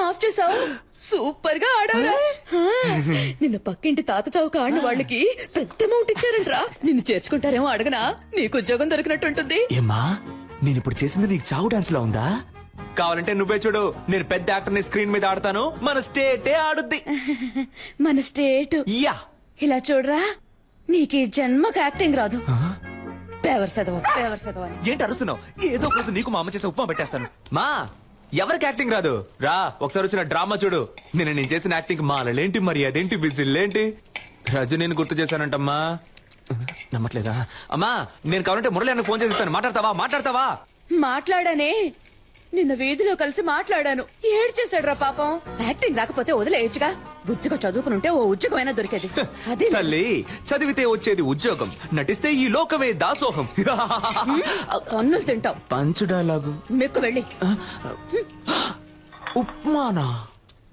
Of చేసావు. Super గా ఆడావురా. నిన్న పక్కింటి తాత చౌక ఆడిన వాళ్ళకి పెద్ద అమౌంట్ ఇచ్చారంట్రా. నిన్ను చేర్చుకుంటారేమో అడగనా? నీకు ఉద్యోగం దొరికినట్టుంటుంది. ఏమ్మా నేను ఇప్పుడు చేసింది నీకు చావు డాన్స్ లో ఉందా? కావాలంటే నువ్వే చూడు, నేను పెద్ద యాక్టర్ ని స్క్రీన్ మీద ఆడతాను, మన స్టేటే ఆడుద్ది. మన స్టేట్ యా ఇలా చూడరా, నీకు ఈ జన్మకు యాక్టింగ్ రాదు. పేవర్ చదవ అని. ఏంటి అరుస్తున్నావు? ఏదో ఒక రోజు నీకు మా అమ్మ చేసే ఉప్మా పెట్టేస్తాను. మా ఎవరికి యాక్టింగ్ రాదు రా, ఒకసారి వచ్చిన డ్రామా చూడు. నేను చేసిన యాక్టింగ్ మాలలేంటి, మరి అదేంటి, విజిల్లేంటి, రజనీని గుర్తు చేశానంటమ్మా. నమ్మట్లేదా? అమ్మా నేను కావాలంటే మురళి అన్న ఫోన్ చేస్తాను, మాట్లాడతావా? మాట్లాడానే, నిన్న వీధిలో కలిసి మాట్లాడాను. ఏడ్చేశాడు రా పాపం. యాక్టింగ్ రాకపోతే వదిలేయచ్చుగా. బుద్ధిగా చదువుకునుంటే ఓ ఉద్యోగమైనా దొరికేది. అదే తల్లి, చదివితే వచ్చేది ఉద్యోగం, నటిస్తే ఈ లోకమే దాసోహం. కన్నులు తింటావు. పంచు డైలాగు మెక్కు వెళ్ళి. ఉప్మానా?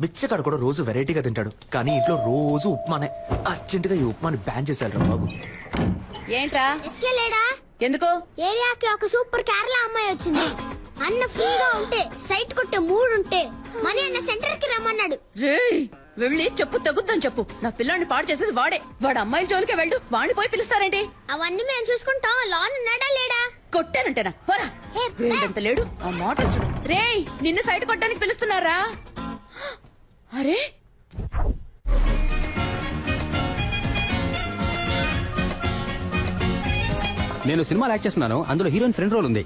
బిచ్చగాడు కూడా రోజు వెరైటీగా తింటాడు, కానీ ఇంట్లో రోజు ఉప్మానే. అర్జెంటుగా ఈ ఉప్మాని బ్యాన్ చేశారు బాబు. ఏంట్రా లేడా? ఎందుకు? ఏరియాకి ఒక సూపర్ కేరళ అమ్మాయి వచ్చింది. అన్న ఫ్రీగా ఉంటే సైట్ కొట్టే మూడుంటే మనీ అన్న సెంటర్ కి రమ్మన్నాడు. వెళ్ళి చెప్పు, తగ్గుద్దని చెప్పు. నా పిల్లాన్ని పాడు చేసేది వాడే. వాడు అమ్మాయిల జోలికే వెళ్ళు. వాడిని పోయి పిలుస్తారేంటి? అవన్నీ మేము చూసుకుంటాం. లోన్ ఉన్నాడా లేడా? కొట్టానంటేనా? పోరా. వీడంత లేడు. ఆ మాట చూడు. రేయ్, నిన్ను సైట్ కొట్టడానికి పిలుస్తున్నారా? అరే నేను సినిమాలో యాక్ట్ చేస్తున్నాను, అందులో హీరోయిన్ ఫ్రెండ్ రోల్ ఉంది.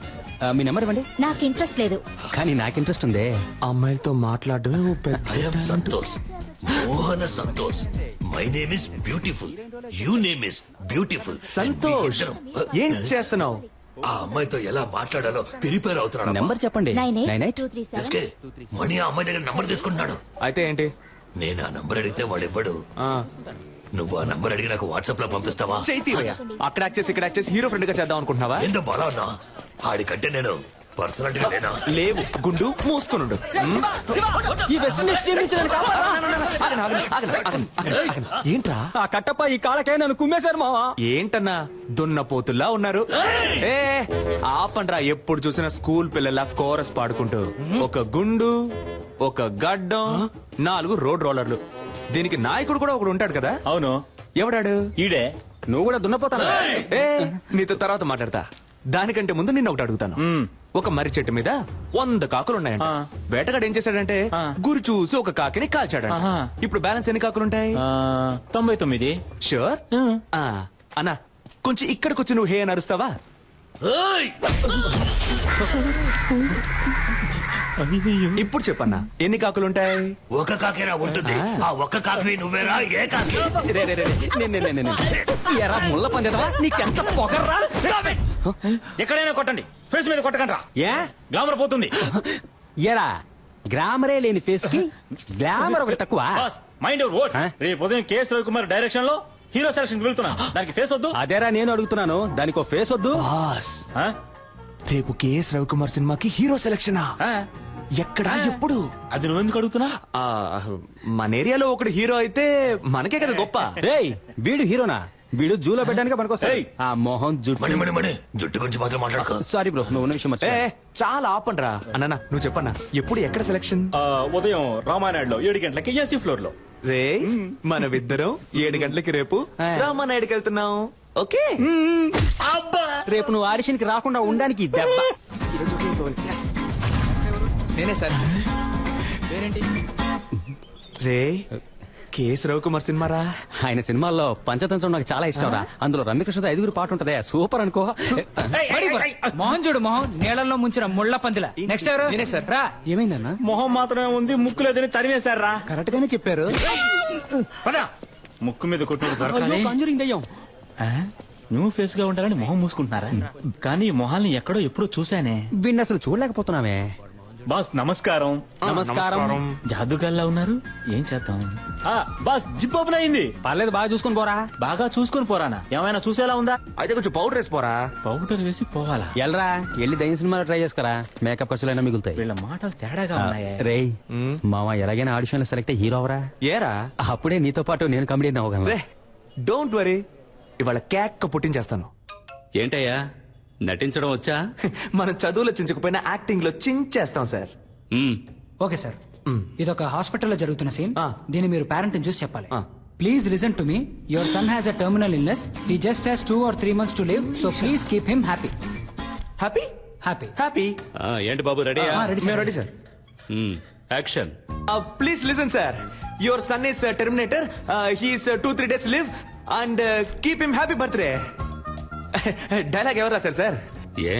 మీ నెంబర్ ఇవ్వండి. నాకు ఇంట్రెస్ట్ లేదు. కానీ నాకు ఇంట్రెస్ట్ ఉంది. అమ్మాయిలతో మాట్లాడడమే ఓ పెద్ద. I am Santosh. Mohana Santosh. My name is beautiful. You name is beautiful. Santosh, ఏం చేస్తున్నావు? ఆ అమ్మాయితో ఎలా మాట్లాడాలో ప్రిపేర్ అవుతున్నాడు. నెంబర్ చెప్పండి. 9823 మణి ఆ అమ్మాయి దగ్గర నంబర్ తీసుకుంటున్నాడు. అయితే ఏంటి? నేను ఆ నంబర్ అడిగితే వాడు ఇవ్వడు. ఆ, నువ్వు ఆ నంబర్ అడిగి నాకు వాట్సాప్ లో పంపిస్తావా? చైతీవయ్య, అక్కడ యాక్ట్ చేసి ఇక్కడ యాక్ట్ చేసి హీరో ఫ్రెండ్ గా చేద్దాం అనుకుంటున్నావా? ఎంత బలా ఉన్నా ఆడికంటే నేను పర్సనాలిటీగా లేనా? లేవు, గుండు మూసుకునుండు. ఏంట్రా ఆ కట్టప్ప ఈ కాళ్ళకే నన్ను కుమ్మేశారు మావా. ఏంటన్నా దున్నపోతుల్లా ఉన్నారు? ఏ ఆపండ్రా, ఎప్పుడు చూసినా స్కూల్ పిల్లల కోరస్ పాడుకుంటూ. ఒక గుండు, ఒక గడ్డం, 4 రోడ్ రోలర్లు. దీనికి నాయకుడు కూడా ఒకడు ఉంటాడు కదా? అవును. ఎవడాడు? ఈడే. నువ్వు కూడా దున్నపోతాను. ఏ నీతో తర్వాత మాట్లాడతా. దానికంటే ముందు నిన్న ఒకటి అడుగుతాను. ఒక మర్రి చెట్టు మీద 100 కాకులున్నాయంట. వేటగాడు ఏం చేశాడంటే గురి చూసి ఒక కాకిని కాల్చాడంట. ఇప్పుడు బ్యాలెన్స్ ఎన్ని కాకులుంటాయి? 99. షూర్? అన్నా కొంచెం ఇక్కడికొచ్చి నువ్వు హే అని అరుస్తావా? ఇప్పుడు చెప్పన్నా ఎన్ని కాకులుంటాయి? ఒక కాకేరా ఉంటుంది. ఆ ఒక్క కాకి నువ్వేరా? ఏ కాకి? ఎరా ముళ్ళ పందేదవా, నీకెంత పొగర్రా? ఎక్కడైనా కొట్టండి, ఫేస్ మీద కొట్టకండి రా. ఏ గ్లామర్ పోతుంది. ఎరా గ్రామరే లేని ఫేస్ కి గ్లామర్ ఒకటి తక్కువ. Boss mind your words. రేపు ఉదయం కేఎస్ రవికుమార్ డైరెక్షన్ లో హీరో సెలక్షన్ వెళ్తున్నా. దానికి ఫేస్ వద్దు. అదేరా నేను అడుగుతున్నాను, దానికి ఫేస్ వద్దు. బాస్, రేపు కేఎస్ రవికుమార్ సినిమాకి హీరో సెలక్షనా? ఎక్కడా, ఎప్పుడు? అది నువ్వెందుకు అడుగుతున్నా? మన ఏరియాలో ఒకడు హీరో అయితే మనకే కదా గొప్ప. రేయ్ వీడు హీరోనా? వీడు జూలో పెట్టడానికి పనికొస్తాయి. ఆ మొహం మణి జుట్టు. మణి మణి జుట్టు గురించి మాత్రం మాట్లాడక. సారీ బ్రో, నువ్వు ఉన్న విషయం ఏ మర్చిపోయా. చాలా ఆపండ్రా. అన్న నువ్వు చెప్పన్నా, ఎప్పుడు ఎక్కడ సెలక్షన్? ఉదయం రామానాయుడులో 7 గంటలకి ఏసీ ఫ్లోర్ లో. రే మనమిద్దరం 7 గంటలకి రేపు రామానాయుడికి వెళ్తున్నాం. ఓకే? రేపు నువ్వు ఆడిషన్ కి రాకుండా ఉండడానికి ఈ దెబ్బ. నేనే సార్. రే కేఎస్ రవికుమార్ సినిమా రా. ఆయన సినిమాల్లో పంచతంత్రం నాకు చాలా ఇష్టం రా. అందులో రమ్యకృష్ణతో 5 పాట ఉంటదే, సూపర్ అనుకో. మోహన్ చూడు, మోహన్ నీళ్ళల్లో ముంచిన ముళ్ళ పందిల. నెక్స్ట్ ఎవరు? నేనే సార్. రా. ఏమైందన్నా? మొహం మాత్రమే ఉంది, ముక్కు లేదని తరిమేశారు రా. కరెక్ట్ గానే చెప్పారు. పద. ముక్కు మీద కొట్టు దొరకాలి. కంజూరింగ్ దయ్యం. న్యూ ఫేస్ గా ఉండాలని మొహం మూసుకుంటున్నారా? కానీ ఈ మొహాల్ని ఎక్కడో ఎప్పుడో చూసానే. వీడిని అసలు చూడలేకపోతున్నామే. బాస్ నమస్కారం. నమస్కారం. జాదుగాల్లా ఉన్నారు, ఏం చేద్దాం? బాస్ జిప్ ఓపెన్ అయింది. పర్లేదు, బాగా చూసుకుని పోరా. బాగా చూసుకొని పోరానా? ఏమైనా చూసేలా ఉందా? అయితే కొంచెం పౌడర్ వేసిపోరా. పౌడర్ వేసి పోవాలా? ఎల్రా వెళ్ళి దయ్యం సినిమాలో ట్రై చేసుకురా, మేకప్ ఖర్చులైనా మిగులుతాయి. వీళ్ళ మాటలు తేడాగా ఉన్నాయే. రేయ్ మామ ఎలాగైనా ఆడిషన్ లో సెలెక్ట్ హీరో అవరా. ఏరా అప్పుడే నీతో పాటు నేను కమిడియన్ అవ్వగలను. రే డోంట్ వరీ, ఇవాళ కేక్ పుట్టించేస్తాను. ఏంటయ్యా నటించడం వచ్చా? మనం చదువులో చించకపోయినా యాక్టింగ్ లో చించేస్తాం సార్. Okay sir. ఇదొక హాస్పిటల్లో జరుగుతున్న సీన్. ఆ. దీన్ని మీరు పేరెంట్ చూసి చెప్పాలి. ఆ. Please listen to me. Your son has a terminal illness. He just has 2 or 3 months to live. So please keep him happy. Happy happy. Happy ఏంటి బాబు రెడీయా? రెడీ మేము ready sir. Action. Please listen sir. Your son is Terminator. He's 2-3 days live and keep him happy birthday. Dialogue ఎవరు రాశారు sir? ఏ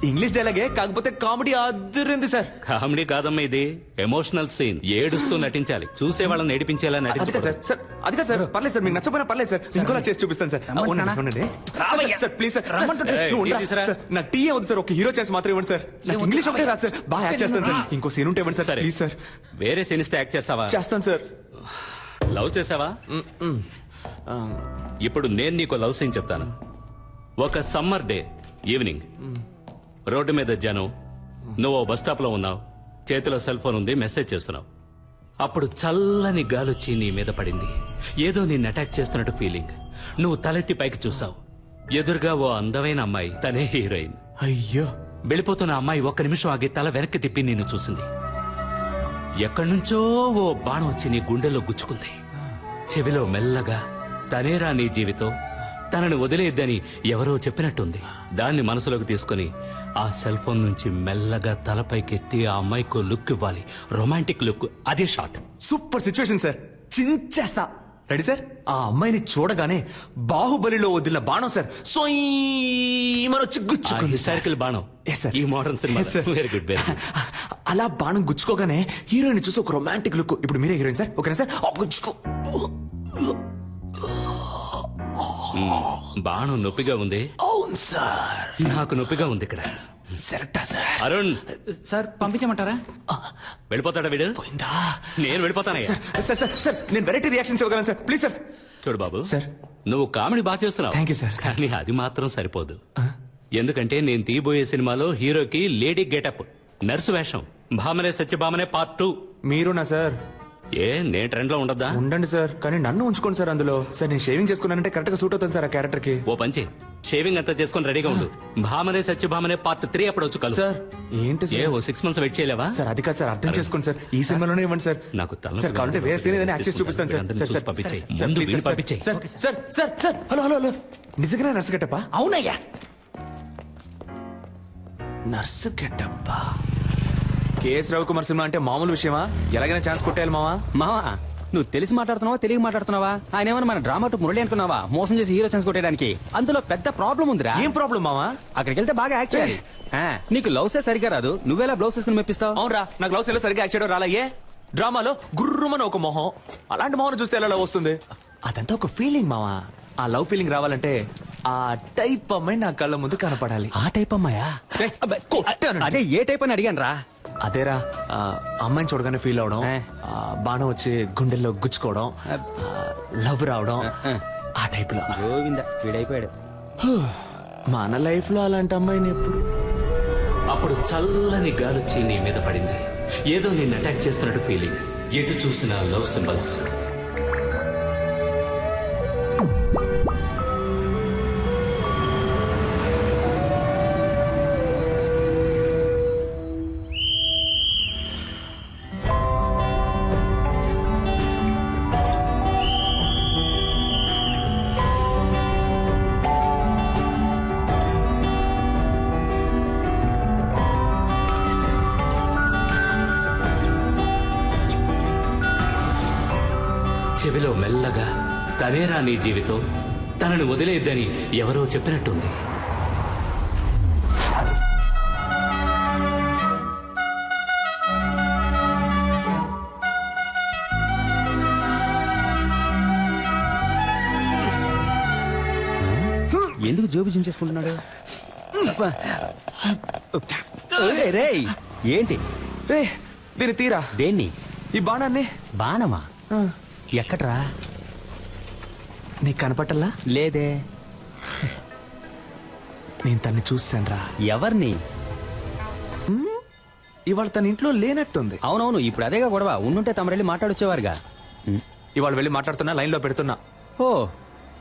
English డైలాగే, కాకపోతే comedy అదిరింది sir. Comedy కాదమ్మా, ఇది emotional scene. ఏడుస్తూ నటించాలి, చూసే వాళ్ళని ఏడిపించేలా అది కాదు నటించాలి. సార్. సార్ అది కాదు సార్. పర్లేదు సార్, మీకు నచ్చపోయినా పర్లేదు సార్. ఇంకోలా చేసి చూపిస్తాను సార్. రమ్మంటున్నానా? ఉండండి. Sir please sir. రమ్మంటుంటే. నువ్వు టీ ఉండరా? తీసురా. సార్, నాకు టీ వద్దు సార్. ఒక హీరో చేసి మాత్రం ఇవ్వండి సార్. నాకు ఇంగ్లీష్ ఒకటే రాదు సార్. బాగా యాక్ట్ చేస్తాను సార్. ఇంకో సీన్ ఉంటే ఇవ్వండి సార్. సరే ప్లీజ్ సార్. వేరే సీన్ ఇస్తే యాక్ట్ చేస్తావా? చేస్తాను సార్. లవ్ చేసావా? ఇప్పుడు నేను నీకు లవ్ సీన్ చెప్తాను. ఒక సమ్మర్ డే ఈవినింగ్, రోడ్డు మీద జనం, నువ్వు బస్ స్టాప్ లో ఉన్నావు, చేతిలో సెల్ ఫోన్ ఉంది, మెసేజ్ చేస్తున్నావు. అప్పుడు చల్లని గాలొచ్చి నీ మీద పడింది. ఏదో నిన్ను అటాక్ చేస్తున్నట్టు ఫీలింగ్. నువ్వు తలెత్తి పైకి చూసావు. ఎదురుగా ఓ అందమైన అమ్మాయి, తనే హీరోయిన్. అయ్యో, వెళ్ళిపోతున్న అమ్మాయి ఒక్క నిమిషం ఆగి తల వెనక్కి తిప్పి నిన్ను చూసింది. ఎక్కడి నుంచో ఓ బాణం వచ్చి నీ గుండెల్లో గుచ్చుకుంది. చెవిలో మెల్లగా, తనేరా నీ జీవితం, తనని వదిలేద్దని ఎవరో చెప్పినట్టుంది. దాన్ని మనసులోకి తీసుకుని ఆ సెల్ ఫోన్ నుంచి మెల్లగా తలపైకెత్తి ఆ అమ్మాయికో లుక్ ఇవ్వాలి. Romantic look. అదే షాట్. Super situation sir. చించేస్తా. Ready sir? ఆ అమ్మాయిని చూడగానే బాహుబలిలో వదిలిన బాణం సార్ సోమని వచ్చి గుచ్చుకుంది. హిస్టారికల్ బాణం. Yes, sir. ఈ modern cinema. Yes, sir. Very good, very good. అలా బాణం గుచ్చుకోగానే హీరోయిన్ చూసి ఒక రొమాంటిక్ లుక్. ఇప్పుడు మీరే హీరోయిన్ సార్. ఓకేనా సార్? గుచ్చుకో. బాణం నొప్పిగా ఉంది. అవును సార్. నాకు నొప్పిగా ఉంది ఇక్కడ. సెరక్టా సార్. అరుణ్, సార్ పంపించమంటారా? వెళ్ళిపోతాడా వీడు? పోయిందా? నేను వెళ్ళిపోతానయ్యా. సార్ సార్ సార్, నేను వెరైటీ రియాక్షన్స్ ఇవ్వగలను సార్. Please sir. చూడు బాబు, సార్. నువ్వు కామెడీ బాగా చేస్తున్నావు. Thank you, sir. కానీ అది మాత్రం సరిపోదు. ఎందుకంటే నేను తీయబోయే సినిమాలో హీరోకి లేడీ గెటప్, నర్సు వేషం, భామనే సత్యభామనే పార్ట్ 2. మీరునా సార్? ఏ నేను ట్రెండ్ లో ఉండద్దా? ఉండండి సార్, కానీ నన్ను ఉంచుకోండి సార్ అందులో. సార్ నేను షేవింగ్ చేసుకున్నానంటే కరెక్ట్ గా సూట్ అవుతాను సార్ ఆ క్యారెక్టర్ కి. ఓ పంచే, షేవింగ్ అంతా చేసుకుని రెడీగా ఉండు. భామనే సత్యభామనే పార్ట్ 3 అప్పుడు వచ్చి కలు. సార్ ఏంటి ఏ సార్? ఓ 6 months వెయిట్ చేయలేవా? సార్ అది కాదు సార్, అర్థం చేసుకోండి సార్. ఈ సినిమాలోనే ఇవ్వండి సార్. నాకు తల సార్ కావాలంటే వేరే సీన్ ఏదైనా యాక్ట్ చేసి చూపిస్తాను సార్. సార్ సార్ పంపించేయ్. సార్, ముందు ప్లీజ్ వీడిని సార్. పంపించేయ్. Sir sir sir sir, hello hello hello, నిజంగానే నర్సు గెటప్పా? అవునయ్యా. నర్సు గెటప్పా? కేఎస్ రవికుమార్ సినిమా అంటే మామూలు విషయమా? ఎలాగైనా ఛాన్స్ కొట్టేయాలి మావా. మావా, నువ్వు తెలిసి మాట్లాడుతున్నావా తెలియక మాట్లాడుతున్నావా? ఆయన ఏమన్నా మన డ్రామా టు మురళి అనుకున్నావా? మోసం చేసి హీరో ఛాన్స్ కొట్టేయడానికి. అందులో పెద్ద ప్రాబ్లం ఉందిరా. ఏం ప్రాబ్లం మావా? అక్కడికి వెళ్తే బాగా యాక్ట్ చేయాలి. నీకు లవ్సే సరిగా రాదు, నువ్వేలా బ్లౌజ్ వేసుకుని మెప్పిస్తావు? అవునరా, నాకు లవ్ లో సరిగ్గా యాక్ట్ చేయడం రాలయ్యే. డ్రామాలో గుర్రుమని ఒక మొహం, అలాంటి మొహం చూస్తే ఎలా లవ్ వస్తుంది? అదంతా ఒక ఫీలింగ్ మావా. ఆ లవ్ ఫీలింగ్ రావాలంటే ఆ టైప్ అమ్మాయి నా కళ్ళ ముందు కనపడాలి. ఆ టైప్ అమ్మాయా? ఏయ్, కొట్టాను. అదే ఏ టైప్ అని అడిగాను రా. అదేరా, అమ్మాయిని చూడగానే ఫీల్ అవడం, బాణం వచ్చి గుండెల్లో గుచ్చుకోవడం, లవ్ రావడం, ఆ టైప్ లో. గోవింద వీడైపోయాడు. మన లైఫ్ లో అలాంటి అమ్మాయిని ఎప్పుడు. అప్పుడు చల్లని గాలొచ్చి నీ మీద పడింది. ఏదో నిన్ను అటాక్ చేస్తున్నట్టు ఫీలింగ్. ఎటు చూసిన లవ్ సింబల్స్. చెవిలో మెల్లగా, తనేరా నీ జీవితం, తనని వదిలేద్దని ఎవరో చెప్పినట్టుంది. ఎందుకు జోబు చించేసుకుంటున్నాడు? రేయ్, ఏంటి? రే, దీన్ని తీరా. దేన్ని? ఈ బాణాన్ని. బాణమా? ఎక్కడ్రా? నీకు కనపట్టల్లా? లేదే. నేను తన్ని చూశాను రా. ఎవరిని? ఇవాళ తన ఇంట్లో లేనట్టుంది. అవునవును, ఇప్పుడు అదేగా గొడవ. ఉండుంటే తమరెళ్ళి మాట్లాడొచ్చేవారుగా. ఇవాళ వెళ్ళి మాట్లాడుతున్నా, లైన్ లో పెడుతున్నా. ఓ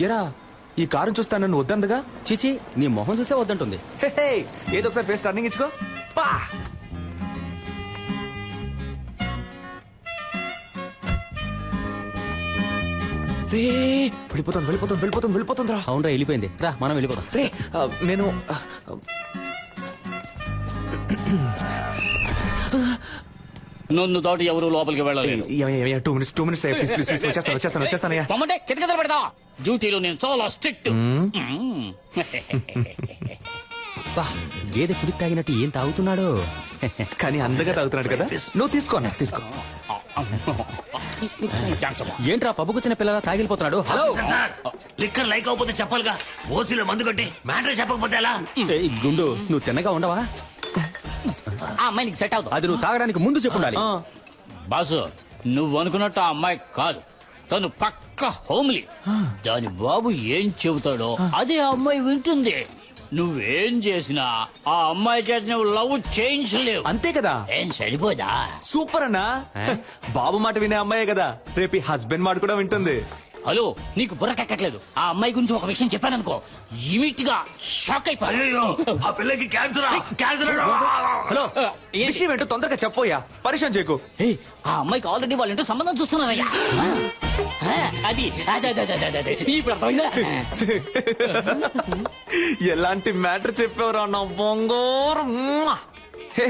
ఎరా, ఈ కారు చూస్తాను నన్ను వద్దందుగా. చిచి, నీ మొహం చూసే వద్దంటుంది. ఏదో ఒకసారి ఫేస్ టర్నింగ్ ఇచ్చుకో. పా రే వెళ్ళిపోతుందిరా అవునరా వెళ్ళిపోయింది. రా మనం వెళ్ళిపోదాం. రే నేను నన్ను దాటి ఎవరు లోపలికి వెళ్ళలేదు. 2 minutes ప్లీజ్ వచ్చేస్తానయ్యా. పొమ్మంటే కిటకథలు పెడతా. డ్యూటీలో నేను చాలా స్ట్రిక్ట్. బా, గేదె కుడి తాగినట్టు ఏం తాగుతున్నాడు. కానీ అందగా తాగుతున్నాడు కదా. నువ్వు తీసుకో అన్న తీసుకో. ఏంట్రా పబ్బుకొచ్చిన పిల్లలా తాగిలిపోతున్నాడు. హలో సార్ లిక్కర్ లైక్ అవకపోతే చెప్పాలిగా. ఓసీలో మందు కొట్టి మ్యాటర్ చెప్పకపోతే ఎలా? ఏయ్, గుండు నువ్వు తిన్నగా ఉండవా? ఆ అమ్మాయి నీకు సెట్ అవుతుంది. అది నువ్వు తాగడానికి ముందు చెప్పుండాలి. బాసు నువ్వు అనుకున్నట్టు ఆ అమ్మాయి కాదు, తను పక్క హోమ్లీ. దాని బాబు ఏం చెబుతాడో అదే ఆ అమ్మాయి వింటుంది. నువ్వేం చేసినా ఆ అమ్మాయి చేత నువ్వు లవ్ చేయించలేవు. అంతే కదా. ఏం సరిపోదా? సూపర్ అన్నా. బాబు మాట వినే అమ్మాయే కదా రేపు హస్బెండ్ మాట కూడా వింటుంది. హలో నీకు బుర్రకెక్కట్లేదు. ఆ అమ్మాయి గురించి ఒక విషయం చెప్పాననుకో ఇమీడియట్ గా షాక్ అయిపోయి. అయ్యో ఆ పిల్లకి క్యాన్సర్ హలో విషయం ఏంటో తొందరగా చెప్పోయా. పరిచయం చేయకు. ఆ అమ్మాయికి ఆల్రెడీ వాళ్ళ ఇంటో సంబంధం చూస్తున్నారయ్యా. అది అదే ఇప్పుడు అర్థమైందా? ఎలాంటి మ్యాటర్ చెప్పావురా నా బంగారం. హే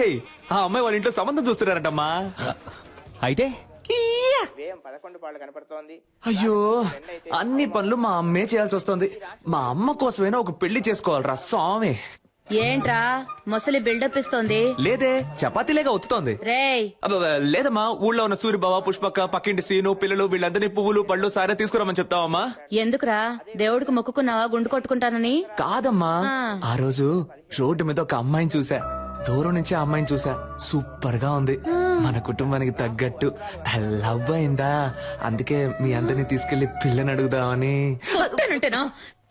ఆ అమ్మాయి వాళ్ళ ఇంట్లో సంబంధం చూస్తున్నారంటమ్మా. అయితే అయ్యో అన్ని పనులు మా అమ్మే చేయాల్సి వస్తుంది. మా అమ్మ కోసమైనా ఒక పెళ్లి చేసుకోవాలరా స్వామి. ఏంట్రా ముసలి బిల్డప్ ఇస్తోంది? లేదే చపాతీలేగా ఒత్తుతోంది. రేయ్ లేదమ్మా ఊళ్ళో ఉన్న సూరిబావ పుష్పక్క పక్కింటి సీను పిల్లలు వీళ్ళందరినీ పువ్వులు పళ్ళు సారే తీసుకురామని చెప్తావమ్మా. ఎందుకురా దేవుడికి మొక్కుకున్నావా గుండు కొట్టుకుంటానని? కాదమ్మా ఆ రోజు రోడ్డు మీద ఒక అమ్మాయిని చూసా. దూరం నుంచి ఆ అమ్మాయిని చూసా. సూపర్ గా ఉంది. మన కుటుంబానికి తగ్గట్టు లవ్ అయిందా. అందుకే మీ అందరినీ తీసుకెళ్లి పిల్లని అడుగుదామని. కొట్టానంటేనా?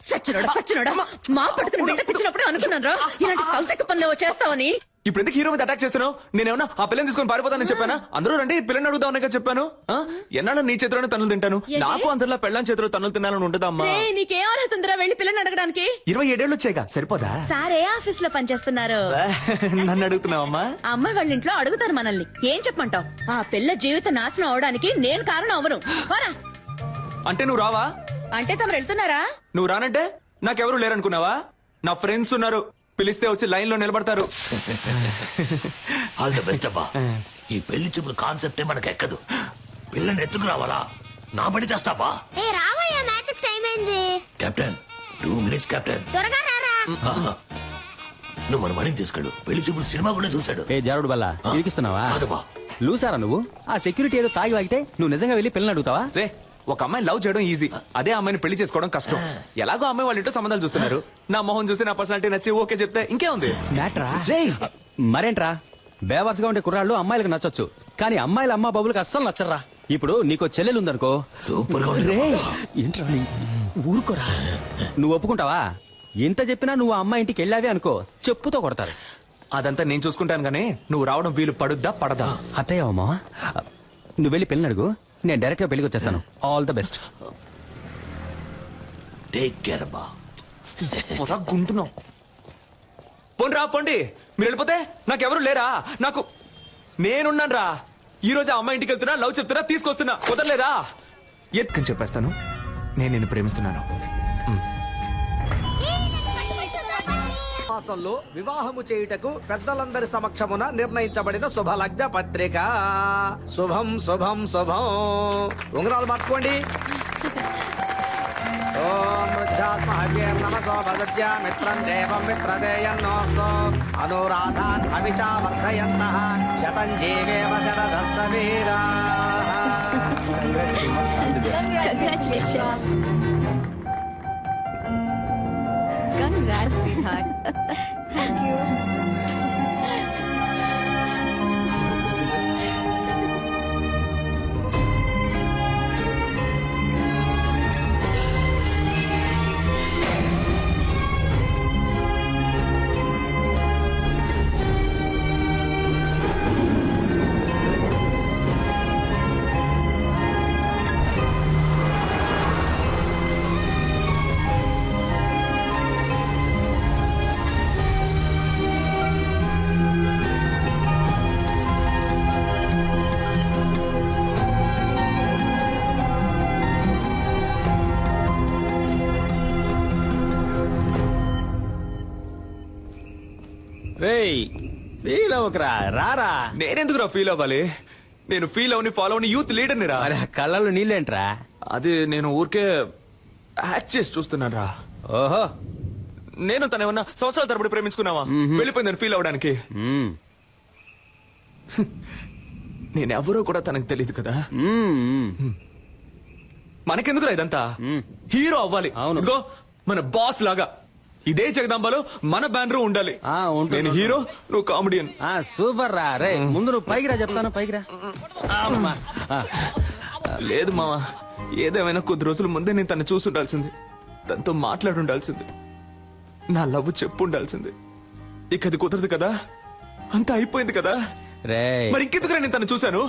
సచ్చినోడా మా పట్టుకుని బిల్డప్ ఇచ్చినప్పుడు అనుకున్నాను రా ఇలాంటి కల్తెక్క పనులు చేస్తావని. ఇప్పుడు ఎందుకు హీరో మీద అటాక్ చేస్తున్నావు? నేనేమన్నా ఆ పిల్లని తీసుకొని పారిపోతానని చెప్పానా? అందరూ రండి పిల్లని అడుగుదామని చెప్పాను. ఎన్నాళ్ళ నీ చేతిలోనే తన్నులు తింటాను. నాకు అందరిలో పెళ్ళాం చేతిలో తన్నులు తినాలని ఉంటుందమ్మా. నీకేం అర్హత ఉందిరా వెళ్ళి పిల్లని అడగడానికి? 27 ఏళ్ళు వచ్చాయిగా సరిపోదా? సారే ఆఫీస్ లో పనిచేస్తున్నారు. నన్ను అడుగుతున్నావమ్మా. ఆ అమ్మాయి వాళ్ళ ఇంట్లో అడుగుతారు మనల్ని. ఏం చెప్పమంటావు? ఆ పిల్ల జీవిత నాశనం అవడానికి నేను కారణం అవను. వారా అంటే నువ్వు రావా? అంటే తమరు వెళ్తున్నారా? నువ్వు రానంటే నాకెవరు లేరనుకున్నావా? నా ఫ్రెండ్స్ ఉన్నారు. పిలిస్తే వచ్చి లైన్ లో నిలబడతారు. ఆల్ ద బెస్ట్ అబ్బా. ఈ పెళ్లి చూపుల కాన్సెప్టే మనకు ఎక్కదు. పిల్లని ఎత్తుకు రావాలా? నా పని చేస్తావా? ఏ రావయ్యా మ్యాచ్ టైం అయింది. Captain 2 minutes captain. త్వరగా రారా. నువ్వు మన మణిని తీసుకెళ్ళు. పెళ్లి చూపులు సినిమా కూడా చూశాడు. ఏ జారుడు బల్లా ఇరికిస్తున్నావా? కాదబ్బా. లూసారా నువ్వు? ఆ సెక్యూరిటీ ఏదో తాగి వాగితే నువ్వు నిజంగా వెళ్ళి పిల్లని అడుగుతావా? రే ఒక అమ్మాయిని లవ్ చేయడం ఈజీ. అదే అమ్మాయిని పెళ్లి చేసుకోవడం కష్టం. ఎలాగో అమ్మాయి వాళ్ళ ఇంట్లో సంబంధాలు చూస్తున్నారు. నా మొహం చూసి నా పర్సనాలిటీ నచ్చి ఓకే చెప్తే ఇంకే ఉంది. మ్యాట్రా మరేంట్రా బేవర్స్గా ఉండే కుర్రాళ్ళు అమ్మాయిలకు నచ్చొచ్చు, కానీ అమ్మాయిల అమ్మ బాబులకు అస్సలు నచ్చరా. ఇప్పుడు నీకో చెల్లెలు ఉందనుకో. సూపర్ గా రే ఏంట్రా ఊరుకోరా. నువ్వు ఒప్పుకుంటావా? ఎంత చెప్పినా నువ్వు ఆ అమ్మాయి ఇంటికి వెళ్ళావే అనుకో చెప్పుతో కొడతారు. అదంతా నేను చూసుకుంటాను కానీ నువ్వు రావడం వీలు పడుద్దా పడదా? అత్తయ్యవా మావా? నువ్వు వెళ్ళి పెళ్ళి అడుగు, నేను డైరెక్ట్ గా పెళ్లికి వచ్చేస్తాను. All the best. Take care అబ్బా. గుంటున్నావు. పోండి పోండి. మీరు వెళ్ళిపోతే నాకెవరు లేరా? నాకు నేనున్నాను రా. ఈ రోజు ఆ అమ్మాయి ఇంటికి వెళ్తున్నా, లవ్ చెప్తున్నా, తీసుకొస్తున్నా. కుదరలేదా? ఎత్తుకని చెప్పేస్తాను. నేను నిన్ను ప్రేమిస్తున్నాను. మాసంలో వివాహము చేయుటకు పెద్దలందరి సమక్షమున నిర్ణయించబడిన శుభలగ్న పత్రిక. శుభం శుభం శుభం. ఉంగరాలు మార్చుకోండి. ఓం వృద్ధాస్మహవ్యేర్నమసో భగత్యా మిత్రం దేవం మిత్రదేయన్నోస్తో అనురాధాన్ అవిచా వర్ధయంతః శతం జీవేమ శరదస్స వీరాః. Congratulations. Congrats, sweetheart. Thank you. రేయ్ ఫీల్ అవ్వకరా, రారా. నేనెందుకురా ఫీల్ అవ్వాలి? నేను ఫీల్ అవని ఫాలో అవని యూత్ లీడర్ని రా. మరి ఆ కళ్ళల్లో నీళ్ళేంట్రా? అది నేను ఊరికే యాక్ట్ చేసి చూస్తున్నాను రా. ఓహో. నేను తను ఏమన్నా సంవత్సరాల తరబడి ప్రేమించుకున్నావా? వెళ్ళిపోయిందని ఫీల్ అవడానికి. మ్మ్. నేనెవరో కూడా తనకు తెలియదు కదా. మ్మ్. మనకెందుకురా ఇదంతా? హీరో అవ్వాలి. అవును. ఇదిగో మన బాస్ లాగా ఇదే జగదాంబలో మన బ్యానర్ ఉండాలి. నేను హీరో, నువ్వు కామెడియన్. సూపర్ రా. రే ముందు నువ్వు పైకి రా, చెప్తాను. పైకి రా. అమ్మా. లేదు మావా, ఏదేమైనా కొద్ది రోజుల ముందే నేను తను చూసి ఉండాల్సింది, తనతో మాట్లాడి ఉండాల్సింది, నా లవ్ చెప్పు ఉండాల్సింది. ఇక అది కుదరదు కదా, అంతా అయిపోయింది కదా. రే మరి ఇంకెందుకురా నేను తను చూశాను?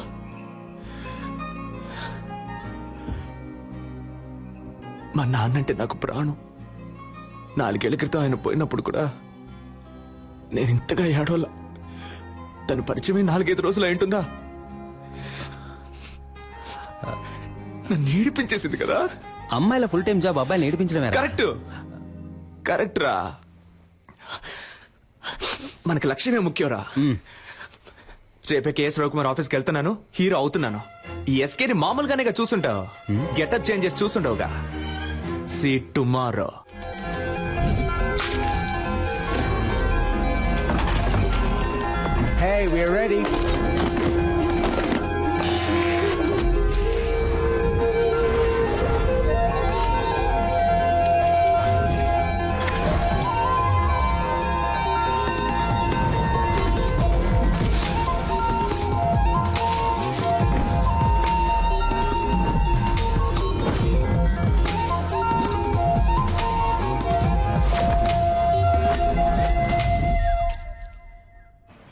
మా నాన్నంటే నాకు ప్రాణం. 4 ఏళ్ల క్రితం ఆయన పోయినప్పుడు కూడా నేను ఇంతగా ఏడోలా. తను పరిచయమే 4-5 రోజులు అయింటుందా? నన్ను ఏడిపించేసింది కదా. అమ్మాయిల ఫుల్ టైం జాబ్ అబ్బాయిలు నేర్పించడమే. కరెక్ట్ కరెక్ట్ రా. మనకి లక్ష్యమే ముఖ్యంరా. రేపే కేఎస్ రవికుమార్ ఆఫీస్కి వెళ్తున్నాను, హీరో అవుతున్నాను. ఈ ఎస్కేని మామూలుగానే చూసుంటావు, గెటప్ చేంజ్ చేసి చూసుంటావుగా. See tomorrow. Hey, we're ready.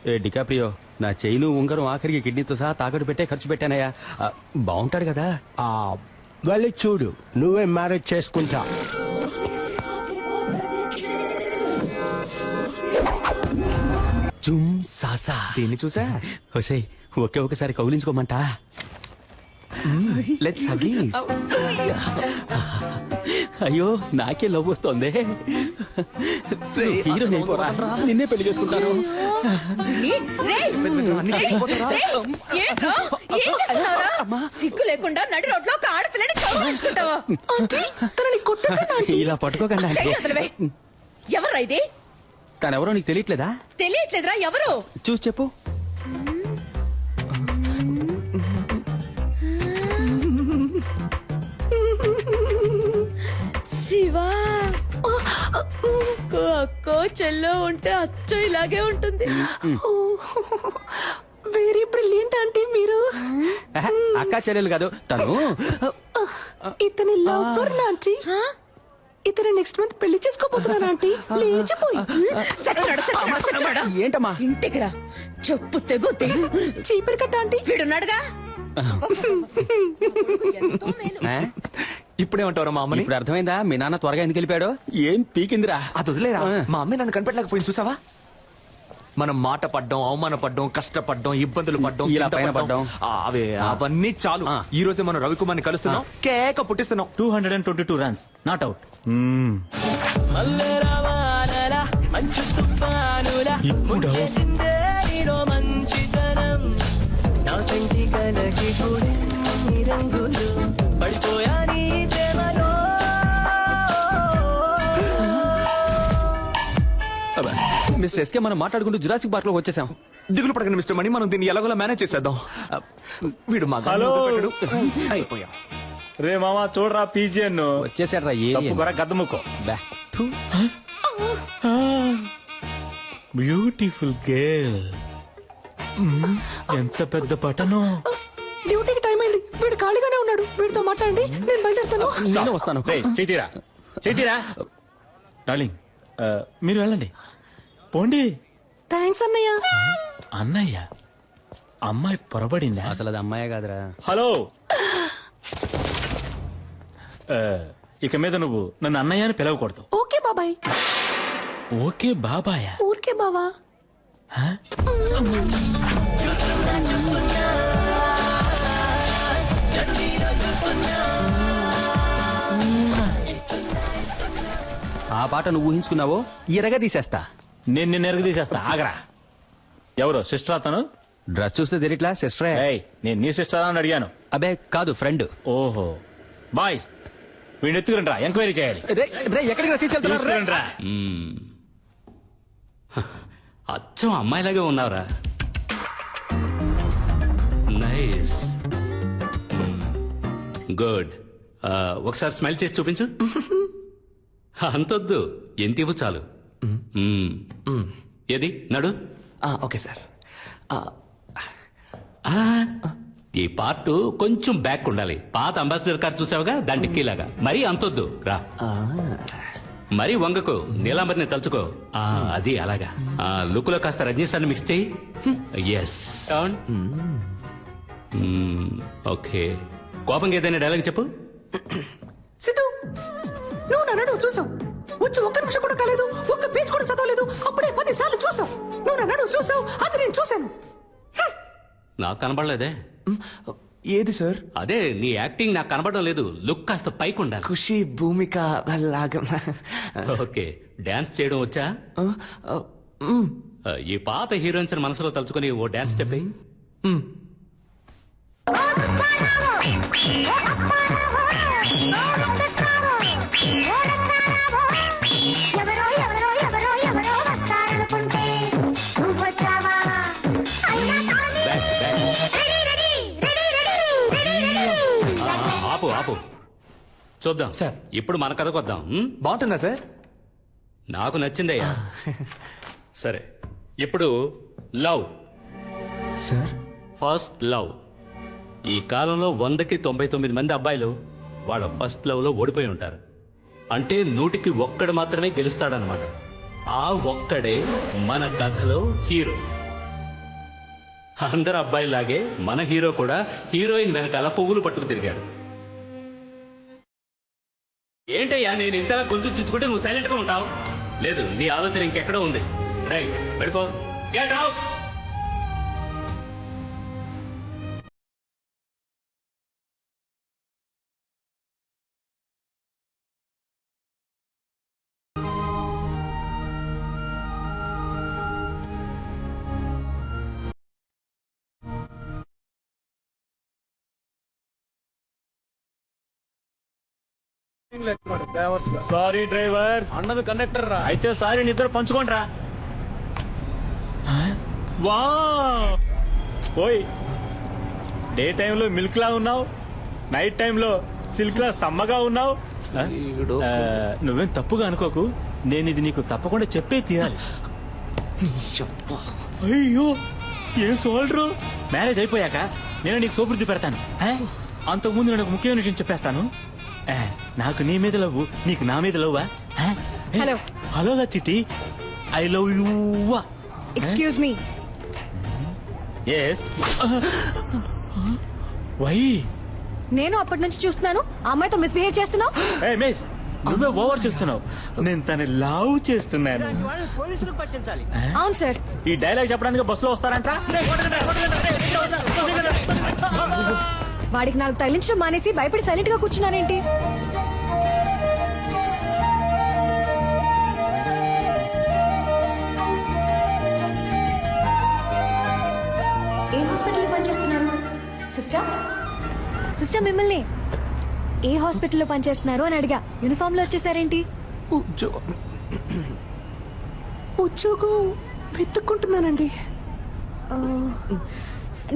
ఏ డికాప్రియో, నా చైను ఉంగరం ఆఖరికి కిడ్నీతో సహా తాకట్టు పెట్టే ఖర్చు పెట్టానయ్యా. బాగుంటాడు కదా. వెళ్ళి చూడు, నువ్వే మ్యారేజ్ చేసుకుంటా. జుమ్ సాసా. దీన్ని చూసా? హోసే ఒకే ఒకసారి కౌలించుకోమంట. Let's Huggies. అయ్యో నాకే లవ్ వస్తోంది. హీరో నిన్నే పెళ్లి చేసుకుంటాను. సిగ్గు లేకుండా నడి రోడ్లో ఒక ఆడపిల్లని కౌగిలించుకుంటావా? ఇలా పట్టుకోకండి. ఎవరా ఇది? తనెవరో నీకు తెలియట్లేదా? తెలియట్లేదురా. ఎవరు? చూసి చెప్పు. శివా. అక్కో చెల్లో ఉంటే అచ్చో ఇలాగే ఉంటుంది. వెరీ బ్రిలియంట్ ఆంటీ మీరు. అక్క చెల్లెలు కాదు తను. ఇతని లవర్ ఆంటీ. ఇతను నెక్స్ట్ మంత్ పెళ్లి చేసుకోబోతున్నాను ఆంటీ. లేచిపోయి ఏంటమ్మా? ఇంటికి రా, చెప్పు తెగుద్ది. చీపిరి కట్ట ఆంటీ. వీడున్నాడుగా. ఇప్పుడేమంటారా మా అమ్మని? ఇప్పుడు అర్థమైందా మీ నాన్న త్వరగా ఎందుకు వెళ్ళిపోయాడు? ఏం పీకిందిరా. అది వదిలేరా. మా అమ్మాయి నన్ను కనిపెట్టలేకపోయింది చూసావా? మనం మాట పడ్డం, అవమాన పడ్డం, కష్టపడ్డం, ఇబ్బందులు పడ్డం, ఇలా పైన పడ్డం. అవన్నీ చాలు. ఈ రోజే మనం రవికుమార్ని కలుస్తున్నాం, కేక పుట్టిస్తున్నాం. 222 రన్స్, నాట్ అవుట్. ఇప్పుడు మిస్టర్ ఎస్కే మనం మాట్లాడుకుంటూ జురాసిక్ పార్క్ లో వచ్చేసాం. దిగులు పడకండి మిస్టర్ మణి, మనం దీన్ని ఎలాగోలా మేనేజ్ చేసేద్దాం. వీడు మా హలో. అయిపోయాం. రే మామా చూడరా పీజియన్ వచ్చేసాడ్రా. గద్దముక్కో. Beautiful girl. ఎంత పెద్ద పటను. డ్యూటీకి టైం అయింది. వీడు ఖాళీగానే ఉన్నాడు. వీడితో మాట్లాడండి, నేను బయలుదేరుతాను. నేను వస్తాను. చేతిరా డార్లింగ్, మీరు వెళ్ళండి. పోండి. థ్యాంక్స్ అన్నయ్య. అన్నయ్య అమ్మాయి పొరబడిందా? అసలు అది అమ్మాయే కాదురా. హలో, ఇక మీద నువ్వు నన్ను అన్నయ్య అని పిలవకూడదు. ఓకే బాబాయ్. ఓకే బాబాయ్. ఊరికే బావా. ఆ పాట నువ్వు ఊహించుకున్నావో ఎరగా తీసేస్తా. నేను నిన్ను ఎరుగు తీసేస్తా ఆగరా. ఎవరు సిస్టర్ అతను? డ్రెస్ చూస్తే తెలియట్లా సిస్టరే. ఏయ్, నేను నీ సిస్టర్ అని అడిగాను. అబే కాదు, ఫ్రెండ్. ఓహో బాయ్స్, వీడిని ఎత్తుకురండి రా, ఎంక్వైరీ చేయాలి. ఎక్కడికి తీసుకెళ్తున్నారు? రా. అచ్చం అమ్మాయిలాగే ఉన్నావురా. Nice, good. ఒకసారి స్మైల్ చేసి చూపించు. అంతొద్దు, ఎంత ఇవ్వు చాలు. ఏది నడు. Okay sir. ఈ పార్ట్ కొంచెం బ్యాక్ ఉండాలి. పాత అంబాసిడర్ కార్ చూసావుగా, దాని డిక్కీలాగా. మరీ అంతొద్దు, రా. మరీ వంగకు, నీలాంబరిని తలుచుకో. అది అలాగా. లుక్ లో కాస్త రజనీశాన్ని మిక్స్ చేయి. ఎస్. ఓకే, కోపంగా ఏదైనా డైలాగ్ చెప్పు. సిద్ధు, నువ్వు నన్ను చూసావు, వచ్చి ఒక్క నిమిషం కూడా కాలేదు, ఒక్క పేజ్ కూడా చదవలేదు, అప్పుడే 10 సార్లు చూసావు. నువ్వు నన్ను చూసావు, అది నేను చూశాను. నాకు కనబడలేదే. ఏది సార్? అదే నీ యాక్టింగ్ నాకు కనబడడం లేదు. లుక్ కాస్త పైకి ఉండాలి. ఖుషి భూమిక లాగా. ఓకే, డాన్స్ చేయడం వచ్చా? ఈ పాత హీరోయిన్స్ మనసులో తలుచుకొని ఓ డాన్స్ స్టెప్ అయ్యి. ఆపు ఆపు, చూద్దాం సార్. ఇప్పుడు మన కథకు వద్దాం. బాగుంటుందా సార్? నాకు నచ్చిందయ్యా. సరే, ఇప్పుడు లవ్ సార్. First love. ఈ కాలంలో 100కి 99 మంది అబ్బాయిలు వాళ్ళ ఫస్ట్ లవ్ లో ఓడిపోయి ఉంటారు. అంటే 100కి ఒక్కడు మాత్రమే గెలుస్తాడనమాట. ఆ ఒక్కడే మన కథలో హీరో. అందరు అబ్బాయిలాగే మన హీరో కూడా హీరోయిన్ వెనకాల పువ్వులు పట్టుకు తిరిగాడు. ఏంటయ్యా, నేను ఇంతలా గొంతు చుచ్చుకుంటే నువ్వు సైలెంట్ గా ఉంటావు? లేదు, నీ ఆలోచన ఇంకెక్కడో ఉంది. రైట్, వెళ్ళిపో. Get out. Sorry driver. అన్నది కండక్టర్ రా. అయితే సారీ, నిద్ర పంచుకోండి రా. వా ఓయ్, డే టైంలో మిల్క్ లా ఉన్నావు, నైట్ టైంలో సిల్క్ లా సమ్మగా ఉన్నావు. నువ్వేం తప్పుగా అనుకోకు, నేను ఇది నీకు తప్పకుండా చెప్పే తీరాలి. అయ్యో, ఏ సోల్డరు. మ్యారేజ్ అయిపోయాక నేను నీకు సోపుర్ది పెడతాను. అంతకుముందు నేను ఒక ముఖ్యమైన విషయం చెప్పేస్తాను. నాకు నీ మీద లవ్వు, నీకు నా మీద లవ్వా? హలో హలోగా Chitti, I love you. Excuse me. Yes. Why? నేను అప్పటి నుంచి చూస్తున్నాను, ఆ అమ్మాయితో మిస్బిహేవ్ చేస్తున్నావు. మిస్, నువ్వే ఓవర్ చేస్తున్నావు. నేను తన లవ్ చేస్తున్నాను. అవును సార్. ఈ డైలాగ్ చెప్పడానికి బస్సులో వస్తారంట. వాడికి నాకు తగిలించడం మానేసి భయపడి సైలెంట్ గా కూర్చున్నారేంటి? ఏ హాస్పిటల్లో పనిచేస్తున్నారు సిస్టర్? సిస్టర్, మిమ్మల్ని ఏ హాస్పిటల్లో పనిచేస్తున్నారు అని అడిగా. యూనిఫామ్ లో వచ్చేసారేంటి? ఉద్యోగం వెతుక్కుంటున్నానండి.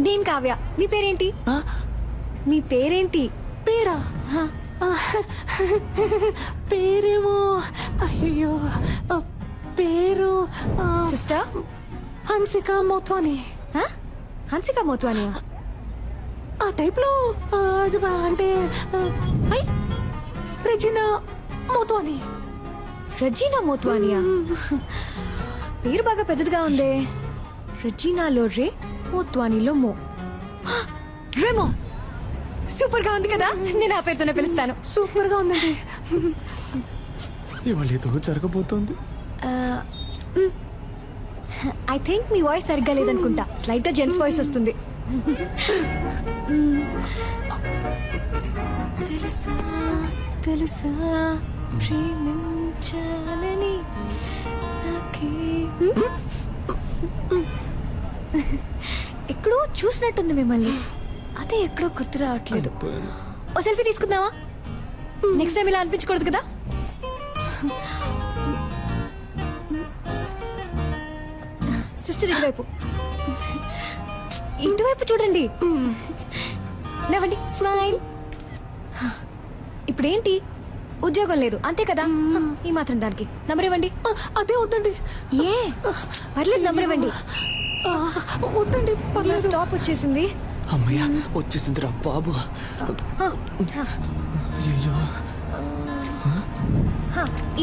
నేను కావ్య. మీ పేరేంటి? మీ పేరేంటి? పేరా? పేరేమో, అయ్యో పేరు సిస్టర్ హన్సిక మోత్వాని. హన్సిక మోత్వాని? ఆ టైప్ లో అంటే రెజినా మోత్వాని. రెజీనా మోత్వానియా? పేరు బాగా పెద్దదిగా ఉందే. రెజీనాలో రే, మోత్వానీలో మో. రేమో. సూపర్ గా ఉంది కదా, నేను ఆ పేరుతోనే పిలుస్తాను. సూపర్ గా ఉందండి. ఇవాళ ఏదో జరగబోతోంది. ఐ థింక్ మీ వాయిస్ సరిగ్గా లేదనుకుంటా. స్లైట్ గా జెంట్స్ వాయిస్ వస్తుంది. తెలుసా తెలుసా ప్రేమించాలని నాకే ఎక్కడో చూసినట్టుంది మిమ్మల్ని, అదే ఎక్కడో గుర్తు రావట్లేదు. ఓ సెల్ఫీ తీసుకుందామా? నెక్స్ట్ టైం ఇలా అనిపించకూడదు కదా. సిస్టర్ ఇటువైపు, ఇటువైపు చూడండి. నవ్వండి, స్మైల్. ఇప్పుడేంటి, ఉద్యోగం లేదు అంతే కదా, ఈ మాత్రం దానికి నంబర్ ఇవ్వండి. అదే వద్దండి. ఏ పర్లేదు, నంబర్ ఇవ్వండి. వద్దండి, పర్లేదు. స్టాప్ వచ్చేసింది. అమ్మయ్య వచ్చేసిందిరా బాబు.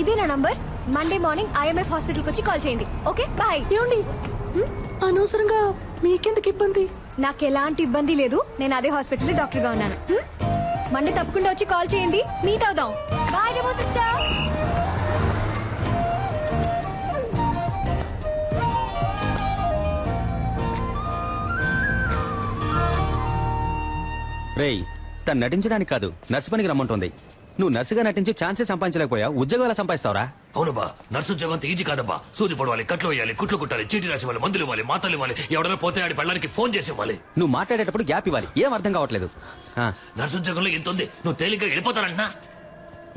ఇదే నా నంబర్. మండే మార్నింగ్ IMF హాస్పిటల్కి వచ్చి కాల్ చేయండి. Okay bye. ఏమండి, అనవసరంగా మీకెందుకు ఇబ్బంది? నాకు ఎలాంటి ఇబ్బంది లేదు, నేను అదే హాస్పిటల్ డాక్టర్ గా ఉన్నాను. మండే తప్పకుండా వచ్చి కాల్ చేయండి, మీట్ అవుదాం. Bye Remo sister. రేయ్, తను నటించడానికి కాదు, నర్సు పనికి రమ్మంటుంది. నువ్వు నర్సుగా నటించి ఛాన్సే సంపాదించలేకపోయా, ఉద్యోగం ఎలా సంపాదిస్తావురా? అవునబ్బా, నర్సు ఉద్యోగం అంత ఈజీ కాదబ్బా. సూది పడవాలి, కట్లు వేయాలి, కుట్లు కుట్టాలి, చీటీ రాసి ఇవ్వాలి, మందులు ఇవ్వాలి, మాతలు ఇవ్వాలి, ఎవడైనా పోతే ఆడి పెళ్ళడానికి ఫోన్ చేసి ఇవ్వాలి. నువ్వు మాట్లాడేటప్పుడు గ్యాప్ ఇవ్వాలి, ఏం అర్థం కావట్లేదు. నర్సు ఉద్యోగంలో ఎంత ఉంది, నువ్వు తేలిగ్గా వెళ్ళిపోతానంటున్నా.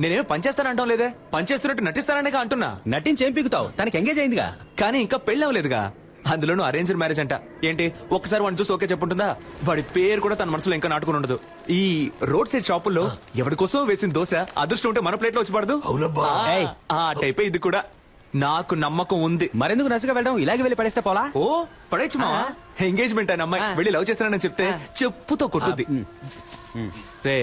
నేనేం పనిచేస్తానంటాం లేదే, పనిచేస్తున్నట్టు నటిస్తాననే అంటున్నా. నటించి ఏం పీకుతావు, తనకి ఎంగేజ్ అయిందిగా. కానీ ఇంకా పెళ్ళి అవ్వలేదుగా, అందులోనూ అరేంజ్డ్ మ్యారేజ్ అంట. ఏంటి ఒక్కసారి వాడిని చూసి ఓకే చెప్పుంటుందా? వాడి పేరు కూడా తన మనసులో ఇంకా నాటుకుని ఉండదు. ఈ రోడ్ సైడ్ షాపుల్లో ఎవరి కోసం వేసిన దోశ అదృష్టం ఉంటే మన ప్లేట్ లో వచ్చి పడదు. అవునబ్బా. ఆ టైపే ఇది కూడా. నాకు నమ్మకం ఉంది. మరెందుకు నర్సుగా వెళ్ళడం, ఇలాగే వెళ్ళి పడేస్తే పోలా? ఓ పడేచ్చు మా ఎంగేజ్మెంట్ అయిన అమ్మాయి వెళ్ళి లవ్ చేస్తానని చెప్తే చెప్పుతో కొట్టుద్ది. రే,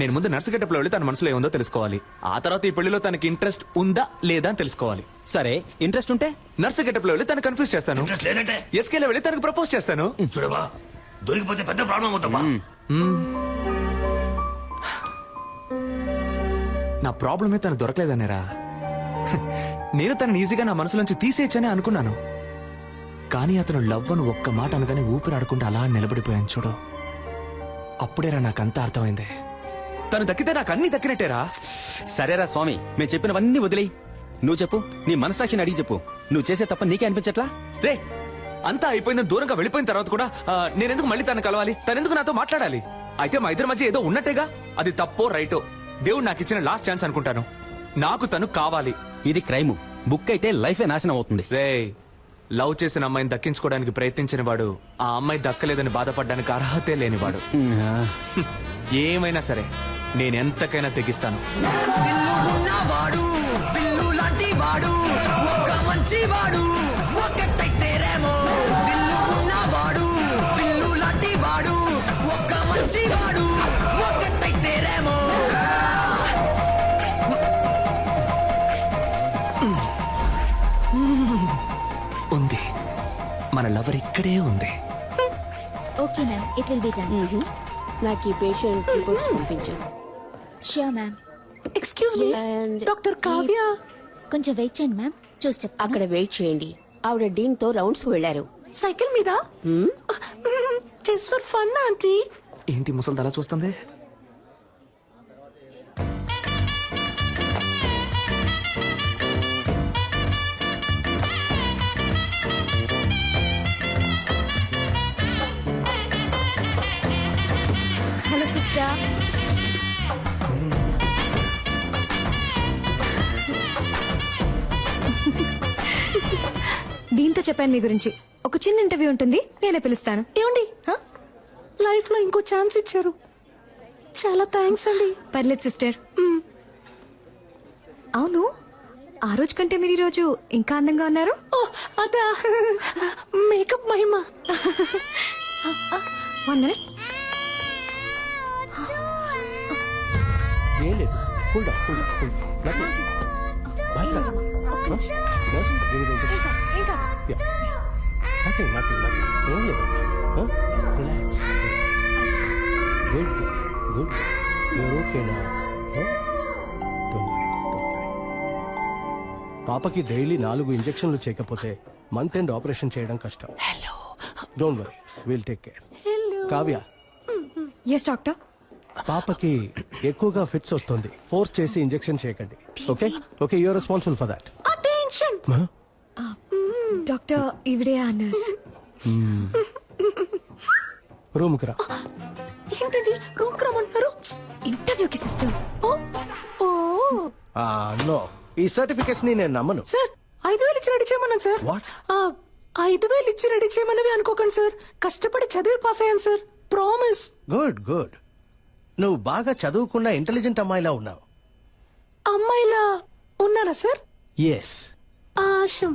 నేను ముందు నర్సు గెటప్లో వెళ్ళి తన మనసులో ఏముందో తెలుసుకోవాలి. ఆ తర్వాత ఈ పెళ్లిలో తనకి ఇంట్రెస్ట్ ఉందా లేదా అని తెలుసుకోవాలి. సరే, ఇంట్రెస్ట్ ఉంటే నర్సు గెటప్లో వెళ్ళి తను కన్ఫ్యూజ్ చేస్తాను. ఇంట్రెస్ట్ లేదంటే ఎస్కేలో వెళ్ళి తనకు ప్రపోజ్ చేస్తాను. చూడబా, దొరికిపోతే పెద్ద ప్రాబ్లం అవుతామా. నా ప్రాబ్లమే తను దొరకలేదనేరా. నేను తనని ఈజీగా నా మనసులోంచి తీసేయచ్చని అనుకున్నాను. కానీ అతను లవ్ అని ఒక్క మాట అనగానే ఊపిరాడకుండా అలా నిలబడిపోయాను చూడు. అప్పుడేరా నాకంతా అర్థమైంది. తను దక్కితే నాకు అన్ని దక్కినట్టేరా. సరేరా స్వామి, మేము చెప్పినవన్నీ వదిలేయి. నువ్వు చెప్పు, నీ మనసాక్షిని అడిగి చెప్పు. నువ్వు చేసే తప్ప నీకే అనిపించట్లా? రే, అంతా అయిపోయిందని దూరంగా వెళ్ళిపోయిన తర్వాత కూడా నేనెందుకు మళ్ళీ తను కలవాలి, తనెందుకు నాతో మాట్లాడాలి? అయితే మా ఇద్దరి మధ్య ఏదో ఉన్నట్టేగా. అది తప్పో రైటో దేవుడు నాకు ఇచ్చిన లాస్ట్ ఛాన్స్ అనుకుంటాను. నాకు తను కావాలి. ఇది క్రైమ్. బుక్ అయితే లైఫే నాశనం అవుతుంది. రే, లవ్ చేసిన అమ్మాయిని దక్కించుకోవడానికి ప్రయత్నించిన వాడు ఆ అమ్మాయి దక్కలేదని బాధపడడానికి అర్హతే లేనివాడు. ఏమైనా సరే నేనెంతకైనా తెగిస్తాను. ఉంది, మన లవర్ ఇక్కడే ఉంది. Okay ma'am, it will be done. నాకు ఈ పేషెంట్ రిపోర్ట్స్ పంపించాను. Sure ma'am. Excuse me, doctor Kavya. కొంచెం వెయిట్ చేయండి మ్యామ్, చూసి చెప్తాను. అక్కడ వెయిట్ చేయండి. ఆవిడ డీన్ తో రౌండ్స్ వెళ్లారు. సైకిల్ మీద? Just for fun aunty. ఏంటి ముసలి అలా చూస్తుంది? Hello sister. దీంతో చెప్పాను మీ గురించి. ఒక చిన్న ఇంటర్వ్యూ ఉంటుంది, నేనే పిలుస్తాను. ఏమండి, లైఫ్ లో ఇంకో ఛాన్స్ ఇచ్చారు, చాలా థ్యాంక్స్ అండి. పర్లేదు సిస్టర్. అవును, ఆ రోజు కంటే మీరు ఈ రోజు ఇంకా అందంగా ఉన్నారు. అదా మేకప్ మహిమ. 1 minute. ఏం లేదు, cool down, cool down, cool down. ఇంకా ఏం లేదు. రిలాక్స్. గుడ్ గుడ్, యూర్ ఓకేనా? పాపకి డైలీ 4 ఇంజెక్షన్లు చేయకపోతే మంత్ ఎండ్ ఆపరేషన్ చేయడం కష్టం. Don't worry, will take care. Kavya. Yes doctor. పాపకి ఎక్కువగా ఫిట్స్ వస్తుంది, ఫోర్స్ చేసి ఇంజెక్షన్ చేయకండి. Okay okay, you're responsible for that. Attention. Doctor ఇవిడే ఆ నర్స్. రూమ్కి రా. ఏంటండి రూమ్ కి రమ్మంటున్నారు? ఇంటర్వ్యూకి సిస్టర్. నో, ఈ సర్టిఫికెట్స్ ని నేను నమ్మను. సార్ 5,000 ఇచ్చి రెడీ చేయమన్నాను సార్. What? 5,000 ఇచ్చి రెడీ చేయమన్నవి అనుకోకండి సార్. కష్టపడి చదివి పాస్ అయ్యాను సార్. ప్రామిస్. Good good. నువ్వు బాగా చదువుకున్న ఇంటెలిజెంట్ అమ్మాయిలా ఉన్నావు. అమ్మాయిలా ఉన్నారా సార్? ఎస్. ఆశం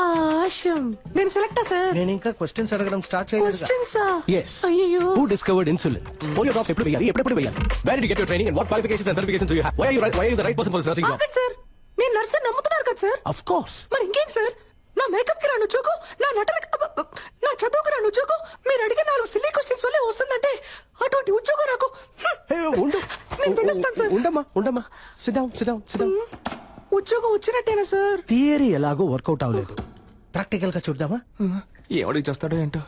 ఆశం. నేను సెలెక్టా సార్? నేను ఇంకా క్వశ్చన్స్ అడగడం స్టార్ట్ చేయలేదు. క్వశ్చన్సా? Yes. అయ్యో. Who discovered insulin? Polio drops ఎప్పుడు వేయాలి, ఎప్పుడు వేయాలి? Where did you get your training and what qualifications and certifications do you have? Why are you the right person for this nursing job? ఆగండి sir, నేను nurse నమ్ముతున్నారు కదా sir? Of course. మరి ఇంకేంటి సార్? నా మేకప్ కి రాను ఉద్యోగం, నా నటనకి నా చదువుకు రాను ఉద్యోగం, మీరు అడిగే 4 సిల్లీ క్వశ్చన్స్ వల్లే వస్తుందంటే అటువంటి ఉద్యోగం నాకు. Hey, ఉండు. నేను పిలుస్తాను సార్. ఉండమ్మా. Sit down. ఉద్యోగం వచ్చినట్టేనా సార్? థియరీ ఎలాగో వర్కౌట్ అవ్వలేదు. ప్రాక్టికల్ గా చూద్దామా? ఎవడికి చేస్తాడో ఏంటో.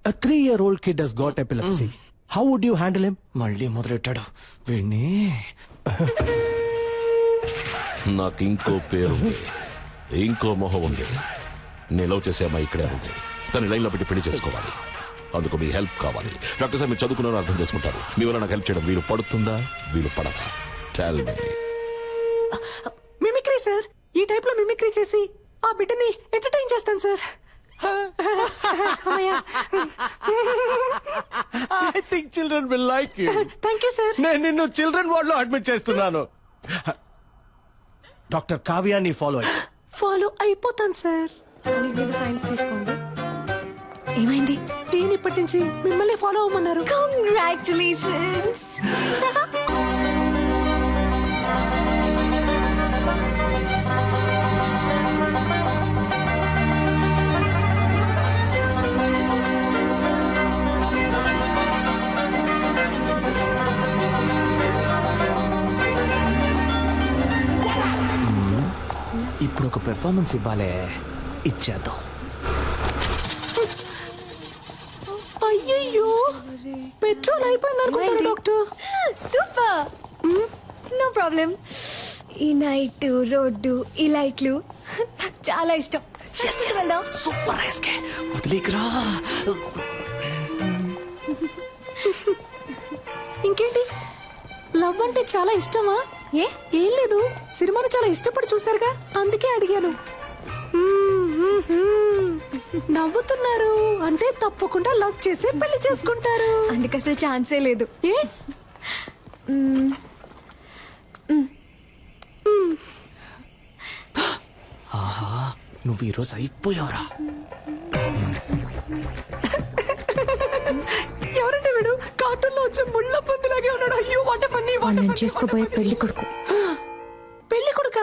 A 3-year-old kid has got epilepsy. How would you handle him? మళ్ళీ మొదలెట్టాడు వీణ్ణి. నాకు ఇంకో పేరుంది, ఇంకో మొహం ఉంది. నేను లవ్ చేసే అమ్మాయి ఇక్కడే ఉంది. తను లైన్ లో పెట్టి పెళ్లి చేసుకోవాలి. అందుకు మీ హెల్ప్ కావాలి. డాక్టర్ సార్, మీరు చదువుకున్నారని అర్థం చేసుకుంటారు. మీ వల్ల నాకు హెల్ప్ చేయడం వీలు పడుతుందా, వీలు పడదా? Tell me. Mimicry sir. ఈ టైప్ లో మిమిక్రీ చేసి ఆ బిడ్డని ఎంటర్టైన్ చేస్తాను sir. I think children will like you. Thank you sir. నేను నిన్ను చిల్డ్రన్ వార్డ్ లో అడ్మిట్ చేస్తున్నాను. డాక్టర్ కావ్యాన్ని ఫాలో అయిపోతాను సార్. సైన్స్ తీసుకోండి. ఏమైంది? టీని ఇప్పటి నుంచి మిమ్మల్ని ఫాలో అవ్వమన్నారు. కంగ్రాచులేషన్స్. ఇప్పుడు ఒక పెర్ఫార్మెన్స్ ఇవ్వాలే, ఇచ్చేద్దాం. అయ్యయ్యో, పెట్రోల్ అయిపోయింది అనుకుంటాను డాక్టర్. సూపర్. No problem. ఈ నైట్ రోడ్డు ఈ లైట్లు నాకు చాలా ఇష్టం. వెళ్దాం. Super S K. వదిలేకరా. ఇంకేంటి, లవ్ అంటే చాలా ఇష్టమా? ఏం లేదు, సినిమాను చాలా ఇష్టపడి చూసారుగా, అందుకే అడిగాను. నవ్వుతున్నారు అంటే తప్పకుండా లవ్ చేసి పెళ్లి చేసుకుంటారు. అందుకు అసలు ఛాన్సే లేదు. ఏ? ఆహా, నువ్వు ఈరోజు అయిపోయావురా. ఎవరంటే వీడు? కార్టూన్ లో వచ్చే ముళ్ళ పందిలాగే ఉన్నాడు. అయ్యో, వాట పని. నేను చేసుకోబోయే పెళ్లి కొడుకు. పెళ్లి కొడుక?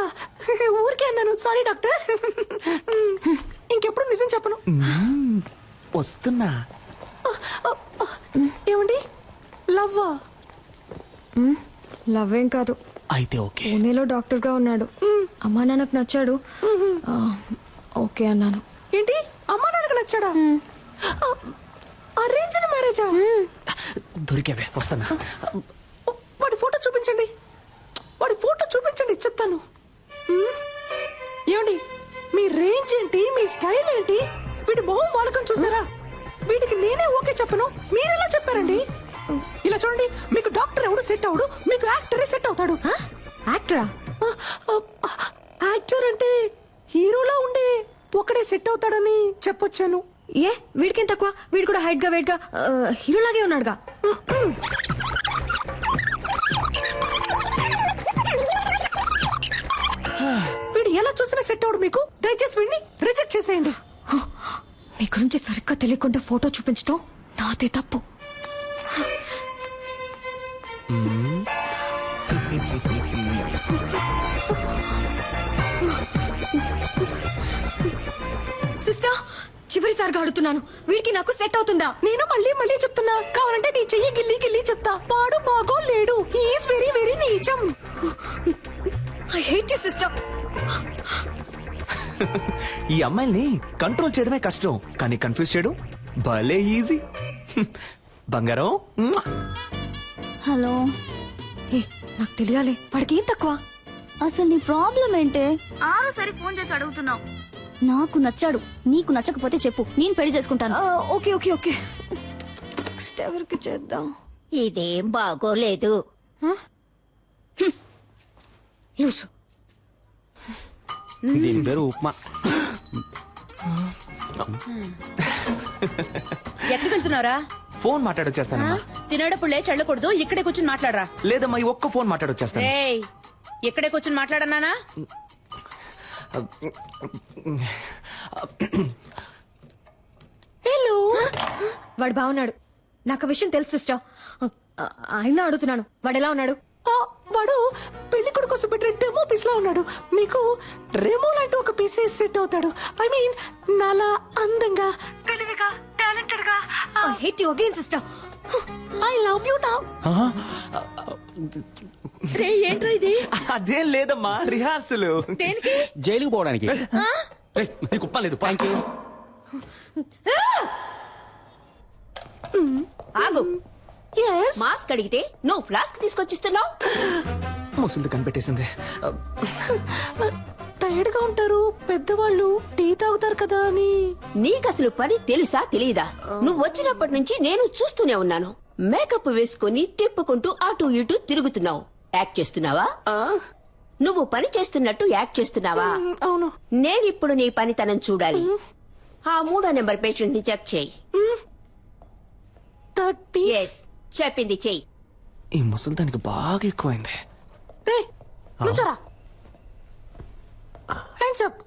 ఊరికే అన్నాను, సారీ డాక్టర్. ఇంకెప్పుడు నిజం చెప్పను. వస్తున్నా. ఏమండి, లవ్వా? లవ్ ఏం కాదు. అయితే ఓకే. పూణేలో డాక్టర్ గా ఉన్నాడు. అమ్మా నాన్నకు నచ్చాడు. ఓకే అన్నాను. ఏంటి, అమ్మా నాన్నకు నచ్చాడా? అరేంజ్డ్ మ్యారేజా? దొరికేవే, వస్తానా. వాడి ఫోటో చూపించండి, వాడి ఫోటో చూపించండి, చెప్తాను. ఏమండి, మీ రేంజ్ ఏంటి, మీ స్టైల్ ఏంటి? వీడి మొహం వాలకం చూసారా? వీడికి నేనే ఓకే చెప్పను, మీరెలా చెప్పారండి? ఇలా చూడండి, మీకు డాక్టర్ ఎవడు సెట్ అవడు, మీకు యాక్టరే సెట్ అవుతాడు. యాక్టరా? యాక్టర్ అంటే హీరోలా ఉండే ఒకడే సెట్ అవుతాడని చెప్పొచ్చాను. ఏ, వీడికేం తక్కువ? వీడు కూడా హైట్ గా వెయిట్ గా హీరోలాగే ఉన్నాడుగా. వీడు ఎలా చూసినా సెట్ అవడు మీకు. దయచేసి వీడిని రిజెక్ట్ చేసేయండి. మీ గురించి సరిగ్గా తెలియకుండా ఫోటో చూపించడం నాదే తప్పు. సిస్టర్, చివరిసారిగా అడుగుతున్నాను, వీడికి నాకు సెట్ అవుతుందా? నేను మళ్ళీ మళ్ళీ చెప్తున్నా, కావాలంటే నీ చెయ్యి గిల్లి గిల్లి చెప్తా. వాడు బాగో లేడు. హీఈస్ వెరీ వెరీ నీచం. I hate you sister. ఈ అమ్మాయిల్ని కంట్రోల్ చేయడమే కష్టం, కానీ కన్ఫ్యూజ్ చేయడం భలే ఈజీ. బంగారం. హలో. ఏ, నాకు తెలియాలి, వాడికి ఏం తక్కువ? అసలు నీ ప్రాబ్లం ఏంటే? 6 సారి ఫోన్ చేసి అడుగుతున్నావు. నాకు నచ్చాడు. నీకు నచ్చకపోతే చెప్పు, నేను పెళ్లి చేసుకుంటాను. Okay okay okay. నెక్స్ట్ ఎవరికి చేద్దాం? ఇదేం బాగోలేదు. లూసు. దీని పేరు ఉప్మా. ఎక్కడికి వెళ్తున్నారా? ఫోన్ మాట్లాడొచ్చేస్తానమ్మా. తినేటప్పుడు లేచి వెళ్ళకూడదు, ఇక్కడే కూర్చుని మాట్లాడరా. లేదమ్మా, ఈ ఒక్క ఫోన్ మాట్లాడొచ్చేస్తాను. ఏయ్, ఇక్కడే కూర్చుని మాట్లాడన్నానా? హలో. వాడు బాగున్నాడు. నాకు విషయం తెలుసు సిస్టర్. ఆయన అడుగుతున్నాను, వాడు ఎలా ఉన్నాడు? వాడు పెళ్లి కొడుకు కోసం పెట్టిన డెమో పీస్ లా ఉన్నాడు. మీకు రెమో లాంటి ఒక పీస్ సెట్ అవుతాడు. ఐ మీన్ నాలా అందంగా, తెలివిగా, టాలెంటెడ్ గా. I hate you again sister. I love you now. రే, ఏంట్రా ఇది? అదేం లేదమ్మా, రిహార్సల్. దేనికి? జైలుకి పోవడానికి. నీకు ఉప్ప లేదు. Thank you. ఆగు. yes మాస్క్ అడిగితే నువ్వు ఫ్లాస్క్ తీసుకొచ్చిస్తున్నావు. ముసలిది కనిపెట్టేసింది. టైర్డ్ గా ఉంటారు పెద్దవాళ్ళు, టీ తాగుతారు కదా అని. నీకు అసలు పని తెలుసా తెలీదా? నువ్వు వచ్చినప్పటి నుంచి నేను చూస్తూనే ఉన్నాను. మేకప్ వేసుకుని తిప్పుకుంటూ అటు ఇటు తిరుగుతున్నావు. యాక్ట్ చేస్తున్నావా? నువ్వు పని చేస్తున్నట్టు యాక్ట్ చేస్తున్నావా? అవును. నేనిప్పుడు నీ పనితనం చూడాలి. ఆ 3వ నెంబర్ పేషెంట్ ని చెక్ చేయి. ఎస్, చెప్పింది చెయ్యి. ఈ ముసలిదానికి బాగా ఎక్కువైంది. రే నుంచోరా. Hands up.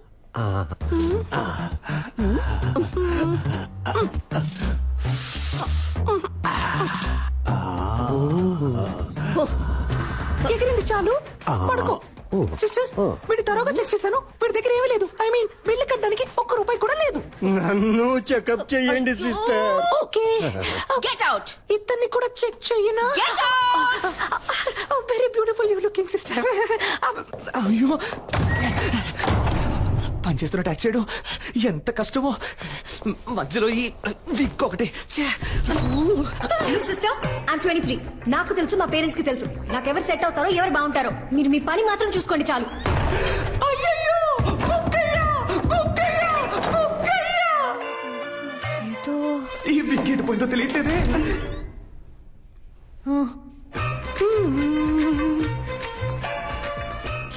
ఎగిరింది చాలు, పడుకో. సిస్టర్, వీడి తరోగా చెక్ చేశాను. వీడి దగ్గర ఏమీ లేదు. ఐ మీన్ బిల్లు కట్టడానికి ₹1 కూడా లేదు. నన్ను చెకప్ చేయండి సిస్టర్. Okay, get out. ఇతన్ని కూడా చెక్ చెయ్యనా? Very beautiful you looking sister. అయ్యో, పనిచేస్తున్న ట్యాక్స్ చేయడం ఎంత కష్టమో. మధ్యలో ఈ విక్ ఒకటి. Sister, I'm 23. నాకు తెలుసు, మా పేరెంట్స్ కి తెలుసు నాకెవరు సెట్ అవుతారో, ఎవరు బాగుంటారో. మీరు మీ పని మాత్రం చూసుకోండి చాలు. ఏదో ఈ విక్ ఎటు పోయిందో తెలియట్లేదే.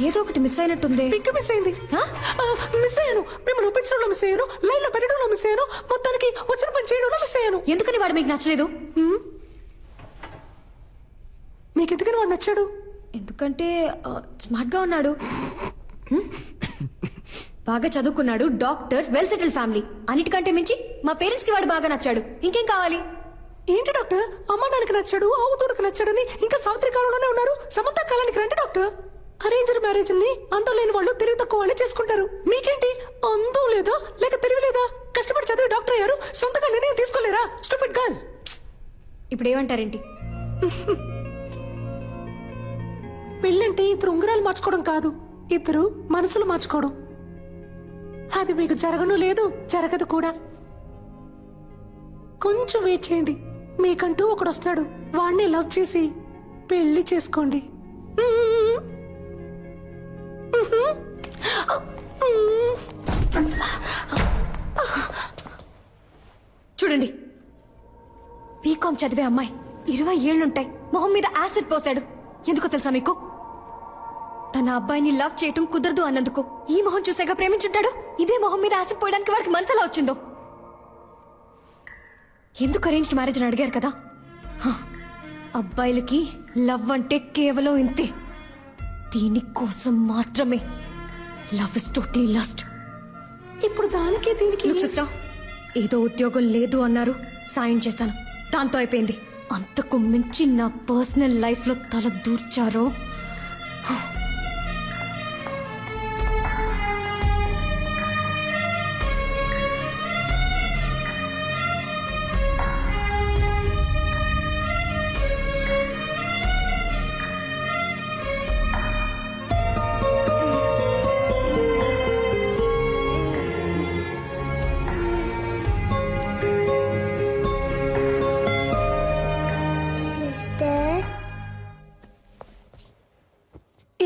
ఏదో ఒకటి మిస్ అయినట్టుంది. పిక్ మిస్ అయింది. మిస్ అయ్యాను. మిమ్మల్ని ఒప్పించడంలో మిస్ అయ్యాను, లైన్ లో పెట్టడంలో మిస్ అయ్యాను, మొత్తానికి వచ్చిన పని చేయడంలో మిస్ అయ్యాను. ఎందుకని వాడు మీకు నచ్చలేదు? మీకు ఎందుకని వాడు నచ్చాడు? ఎందుకంటే స్మార్ట్ గా ఉన్నాడు, బాగా చదువుకున్నాడు, డాక్టర్, వెల్ సెటిల్ ఫ్యామిలీ. అన్నిటికంటే మించి మా పేరెంట్స్ కి వాడు బాగా నచ్చాడు. ఇంకేం కావాలి? ఏంటి డాక్టర్, అమ్మ నాన్నకి నచ్చాడు, ఆవుతోడుకు నచ్చాడని ఇంకా సావిత్రి కాలంలోనే ఉన్నారు. సమంత కాలానికి రండి డాక్టర్. అరేంజ్డ్ మ్యారేజ్ ని అందం లేని వాళ్ళు తెలివి తక్కువ వాళ్ళే చేసుకుంటారు. మీకేంటి, అందం లేదా లేక తెలివి లేదా? కష్టపడి చదివి డాక్టర్ అయ్యారు, సొంతగా నిర్ణయం తీసుకోలేరా? Stupid girl. ఇప్పుడు ఏమంటారేంటి? పెళ్ళంటే ఇద్దరు ఉంగరాలు మార్చుకోవడం కాదు, ఇద్దరు మనసులు మార్చుకోవడం. అది మీకు జరగను లేదు, జరగదు కూడా. కొంచెం వెయిట్ చేయండి, మీకంటూ ఒకడు వస్తాడు. వాడిని లవ్ చేసి పెళ్లి చేసుకోండి. చూడండి, బీకామ్ చదివే అమ్మాయి, 20 ఏళ్లుంటాయి, మొహం మీద యాసిడ్ పోసాడు. ఎందుకో తెలుసా మీకు? తన అబ్బాయిని లవ్ చేయటం కుదరదు అన్నందుకు. ఈ మొహం చూసాక ప్రేమించుంటాడు. ఇదే మొహం మీద యాసిడ్ పోయడానికి వాడికి మనసులా వచ్చిందో. ఎందుకు అరేంజ్డ్ మ్యారేజ్ అని అడిగారు కదా. అబ్బాయిలకి లవ్ అంటే కేవలం ఇంతే. దీనికోసం మాత్రమే. Love is totally lust. ఇప్పుడు దానికి దీనికి సిస్టర్, ఏదో ఉద్యోగం లేదు అన్నారు, సాయం చేశాను, దాంతో అయిపోయింది. అంతకు మించి నా పర్సనల్ లైఫ్ లో తల దూర్చారో.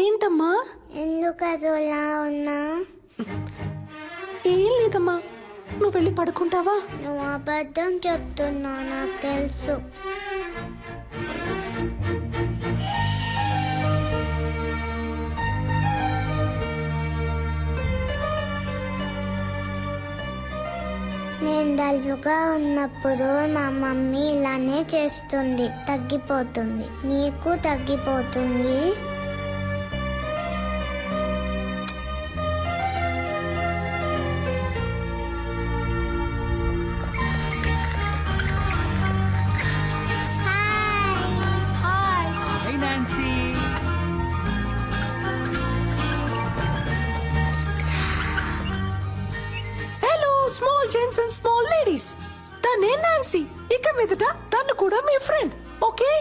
ఏంటమ్మా, ఎందుకు అదోలా ఉన్నా? ఏం లేదమ్మా, నువ్వు వెళ్ళి పడుకుంటావా? నువ్వు అబద్ధం చెప్తున్నా, నాకు తెలుసు. నేను డల్గా ఉన్నప్పుడు మా మమ్మీ ఇలానే చేస్తుంది, తగ్గిపోతుంది. నీకు తగ్గిపోతుంది. Hey, Nancy. Hello small gents and small ladies, తనే నాన్సీ. ఇక మీదట తను కూడా మీ friend, okay?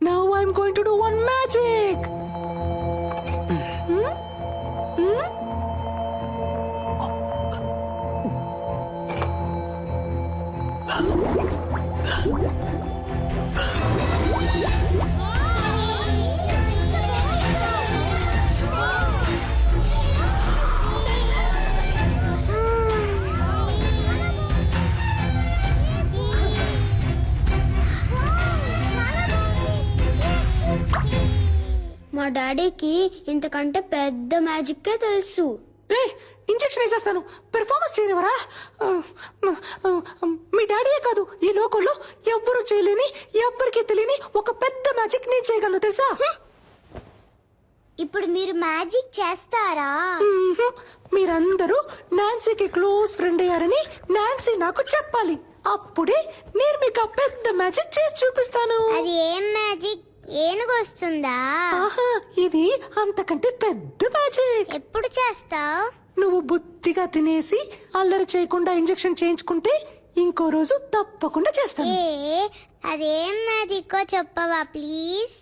Now I'm going to do one magic. మా డాడీకి ఇంతకంటే పెద్ద మ్యాజిక్కే తెలుసు. రే, ఇంజెక్షన్ వేసేస్తాను, పెర్ఫార్మెన్స్ చేయనివరా? మీ డాడీయే కాదు, ఈ లోకంలో ఎవ్వరూ చేయలేని, ఎవ్వరికీ తెలియని ఒక పెద్ద మ్యాజిక్ నేను చేయగలను, తెలుసా? ఇప్పుడు మీరు మ్యాజిక్ చేస్తారా? మీరందరూ నాన్సీకి క్లోజ్ ఫ్రెండ్ అయ్యారని నాన్సీ నాకు చెప్పాలి. అప్పుడే నేను మీకు ఆ పెద్ద మ్యాజిక్ చేసి చూపిస్తాను. అది ఏం మ్యాజిక్? ఏనుగు వస్తుందా? ఆహా, ఇది అంతకంటే పెద్ద మ్యాజిక్. ఎప్పుడు చేస్తావు? నువ్వు బుద్ధిగా తినేసి అల్లరి చేయకుండా ఇంజెక్షన్ చేయించుకుంటే ఇంకో రోజు తప్పకుండా చేస్తాను. అదేం మ్యాజిక్ చెప్పవా ప్లీజ్?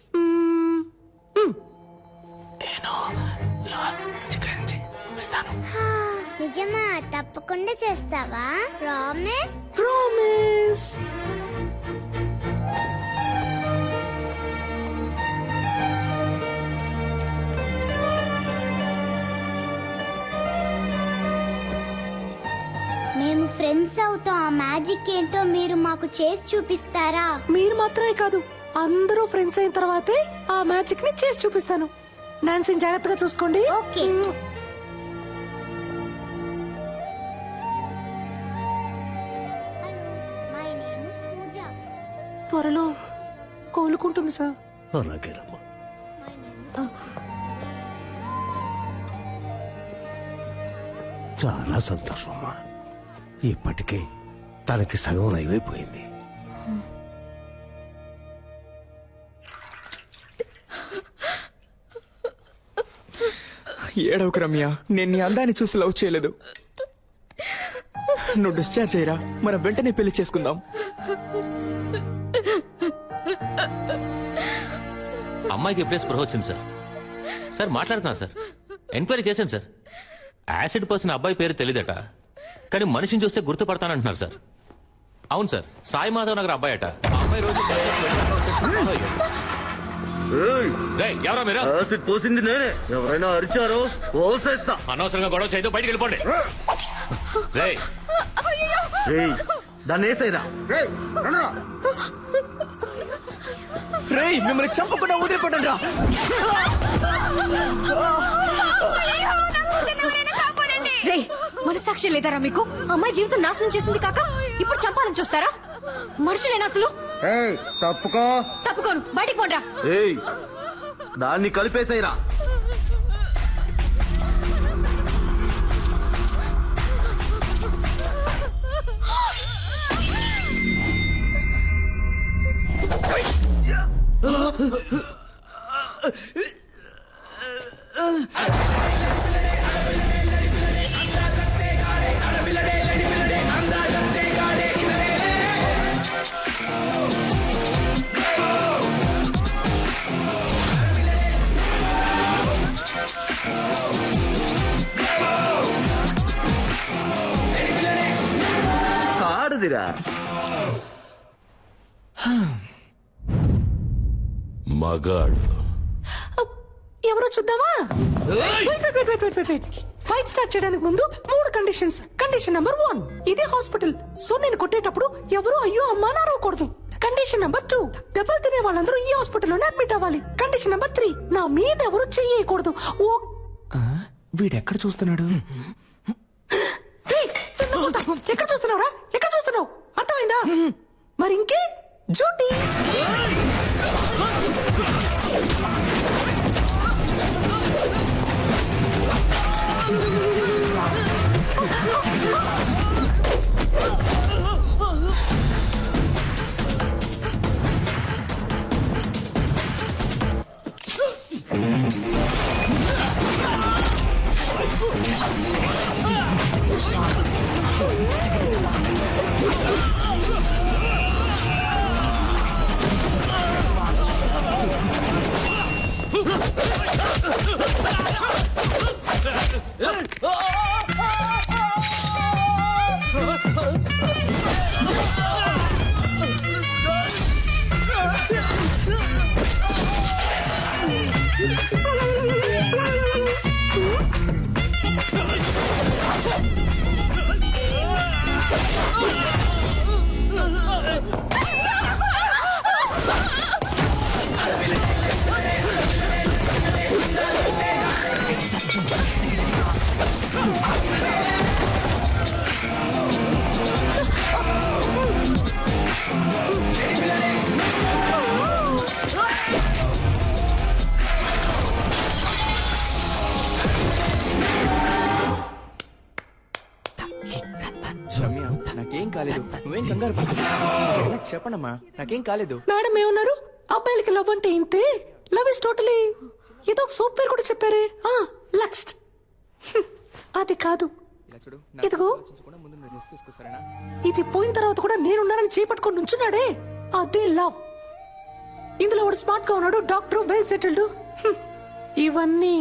నిజమా? తప్పకుండా చేస్తావా? ప్రామిస్? ప్రామిస్. మేము ఫ్రెండ్స్ అవుతాం. ఆ మ్యాజిక్ ఏంటో మీరు మాకు చేసి చూపిస్తారా? మీరు మాత్రమే కాదు, అందరూ ఫ్రెండ్స్ అయిన తర్వాతే ఆ మ్యాజిక్ ని చేసి చూపిస్తాను. నాన్సీని జాగ్రత్తగా చూసుకోండి. ఓకే. త్వరలో కోలుకుంటుంది సార్. అలాగేనమ్మా. చాలా సంతోషం అమ్మా. ఇప్పటికే తనకి సగం నయమైపోయింది. ఏడవకు రమ్య, నేను నీ అందాన్ని చూసి లవ్ చేయలేదు. నువ్వు డిశ్చార్జ్ అయ్యరా, మనం వెంటనే పెళ్లి చేసుకుందాం. అమ్మాయికి ఎప్పుడే స్పృహ వచ్చింది సార్. సార్ మాట్లాడుతున్నా సార్, ఎంక్వైరీ చేశాను సార్. యాసిడ్ పోసిన అబ్బాయి పేరు తెలియదట, కానీ మనిషిని చూస్తే గుర్తుపడతానంటున్నారు సార్. అవును సార్, సాయి మాధవ్ నగర్ అబ్బాయి అట. ఆ అబ్బాయి రోజు ఎవరా మీరు? యాసిడ్ పోసింది నేనే. ఎవరైనా అరిచారో ఓసేస్తా. అనవసరంగా గొడవ చేయదు, బయటికి వెళ్ళిపోండి. దాన్ని వేసేరా. రేయ్, మిమ్మల్ని చంపకుండా వదిలిపోండి రా. రే, మనసాక్షి లేదారా మీకు? అమ్మాయి జీవితం నాశనం చేసింది కాక ఇప్పుడు చంపాలని చూస్తారా? మనుషులేనా అసలు? తప్పుకో. తప్పుకోను, బయటికి పోండ్రా. దాన్ని కలిపేసేరా. కాడుదిరా. మగాడు. ఎవరో చూద్దామా? ఫైట్ స్టార్ట్ చేయడానికి ముందు 3 కండిషన్స్. కండిషన్ నెంబర్ 1, ఇది హాస్పిటల్, సో నేను కొట్టేటప్పుడు ఎవరు అయ్యో అమ్మా నారవకూడదు. కండిషన్ నెంబర్ 2, దెబ్బలు తినే వాళ్ళందరూ ఈ హాస్పిటల్లోనే అడ్మిట్ అవ్వాలి. కండిషన్ నెంబర్ 3, నా మీద ఎవరు చెయ్యకూడదు. ఓ వీడెక్కడ చూస్తున్నాడు? ఎక్కడ చూస్తున్నావురా? ఎక్కడ చూస్తున్నావు? అర్థమైందా? మరి ఇంకే జూటీస్. నాకేం కాలేదు, నువ్వేం కంగారు పడకు. చెప్పండమ్మా, నాకేం కాలేదు. మేడం ఏమన్నారు? అబ్బాయిలకి లవ్ అంటే ఇంతే, లవ్ ఇస్ టోటలీ. ఏదో ఒక సోప్ పేరు కూడా చెప్పారే, లక్స్ట్. అది కాదు, ఇదిగో ఇది పోయిన తర్వాత కూడా నేనున్నానని చేపట్టుకొని నుంచున్నాడే, అదే లవ్. ఇందులో వాడు స్మార్ట్ గా ఉన్నాడు, డాక్టర్, వెల్ సెటిల్డ్. ఇవన్నీ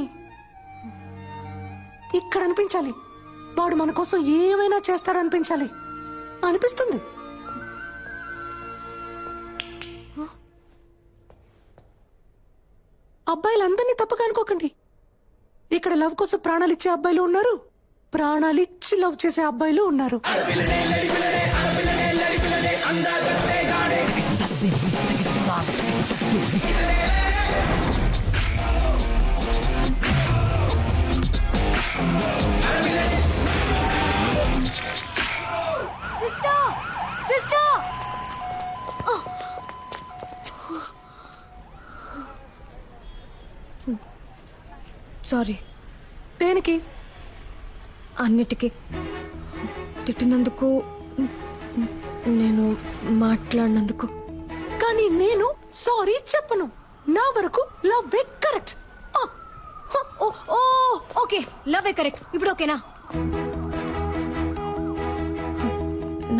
ఇక్కడ అనిపించాలి. వాడు మన కోసం ఏమైనా చేస్తాడనిపించాలి అనిపిస్తుంది. అబ్బాయిలందరినీ తప్పగా అనుకోకండి. ఇక్కడ లవ్ కోసం ప్రాణాలు ఇచ్చే అబ్బాయిలు ఉన్నారు, ప్రాణాలు ఇచ్చి లవ్ చేసే అబ్బాయిలు ఉన్నారు. Sister, sister. సారీ. దేనికి? అన్నిటికీ. తిట్టినందుకు, నేను మాట్లాడినందుకు. కానీ నేను సారీ చెప్పను. నా వరకు love correct. Okay, love correct. ఇప్పుడు ఓకేనా?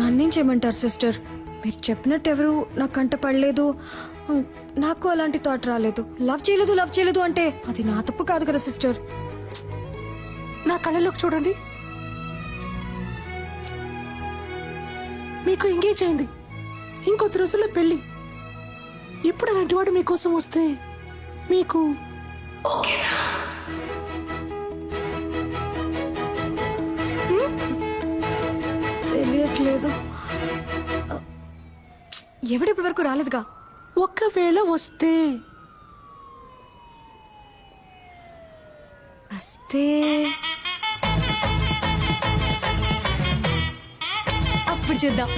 నన్నేం చేయమంటారు సిస్టర్? మీరు చెప్పినట్టు ఎవరు నా కంట పడలేదు, నాకు అలాంటి థాట్ రాలేదు. లవ్ చేయలేదు అంటే అది నా తప్పు కాదు కదా సిస్టర్. నా కళ్ళలోకి చూడండి. మీకు ఎంగేజ్ అయింది, ఇంకొద్ది రోజుల్లో పెళ్లి. ఇప్పుడు అలాంటి వాడు మీకోసం వస్తే మీకు తెలియట్లేదు. ఎవడిప్పటి వరకు రాలేదుగా. ఒకవేళ వస్తే అప్పుడు చూద్దాం.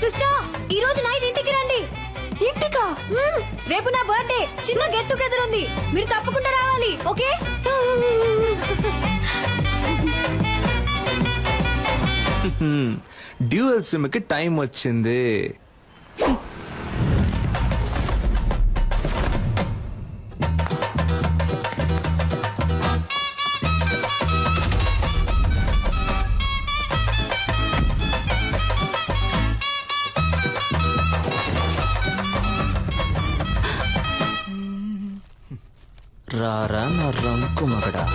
సిస్టర్, ఈ రోజు నైట్ ఇంటికి రండి. ఇంటికా? రేపు నా బర్త్డే, చిన్న గెట్ టుగెదర్ ఉంది, మీరు తప్పకుండా రావాలి. ఓకే? డ్యూయల్ సిమ్ కి టైం వచ్చింది. రారా నా రంకు మగడా.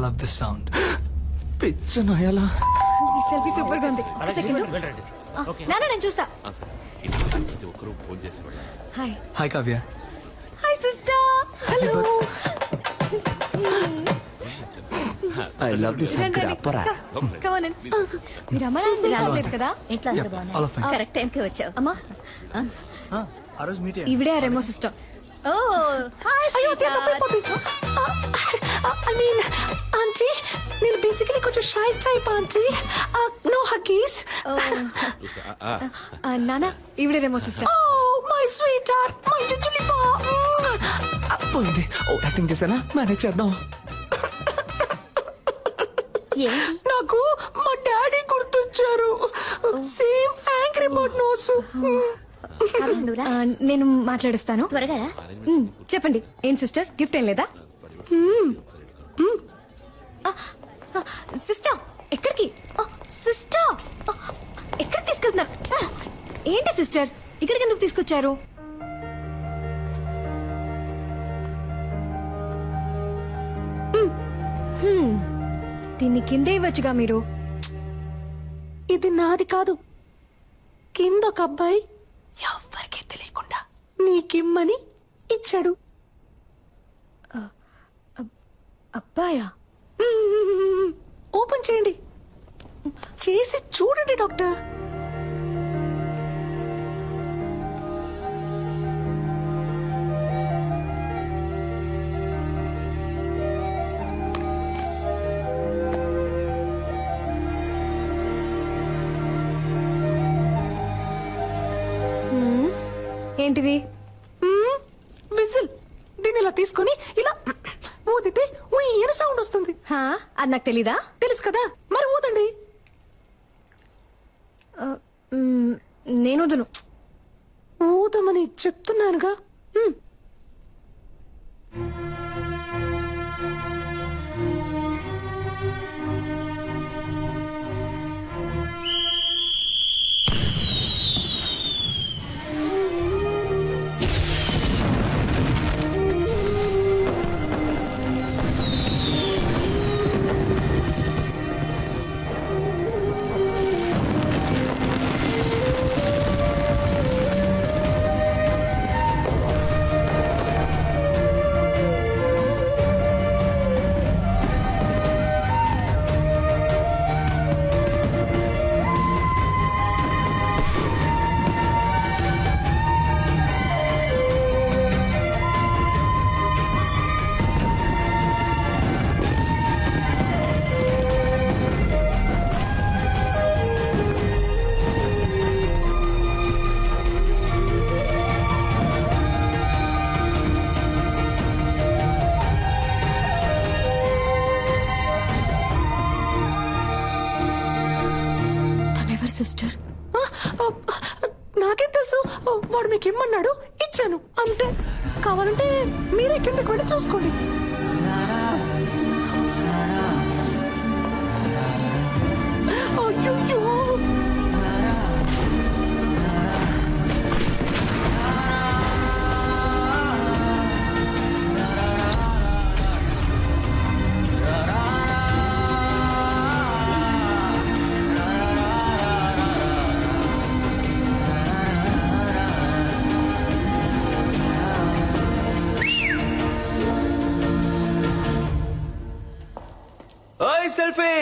Love this sound. పిచ్చనయలా. ఈ సెల్ఫీ సూపర్ గా ఉంది. ఒక సెకండ్. నాన్న నేను చూస్తా. Hi. Hi Kavya. Hi sister. Hello. I love this sound. అప్పరా. Come on in. మీరు అమ్మ నాన్న రాలేదు కదా? ఎట్లా అందరూ బాగున్నారు? కరెక్ట్ టైం కి వచ్చావు. అమ్మా ఆ రోజు మీట్ ఇవిడే రెమో సిస్టర్. Oh hi. అయ్యో తప్పైపోయింది. ఐ మీన్ ఆంటీ నేను బేసికలీ కొంచెం shy type aunty. No huggies. నాన్న ఇవిడే Remo sister. Oh my sweetheart my జింజులి బా. పోయింది. ఓ యాక్టింగ్ చేశానా? మేనేజ్ చేద్దాం. నాకు మా డాడీ గుర్తొచ్చారు. Same angry bird nose. నేను మాట్లాడుస్తాను. త్వరగా చెప్పండి. ఏం సిస్టర్ గిఫ్ట్ ఏం లేదా? సిస్టర్ ఎక్కడికి? సిస్టర్ ఎక్కడికి తీసుకెళ్తున్నారు? ఏంటి సిస్టర్ ఇక్కడికి ఎందుకు తీసుకొచ్చారు? దీన్ని కిందే ఇవ్వచ్చుగా మీరు. ఇది నాది కాదు. కింద ఒక అబ్బాయి ఎవ్వరికీ తెలియకుండా నీకిమ్మని ఇచ్చాడు. అబ్బాయా? ఓపెన్ చేయండి. చేసి చూడండి డాక్టర్. ఏంటిది? విజిల్. దీన్ని ఇలా తీసుకొని ఇలా ఊదితే ఊయన సౌండ్ వస్తుంది. అది నాకు తెలీదా? తెలుసు కదా, మరి ఊదండి. నేను ఊదను. ఊదమని చెప్తున్నానుగా. సిస్టర్ నాకేం తెలుసు. వాడు మీకు ఇమ్మన్నాడు, ఇచ్చాను అంతే. కావాలంటే మీరే కిందకి వెళ్ళి చూసుకోండి. అయ్యో సెల్ఫీ.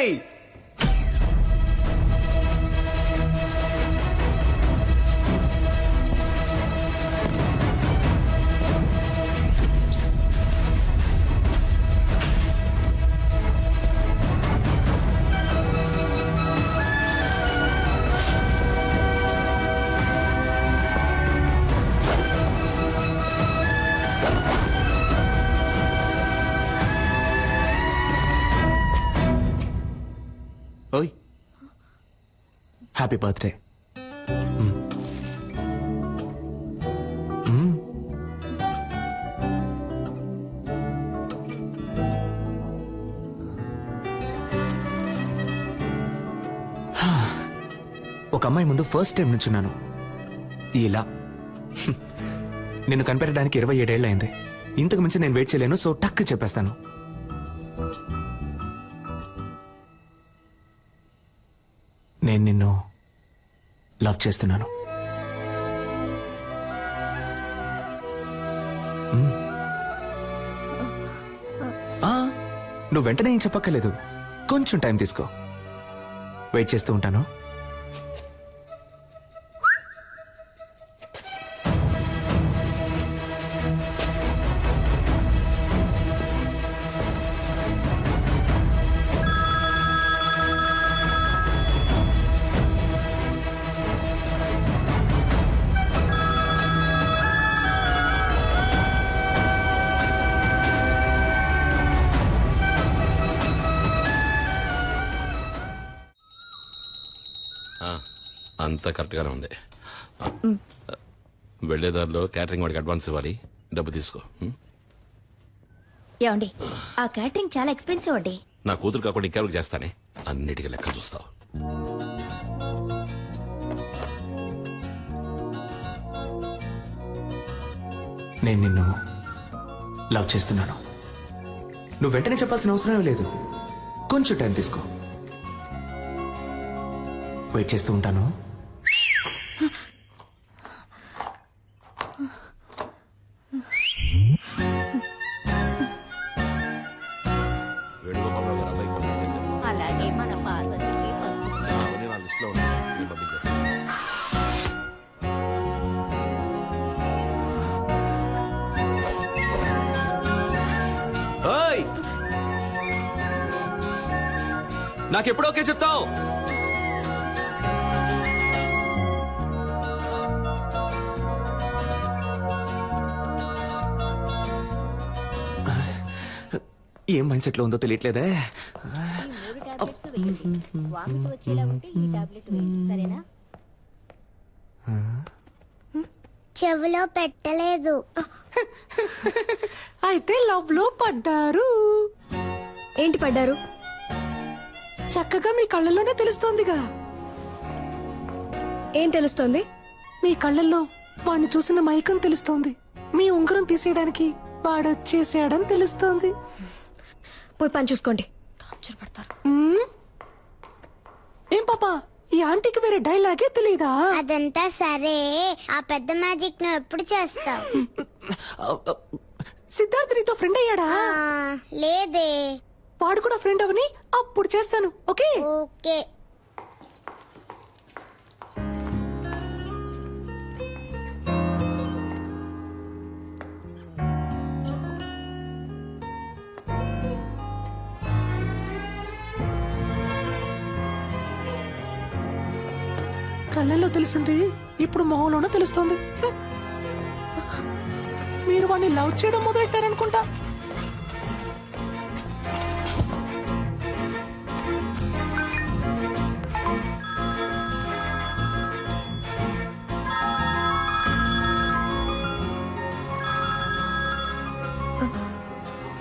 ఓయ్ హ్యాపీ బర్త్డే. ఒక అమ్మాయి ముందు ఫస్ట్ టైం నుంచున్నాను ఇలా. నిన్ను కనిపెట్టడానికి 27 ఏళ్ళు అయింది. ఇంతకు మించి నేను వెయిట్ చేయలేను. సో టక్ చెప్పేస్తాను. నేను నిన్ను లవ్ చేస్తున్నాను. నువ్వు వెంటనే ఏం చెప్పక్కర్లేదు, కొంచెం టైం తీసుకో. వెయిట్ చేస్తూ ఉంటాను. అంతా కరెక్ట్గానే ఉంది. వెళ్లేదారిలో క్యాటరింగ్ వాడికి అడ్వాన్స్ ఇవ్వాలి, డబ్బు తీసుకో. ఏమండి ఆ క్యాటరింగ్ చాలా ఎక్స్పెన్సివ్ అండి. నా కూతురు కాకుండా ఇంకెవరికి చేస్తానే, అన్నిటికీ లెక్క చూస్తావు. నేను నిన్ను లవ్ చేస్తున్నాను. నువ్వు వెంటనే చెప్పాల్సిన అవసరం లేదు, కొంచెం టైం తీసుకో. వెయిట్ చేస్తూ ఉంటాను. వేణుగోపాలరావు గారు అబ్బాయి పంపించేశారు. అలాగే మన పాతకి అవన్నీ నా లిస్టులో ఉన్నాయి, నేను పంపించేస్తాను. ఓయ్, నాకెప్పుడు ఓకే చెప్తావు? ఏం మైండ్ సెట్ లో ఉందో తెలియట్లేదే. చెవిలో పెట్టలేదు. అయితే లవ్ లో పడ్డారు. ఏంటి పడ్డారు? చక్కగా మీ కళ్ళల్లోనే తెలుస్తోందిగా. ఏం తెలుస్తోంది? మీ కళ్ళల్లో వాడిని చూసిన మైకం తెలుస్తోంది. మీ ఉంగరం తీసేయడానికి వాడొచ్చేసాడని తెలుస్తోంది. పోయి పని చూసుకోండి. ఏం పాపా, ఈ ఆంటీకి వేరే డైలాగే తెలీదా? అదంతా సరే, ఆ పెద్ద మ్యాజిక్ నువ్వు ఎప్పుడు చేస్తావు? సిద్ధార్థ్ నీతో ఫ్రెండ్ అయ్యాడా? లేదే. వాడు కూడా ఫ్రెండ్ అవని అప్పుడు చేస్తాను. Okay okay. కళ్ళల్లో తెలిసింది ఇప్పుడు మొహంలోనూ తెలుస్తోంది. మీరు వాడిని లవ్ చేయడం మొదలెట్టారనుకుంటా.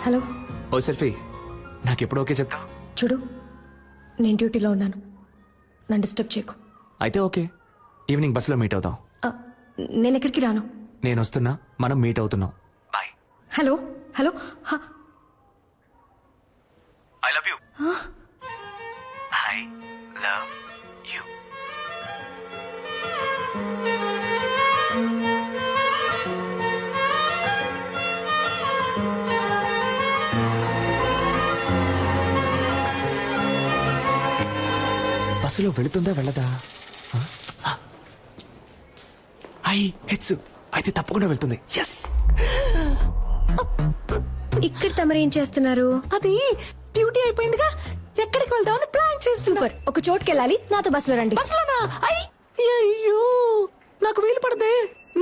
హలో. ఓ సెల్ఫీ, నాకెప్పుడు ఓకే చెప్తా? చూడు, నేను డ్యూటీలో ఉన్నాను, నన్ను డిస్టర్బ్ చేయకు. అయితే ఓకే, ఈవినింగ్ బస్సులో మీట్ అవుదాం. నేను ఎక్కడికి రాను. నేను వస్తున్నా, మనం మీట్ అవుతున్నాం. Bye. Hello hello. I love you. I love you. బస్సులో వెళుతుందా వెళ్ళదా? అయితే తప్పకుండా వెళ్తుంది. ఎస్. ఇక్కడ తమరేం చేస్తున్నారు? అది డ్యూటీ అయిపోయిందిగా, ఎక్కడికి వెళ్దామని ప్లాన్ చేస్తున్నా. సూపర్. ఒక చోటుకి వెళ్ళాలి, నాతో బస్సులో రండి. బస్సులోనా? అయ్యో, నాకు వీలు పడదే,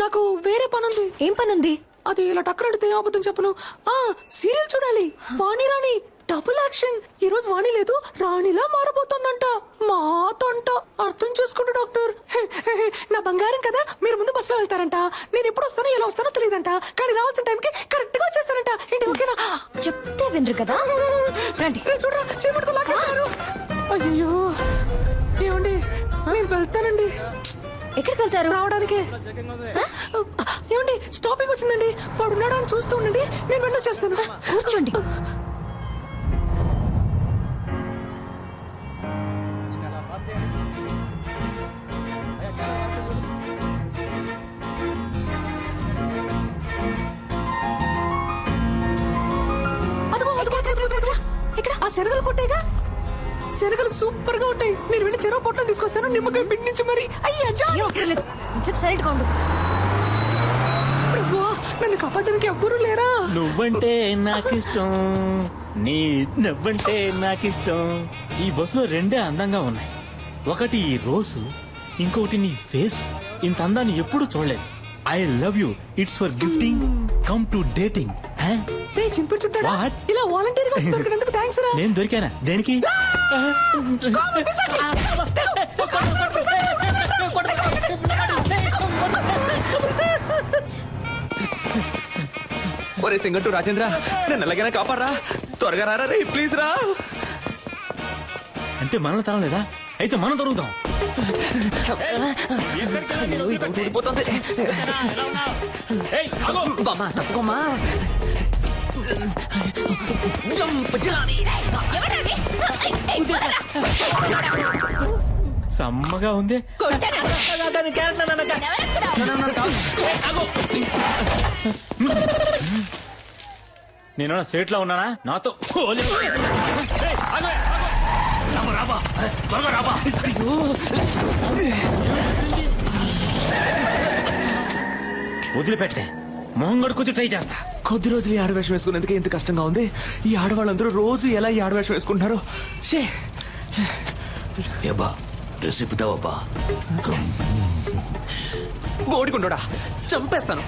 నాకు వేరే పనుంది. ఏం పనుంది? అది ఇలా టక్కరడితే అబద్ధం చెప్పను. సీరియల్ చూడాలి, వాణి రాణి డబుల్ యాక్షన్. ఈ రోజు వాణి లేదు, రాణిలా మారబోతోందంట. మాతంట. అర్థం చేసుకుంటూ డాక్టర్. నా బంగారం కదా, మీరు ముందు బస్సులో వెళ్తారంట. నేను ఎప్పుడు వస్తానో ఎలా వస్తానో తెలియదంట, కానీ రావాల్సిన టైంకి కరెక్ట్ గా వచ్చేస్తానంట. ఏంటి ఓకేనా? చెప్తే వినరు కదా. రండి. చూడరా, చేపట్టుకోలేకపోయారు. అయ్యో, ఏమండి, నేను వెళ్తానండి. ఎక్కడికి వెళ్తారు? రావడానికి. ఏమండి, స్టాపింగ్ వచ్చిందండి, వాడు ఉన్నాడు అని చూస్తూ ఉండండి, నేను వెళ్ళొచ్చేస్తాను. కూర్చోండి. పొట్టేగా. శనగలు సూపర్ గా ఉంటాయి. నేను వెళ్ళి చెరువు పొట్టం తీసుకొస్తాను, నిమ్మకాయ పిండించి మరి. అయ్యా సైలెంట్ గా ఉండు. ప్రభువా, నన్ను కాపాడడానికి ఎవ్వరూ లేరా? నువ్వంటే నాకిష్టం, నీ నవ్వంటే నాకిష్టం. ఈ బస్సులో రెండే అందంగా ఉన్నాయి. ఒకటి ఈ రోజు, ఇంకొకటి నీ ఫేస్. ఇంత అందాన్ని ఎప్పుడు చూడలేదు. I love you. It's for gifting, come to dating. రే చింపుడు చుట్టారా, ఇలా వాలంటీర్ గా వచ్చి దొరికినందుకు థ్యాంక్స్ రా. నేను దొరికానా? దేనికి? ఒరే సింగట్టు రాజేంద్ర, నన్ను ఎలాగైనా కాపాడరా, త్వరగా రారా రే, ప్లీజ్ రా. అంటే మనం తరం లేదా? అయితే మనం దొరుకుతాం. తప్పుకోమ్మా. సమ్మగా ఉంది. నేను సేట్ లో ఉన్నానా? నాతో వదిలిపెట్టే, మొహం కడుకొచ్చి ట్రై చేస్తా. కొద్ది రోజులు ఈ ఆడవేషం వేసుకునేందుకే ఇంత కష్టంగా ఉంది. ఈ ఆడవాళ్ళందరూ రోజు ఎలా ఈ ఆడవేషం వేసుకుంటున్నారు? ఏబా డ్రెస్ ఇప్పుతావబ్బా. గోడికుండోడా, చంపేస్తాను.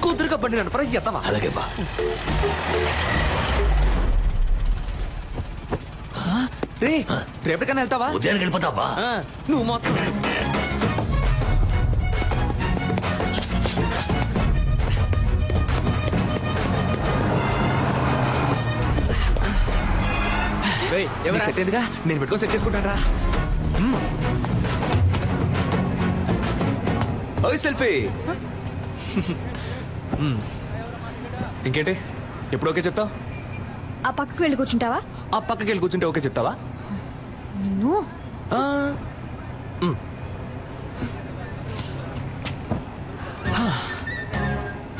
కుదురుగా బండి నడపరా ఎత్తవా? అలాగే బా. రే, రేపటికన్నా వెళ్తావా? ఉదయానికి వెళ్ళిపోతావా? నువ్వు మొత్తం సెట్ అయిందిగా, నేను పెట్టుకొని సెట్ చేసుకుంటాను రా. ఓయ్ సెల్ఫీ. ఇంకేంటి, ఎప్పుడు ఓకే చెప్తావు? ఆ పక్కకు వెళ్ళి కూర్చుంటావా? ఆ పక్కకి వెళ్ళి కూర్చుంటే ఓకే చెప్తావా? నిన్ను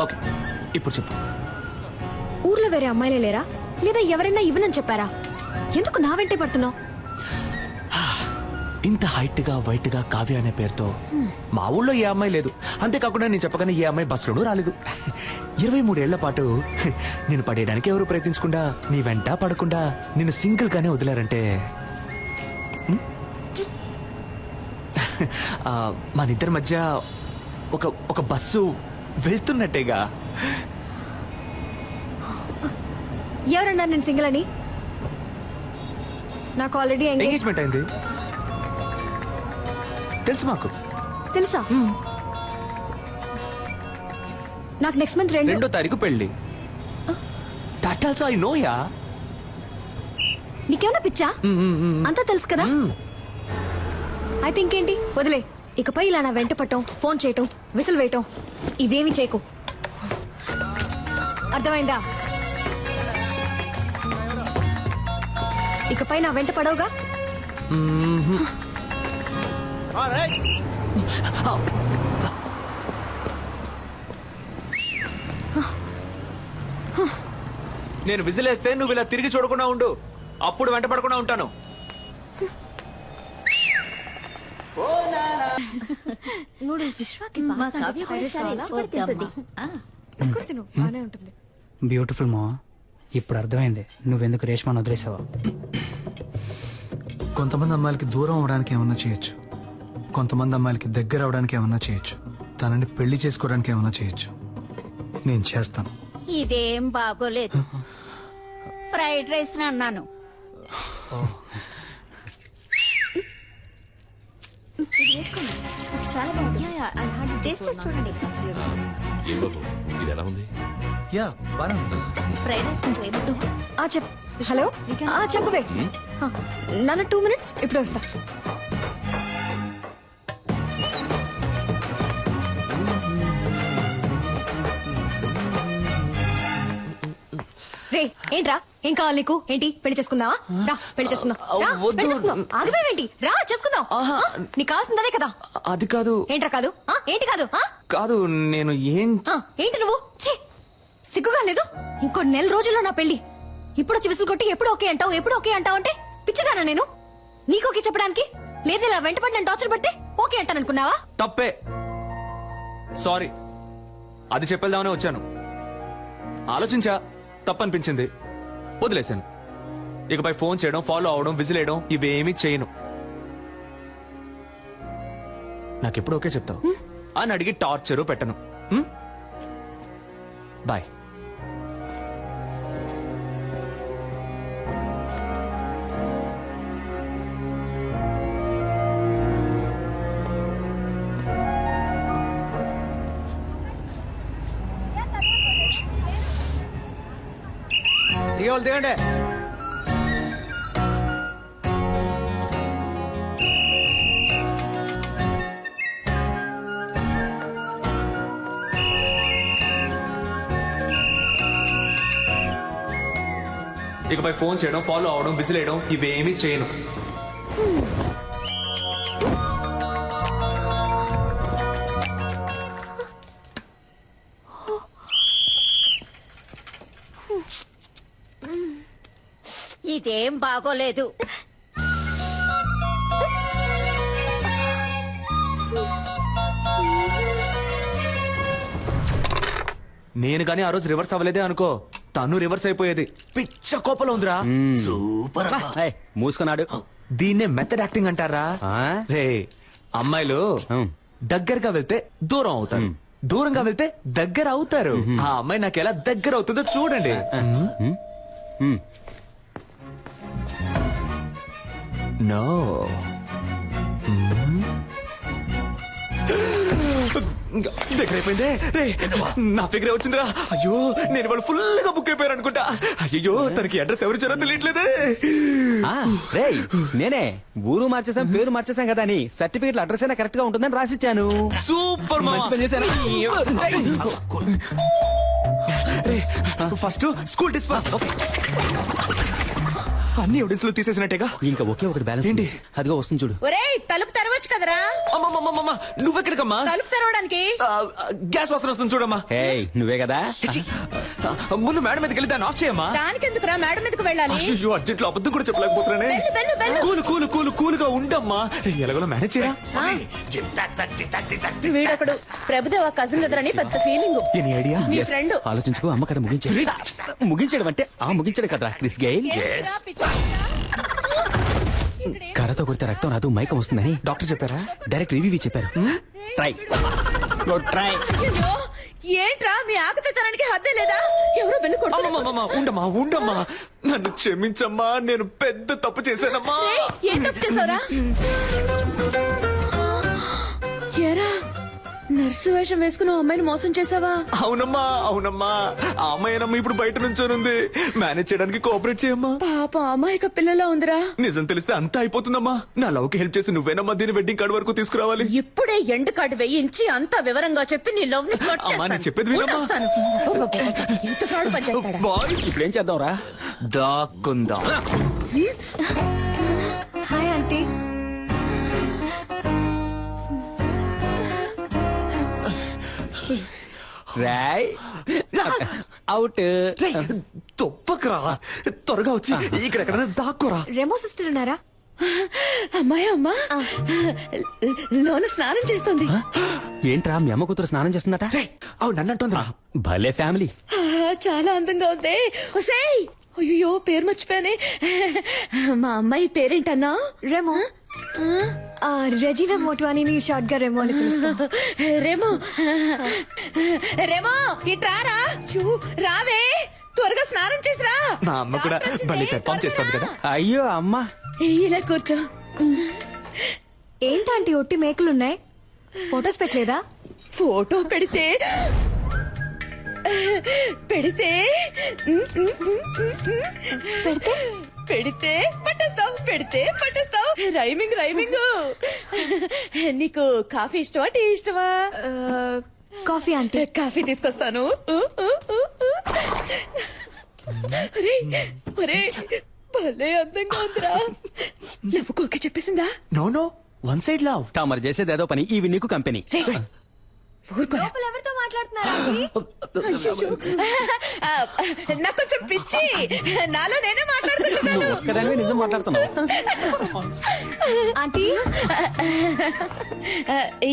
ఓకే, ఇప్పుడు చెప్పు. ఊర్లో వేరే అమ్మాయిలే లేరా? లేదా ఎవరైనా ఇవ్వనని చెప్పారా? ఎందుకు నా వెంటే పడుతున్నావు? ఇంత హైట్ గా వైట్ గా కావ్య అనే పేరుతో మా ఊళ్ళో ఏ అమ్మాయి లేదు. అంతేకాకుండా నేను చెప్పగానే ఏ అమ్మాయి బస్సులోనూ రాలేదు. 23 ఏళ్ల పాటు నేను పడేయడానికి ఎవరు ప్రయత్నించకుండా, నీ వెంట పడకుండా నిన్ను సింగిల్ గానే వదిలారంటే మన ఇద్దరి మధ్య ఒక బస్సు వెళ్తున్నట్టేగా. ఎవరన్నారు నేను సింగిల్ అని? నాకు ఆల్రెడీ ఎంగేజ్మెంట్ అయింది తెలుసు. మాకు తెలుసా? నాకు నెక్స్ట్ మంత్ 2వ తారీఖు పెళ్లి. That also I know yeah. నీకేమన్నా పిచ్చా? అంతా తెలుసు కదా. అయితే ఇంకేంటి, వదిలే. ఇకపై ఇలా నా వెంట పట్టం, ఫోన్ చేయటం, విసిల్ వేయటం ఇవేమి చేయకు. అర్థమైందా? ఇకపై నా వెంట పడవుగా. నేను విజిలేస్తే నువ్వు ఇలా తిరిగి చూడకుండా ఉండు, అప్పుడు వెంట పడకుండా ఉంటాను. బ్యూటిఫుల్ మా. ఇప్పుడు అర్థమైంది నువ్వెందుకు రేష్మాను వదిలేసావా. కొంతమంది అమ్మాయిలకి దూరం అవడానికి ఏమన్నా చేయొచ్చు, కొంతమంది అమ్మాయిలకి దగ్గర అవడానికి ఏమన్నా చేయొచ్చు, తనని పెళ్లి చేసుకోవడానికి ఏమన్నా చేయొచ్చు. నేను చేస్తాను. ఇదేం బాగోలేదు. ఫ్రైడ్ రైస్ అన్నాను. చాలా బాగుంది. టేస్ట్ చేసి చూడండి. ఇది ఎలా ఉంది? యా బాగా ఫ్రైడ్ రైస్ కొంచెం ఏమిటో. హలో, చెప్పవే. నాన్న 2 minutes, ఇప్పుడే వస్తా. రే, ఏంట్రా, ఏం కావాలి నీకు? ఏంటి, పెళ్లి చేసుకుందావా? రా, పెళ్లి చేసుకుందాం. రా, పెళ్లి చేసుకుందాం. ఆగిపోయావేంటి? రా, చేసుకుందాం. నీకు కావాల్సిందే కదా. అది కాదు. ఏంట్రా కాదు? ఏంటి కాదు? కాదు, నేను ఏంటి నువ్వు? సిగ్గుగా లేదు? ఇంకో 1 నెల రోజుల్లో నా పెళ్లి. ఇప్పుడు వచ్చి విసులు కొట్టి ఎప్పుడు ఓకే అంటావు, ఎప్పుడు ఓకే అంటావు అంటే పిచ్చిదానా నేను నీకు ఓకే చెప్పడానికి? లేదు ఇలా వెంటపడి నన్ను టార్చర్ పడితే ఓకే అంటాననుకున్నావా? తప్పే, సారీ. అది చెప్పేద్దామనే వచ్చాను. ఆలోచించా, తప్పనిపించింది, వదిలేశాను. ఇకపై ఫోన్ చేయడం, ఫాలో అవడం, విజిల్ వేయడం ఇవేమీ చేయను. నాకెప్పుడు ఓకే చెప్తావు అని అడిగి టార్చరు పెట్టను. బాయ్. దిగండి. ఇకపై ఫోన్ చేయడం, ఫాలో అవడం, విజిల్ వేయడం ఇవేమీ చేయను. ఇదేం బాగోలేదు. నేను గానీ ఆ రోజు రివర్స్ అవ్వలేదే అనుకో, తను రివర్స్ అయిపోయేది. పిచ్చ కోపంలో ఉందిరా. సూపర్. మూసుకున్నాడు. దీన్నే మెథడ్ యాక్టింగ్ అంటారా? రే, అమ్మాయిలు దగ్గరగా వెళ్తే దూరం అవుతారు, దూరంగా వెళ్తే దగ్గర అవుతారు. ఆ అమ్మాయి నాకు ఎలా దగ్గర అవుతుందో చూడండి. నో, దగ్గర అయిపోయిందే. రే, నా ఫిగరే వచ్చిందిరా. అయ్యో, నేను వాళ్ళు ఫుల్ గా బుక్ అయిపోయారు అనుకుంటా. అయ్యో, తనకి అడ్రస్ ఎవరు ఇచ్చారో తెలియట్లేదే. రేయ్, నేనే ఊరు మార్చేసాం, పేరు మార్చేసాం కదా అని సర్టిఫికెట్ అడ్రస్ అయినా కరెక్ట్ గా ఉంటుందని రాసిచ్చాను. సూపర్, మంచి పని చేశాను. First school disperse. అన్ని ఎవిడెన్స్ లో తీసేసినట్టేగా. ఇంకా ఒకే ఒకటి బ్యాలెన్స్ ఏంటి? అదిగో వస్తుంది చూడు. ఒరేయ్, తలుపు తెరవచ్చు కదరా. నువ్వెక్కడికమ్మా? తలుపు తెరవడానికి గ్యాస్ వాసన వస్తుంది చూడమ్మా. నువ్వే కదా. ముందు మేడం మీదకి వెళ్ళి దాన్ని ఆఫ్ చేయమ్మా. దానికెందుకురా మేడం మీదకి వెళ్ళాలి? అయ్యో, అర్జెంట్ లో అబద్ధం కూడా చెప్పలేకపోతున్నానే. కూలు ఉండమ్మా. ఎలాగోలా మేనేజ్ చేయరా. వీడొకడు ప్రభుదేవ కజిన్ ఎదురని పెద్ద ఫీలింగ్. Any idea? నీ ఫ్రెండ్. ఆలోచించుకో. అమ్మ కదా ముగించడం అంటే ముగించడం కదరా క్రిస్ గెయిల్. కర్రతో కొడితే రక్తం రాదు, మైకం వస్తుందని డాక్టర్ చెప్పారా? డైరెక్ట్ రివ్యూ చెప్పారు. ట్రై. ఏంట్రా మీ ఆకతానికి హద్దే లేదా? ఎవరో బెల్లు ఉండమ్మా, ఉండమ్మా. నన్ను క్షమించమ్మా, నేను పెద్ద తప్పు చేశానమ్మా. ఏం తప్పు చేశారా? ఏరా, నర్సు వేషం వేసుకుని అమ్మాయిని మోసం చేసావా? అవునమ్మా, అవునమ్మా. ఆ అమ్మాయినమ్మా ఇప్పుడు బయట నుంచోనుంది. మేనేజ్ చేయడానికి కోఆపరేట్ చేయమ్మా. పాప అమ్మాయిక పిల్లలా ఉందిరా. నిజం తెలిస్తే అంతా అయిపోతుందమ్మా. నా లవ్ కి హెల్ప్ చేసి నువ్వేనమ్మా దీని వెడ్డింగ్ కార్డ్ వరకు తీసుకురావాలి. ఇప్పుడే ఎండ్ కార్డు వేయించి అంతా వివరంగా చెప్పి నీ లవ్ ని కట్ అమ్మా, నేను చెప్పేది వినమ్మా. ఇంత ఫ్రాడ్ పని చేస్తాడా? బాయ్స్, ఇప్పుడు ఏం చేద్దాం రా? దాక్కుందా. Hi aunty. రాయ్ అవుట్. తొప్పకరా, త్వరగా వచ్చి ఇక్కడ ఎక్కడైనా దాక్కోరా. రెమో సిస్టర్ ఉన్నారా? అమ్మాయి అమ్మా లోన స్నానం చేస్తుంది. ఏంట్రా, మీ అమ్మ కూతురు స్నానం చేస్తుందట? అవును, నన్ను అంటుందిరా. భలే ఫ్యామిలీ. చాలా అందంగా ఉంది. ఒసేయ్, అయ్యో పేరు మర్చిపోయానే. మా అమ్మాయి పేరేంటన్నా? రెమో. రెజీనా మోట్వానీని షార్ట్ గా రెమో అని పిలుస్తాం. రెమో, రెమో ఇట్రారా. రావే, త్వరగా స్నానం చేసిరా. మా అమ్మ కూడా భలే పెర్ఫామ్ చేస్తుంది కదా. అయ్యో అమ్మ, ఇలా కూర్చో. ఏంటంటే ఒట్టి మేకులున్నాయి, ఫొటోస్ పెట్టలేదా? ఫోటో పెడితే పెడితే పట్టేస్తావు, పెడితే పట్టేస్తావు. Rhyming rhyming. నీకు కాఫీ ఇష్టమా, టీ ఇష్టమా? కాఫీ అంటే. కాఫీ తీసుకొస్తాను. భలే అందంగా ఉందిరా. లవ్వుకోకే చెప్పేసిందా? No no, one side love. మరి చేసేది ఏదో పని, ఇవి నీకు కంపెనీ. లోపల ఎవరితో మాట్లాడుతున్నారా ఆంటీ? నాకు కొంచెం పిచ్చి, నాలో నేనే మాట్లాడుకుంటున్నాను. ఒక్కదానివే నిజం మాట్లాడుతున్నావు. ఆంటీ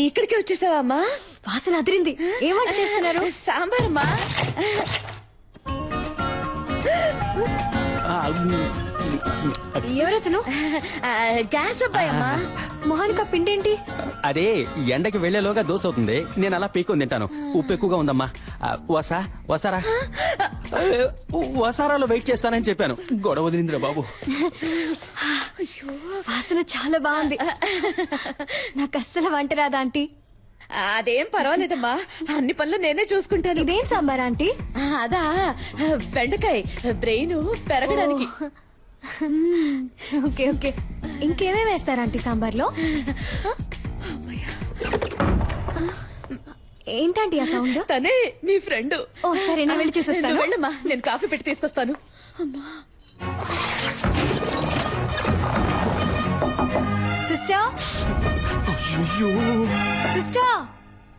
ఇక్కడికి వచ్చేసావమ్మా? వాసన అదిరింది. ఏం వంట చేస్తున్నారు? సాంబార్ అమ్మా. ఎవరతను? గ్యాస్ అబ్బాయి అమ్మా. మొహానికి ఆ పిండేంటి? అదే ఎండకి వెళ్లేలోగా దోశ అవుతుంది, నేను అలా పీక్కొని తింటాను. ఉప్పు ఎక్కువగా ఉందమ్మా. వస్తారా? వసారాలో వెయిట్ చేస్తానని చెప్పాను, గొడవ వదిలిందిరా బాబు. వాసన చాలా బాగుంది. నాకు అస్సలు వంట రాదా ఆంటీ? అదేం పర్వాలేదమ్మా, అన్ని పనులు నేనే చూసుకుంటాను. ఇదేం సాంబార్ ఆంటీ? అదా బెండకాయ బ్రెయిన్ పెరగడానికి. Okay okay. ఇంకేమేమి వేస్తారు ఆంటీ సాంబార్లో? ఏంటంటే ఆ సౌండ్? తనే మీ ఫ్రెండ్. ఓ సరే, నేను వెళ్ళి చూసేస్తాను. వెళ్ళమ్మా, నేను కాఫీ పెట్టి తీసుకొస్తాను. అమ్మా సిస్టర్, సిస్టర్.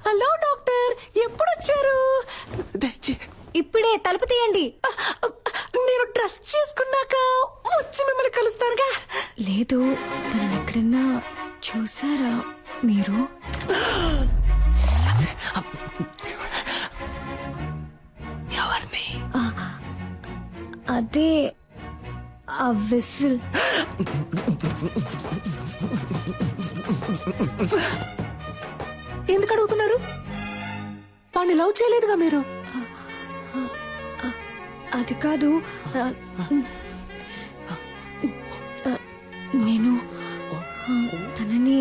హలో డాక్టర్, ఎప్పుడు వచ్చారు? ఇప్పుడే, తలుపు తీయండి. నేను డ్రెస్ చేసుకున్నాక వచ్చి మిమ్మల్ని కలుస్తానుగా. లేదు, తనని ఎక్కడన్నా చూసారా మీరు? ఎవరిని? అదే ఆ విసిల్. ఎందుకు అడుగుతున్నారు? వాడిని లవ్ చేయలేదుగా మీరు? అది కాదు, నేను తనని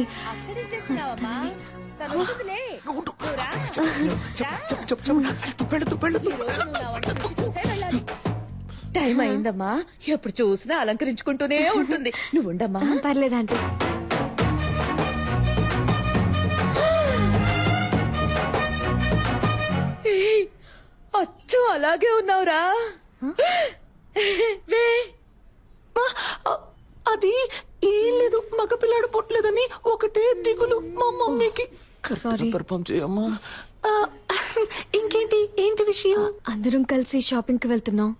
టైం అయిందమ్మా, ఎప్పుడు చూసినా అలంకరించుకుంటూనే ఉంటుంది. నువ్వు ఉండమ్మా. పర్లేదంటే. అచ్చు అలాగే ఉన్నావురా. అది ఏం లేదు, మగపిల్లాడు పుట్టలేదని ఒకటే దిగులు మా మమ్మీకి. సారీ. పర్ఫామ్ చేయమ్మా. ఇంకేంటి, ఏంటి విషయం? అందరం కలిసి షాపింగ్ కి వెళ్తున్నాం,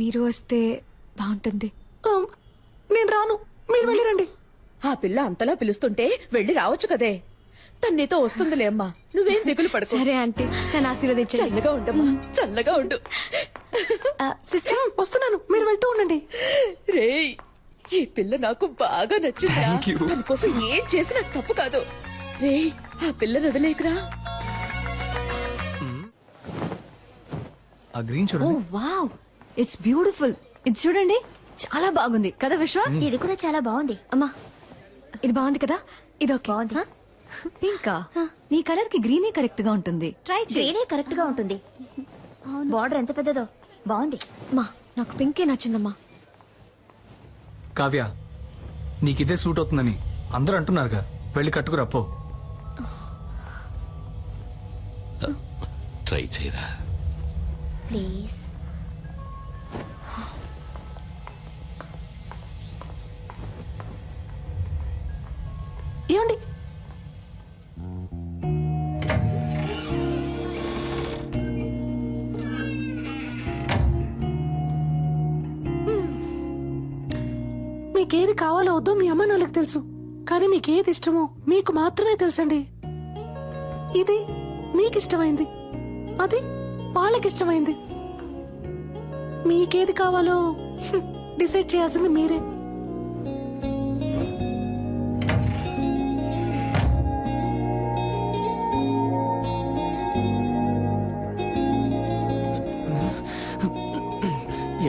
మీరు వస్తే బాగుంటుంది. నేను రాను, మీరు వెళ్ళిరండి. ఆ పిల్ల అంతలా పిలుస్తుంటే వెళ్ళి రావచ్చు కదే. తన్నితో వస్తుందిలే అమ్మా, నువ్వేం దిగులు పడుకో. సరే ఆంటీ, నన్ను ఆశీర్వదించండి. చల్లగా ఉండమ్మా, చల్లగా ఉండు. సిస్టర్ వస్తున్నాను, మీరు వెళ్తూ ఉండండి. రేయ్, ఈ పిల్ల నాకు బాగా నచ్చిందా. తన కోసం ఏం చేసినా తప్పు కాదు. రేయ్, ఆ పిల్లని వదిలేకురా. ఆ గ్రీన్ చూడండి. Wow, it's beautiful. ఇది చూడండి, చాలా బాగుంది కదా విశ్వ? ఇది కూడా చాలా బాగుంది. అమ్మా, ఇది బాగుంది కదా? ఇది ఓకే. బాగుంది. పింకా, నీ కలర్ కి గ్రీనే కరెక్ట్ గా ఉంటుంది. ట్రై చేయి. గ్రీనే కరెక్ట్ గా ఉంటుంది. బార్డర్ ఎంత పెద్దదో, బాగుంది. అమ్మా, నాకు పింకే నచ్చిందమ్మా. కావ్య, నీకు ఇదే సూట్ అవుతుందని అందరూ అంటున్నారుగా, వెళ్ళి కట్టుకురా పో. ట్రై చేయరా ప్లీజ్. ఏమండి, మీకేది కావాలో వద్దో మీ అమ్మ నాన్నలకు తెలుసు, కానీ మీకేది ఇష్టమో మీకు మాత్రమే తెలుసండి. ఇది మీకు ఇష్టమైంది, అది వాళ్ళకిష్టమైంది. మీకేది కావాలో డిసైడ్ చేయాల్సింది మీరే.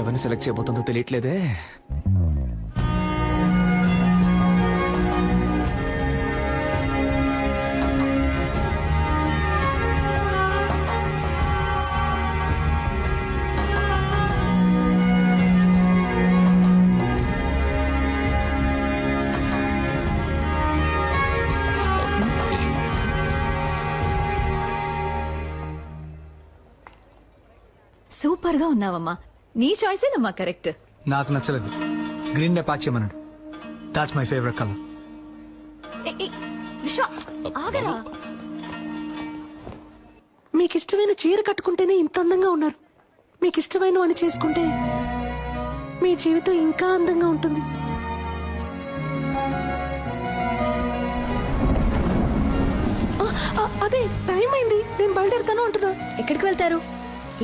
ఎవరిని సెలెక్ట్ చేయబోతుందో తెలియట్లేదే. సూపర్ గా ఉన్నావమ్మా. నీ చాయిసేనమ్మా కరెక్ట్. నాకు నచ్చలేదు, గ్రీన్ డే ప్యాక్ చేయమన్నాడు. That's my favourite colour. విశ్వ, ఆగరా. మీకు ఇష్టమైన చీర కట్టుకుంటేనే ఇంత అందంగా ఉన్నారు. మీకు ఇష్టమైన వాడిని చేసుకుంటే మీ జీవితం ఇంకా అందంగా ఉంటుంది. అదే టైం అయింది, నేను బయలుదేరుతాను అంటున్నా. ఎక్కడికి వెళ్తారు?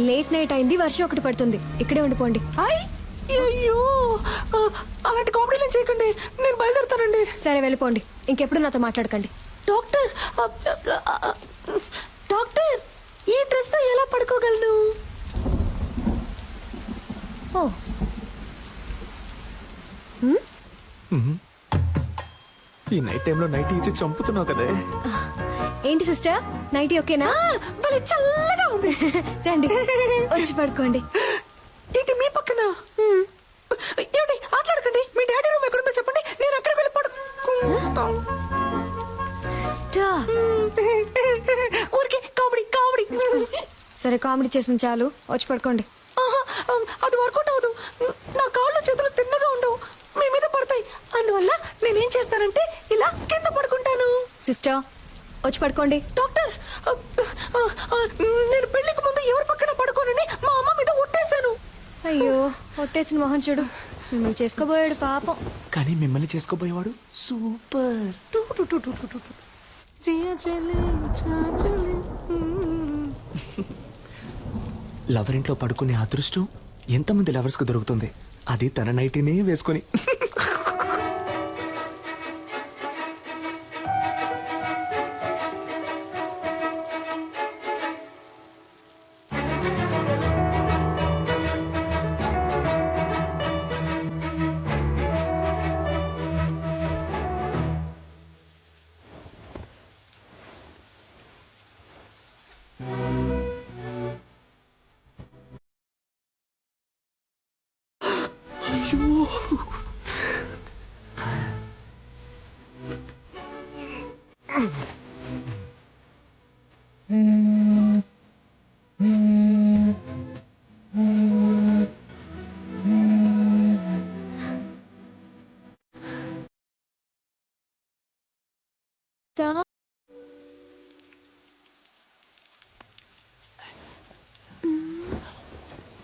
లేట్ నైట్ అయింది, వర్షం ఒకటి పడుతుంది. ఇక్కడే ఉండిపోండి. అయ్యో, అలాంటి కామెడీలు చేయకండి, నేను బయలుదేరుతానండి. సరే వెళ్ళిపోండి, ఇంకెప్పుడు నాతో మాట్లాడకండి. డాక్టర్, డాక్టర్, ఈ డ్రెస్ తో ఎలా పడుకోగలను? ఓ, ఈ నైట్ టైంలో నైట్ ఇచ్చి చంపుతున్నావు కదే. ఏంటి సిస్టర్, నైటీ ఓకేనా? భలే చల్లగా ఉంది. రండి, వచ్చి పడుకోండి. ఏంటి మీ పక్కన? ఏమిటి ఆటలాడకండి. మీ డాడీ రూమ్ ఎక్కడుందో చెప్పండి, నేను అక్కడ వెళ్ళి పడుకుంటాను. సిస్టర్, ఊరికే కామెడీ కామెడీ. సరే కామెడీ చేసింది చాలు, వచ్చి పడుకోండి. అది వర్కౌట్ అవ్వదు. నా కాళ్ళు చేతులు తిన్నగా ఉండవు, మీ మీద పడతాయి. అందువల్ల నేనేం చేస్తానంటే ఇలా కింద పడుకుంటాను. సిస్టర్, వచ్చి పడుకోండి. డాక్టర్, నేను పెళ్లికి ముందు ఎవరి పక్కన పడుకోనని మా అమ్మ మీద ఒట్టేశాను. అయ్యో, ఒట్టేసిన మొహం చూడు. మిమ్మల్ని చేసుకోబోయాడు పాపం. కానీ మిమ్మల్ని చేసుకోబోయేవాడు సూపర్. లవర్ ఇంట్లో పడుకునే అదృష్టం ఎంతమంది లవర్స్ కు దొరుకుతుంది? అది తన నైటీనే వేసుకుని.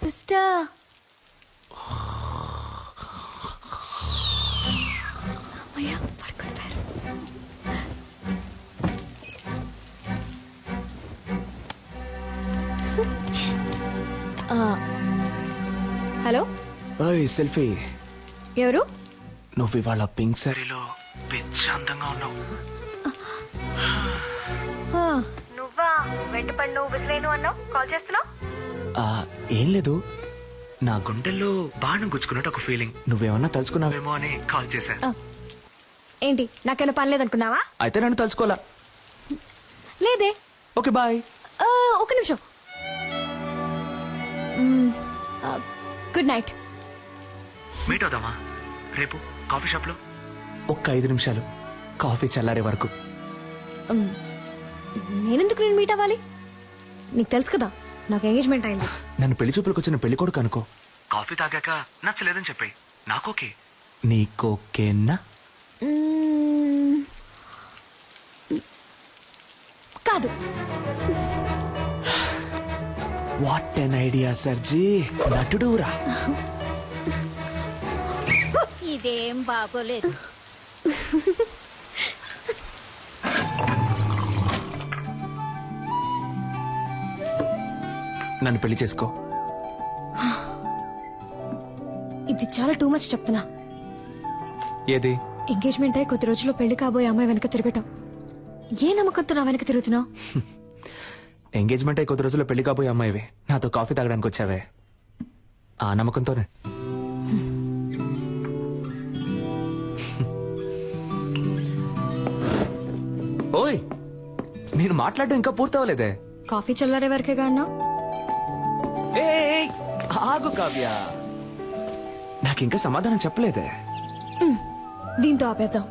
సిస్టర్, అమ్మయ్య, పడుకుంటారు. Hello, selfie. ఎవరు? నువ్వు ఇవాళ పింక్ సారీలో పిచ్చి అందంగా ఉన్నావు. నువ్వా? వెంటపడి నువ్వు విసిలేను అన్నావు, కాల్ చేస్తున్నావు? ఏం లేదు, నా గుండెల్లో బాణం గుచ్చుకున్నట్టు ఒక ఫీలింగ్. నువ్వేమన్నా తలుచుకున్నావేమో అని కాల్ చేశాను. ఏంటి, నాకేమైనా పని లేదనుకున్నావా? అయితే నన్ను తలుచుకోవాలా? లేదే. Okay bye. ఒక నిమిషం. Good night. మీట్ అవుదామా రేపు కాఫీ షాప్ లో? ఒక్క 5 నిమిషాలు, కాఫీ చల్లారే వరకు. నేనెందుకు నేను మీట్ అవ్వాలి? నీకు తెలుసు కదా నాకు ఎంగేజ్మెంట్ అయింది. నన్ను పెళ్లి చూపులకు వచ్చిన పెళ్లి కొడుకు అనుకో. కాఫీ తాగాక నచ్చలేదని చెప్పాయి, నాకోకే. నీకోకేనా? కాదు. వాట్ ఎన్ ఐడియా సర్జీ, నటుడురా. ఇదేం బాగోలేదు. నన్ను పెళ్లి చేసుకో. ఇది చాలా టూ మచ్ చెప్తున్నా. ఏది? ఎంగేజ్మెంట్ అయి కొద్ది రోజుల్లో పెళ్లి కాబోయే అమ్మాయి వెనక తిరగటం. ఏ నమ్మకంతో నా వెనక తిరుగుతున్నావు? ఎంగేజ్మెంట్ అయి కొద్ది రోజుల్లో పెళ్లి కాబోయే అమ్మాయివి నాతో కాఫీ తాగడానికి వచ్చావే, ఆ నమ్మకంతోనే. ఓయ్, నేను మాట్లాడడం ఇంకా పూర్తవలేదే. కాఫీ చల్లారే వరకేగా అన్నావు. ఏయ్, ఆగు కావ్య, నాకింకా సమాధానం చెప్పలేదే. దీంతో ఆపేద్దాం.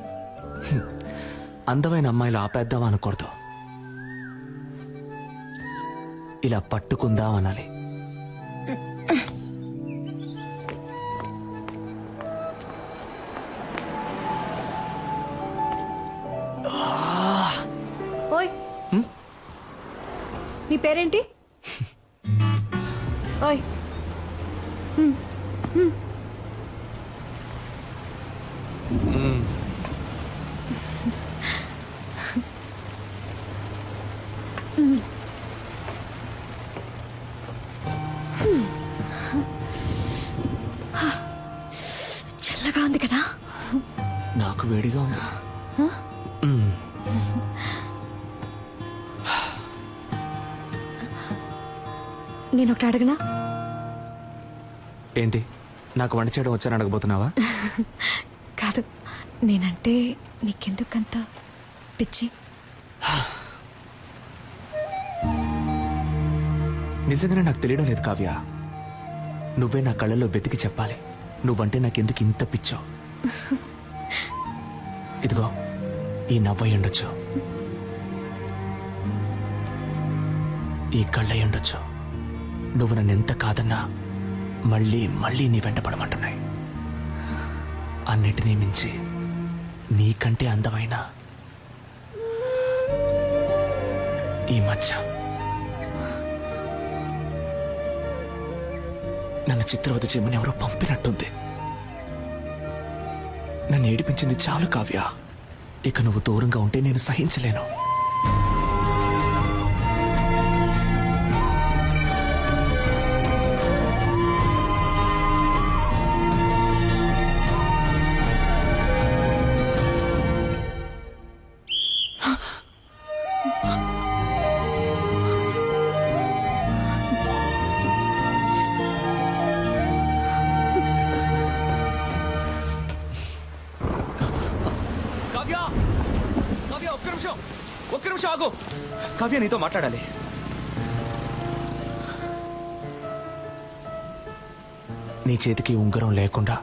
అందమైన అమ్మాయిలు ఆపేద్దాం అనకూడదు, ఇలా పట్టుకుందాం అనాలి. ఓయ్, నీ పేరేంటి? ఓయ్ చల్లగా ఉంది కదా? నాకు వేడిగా ఉంది. నేను ఒకటి అడగనా? ఏంటి, నాకు వంట చేయడం వచ్చాను అడగబోతున్నావా? కాదు, నేనంటే నీకెందుకంత పిచ్చి? నిజంగానే నాకు తెలియడం లేదు కావ్య. నువ్వే నా కళ్ళల్లో వెతికి చెప్పాలి నువ్వంటే నాకెందుకు ఇంత పిచ్చో. ఇదిగో ఈ నవ్వై ఉండొచ్చు, ఈ కళ్ళై ఉండొచ్చు. నువ్వు నన్ను ఎంత కాదన్నా మళ్ళీ మళ్ళీ నీ వెంట పడమంటున్నాయి. అన్నిటినీ మించి నీకంటే అందమైన ఈ మచ్చ. నన్ను చిత్రవద చేయమని ఎవరో పంపినట్టుంది. నన్ను ఏడిపించింది చాలు కావ్య. ఇక నువ్వు దూరంగా ఉంటే నేను సహించలేను. ఒక్క నిమిషం ఆగు. కావ్య, నీతో మాట్లాడాలి. నీ చేతికి ఉంగరం లేకుండా,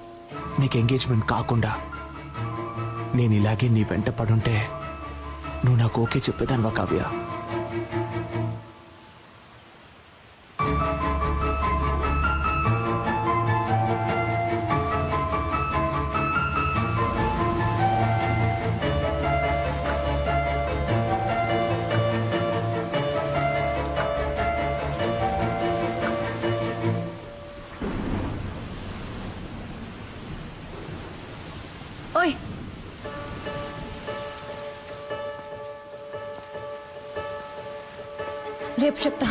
నీకు ఎంగేజ్మెంట్ కాకుండా నేను ఇలాగే నీ వెంట పడుంటే నువ్వు నాకు ఓకే చెప్పేదానివా కావ్య? ఓయ్, రేపు చెప్తా.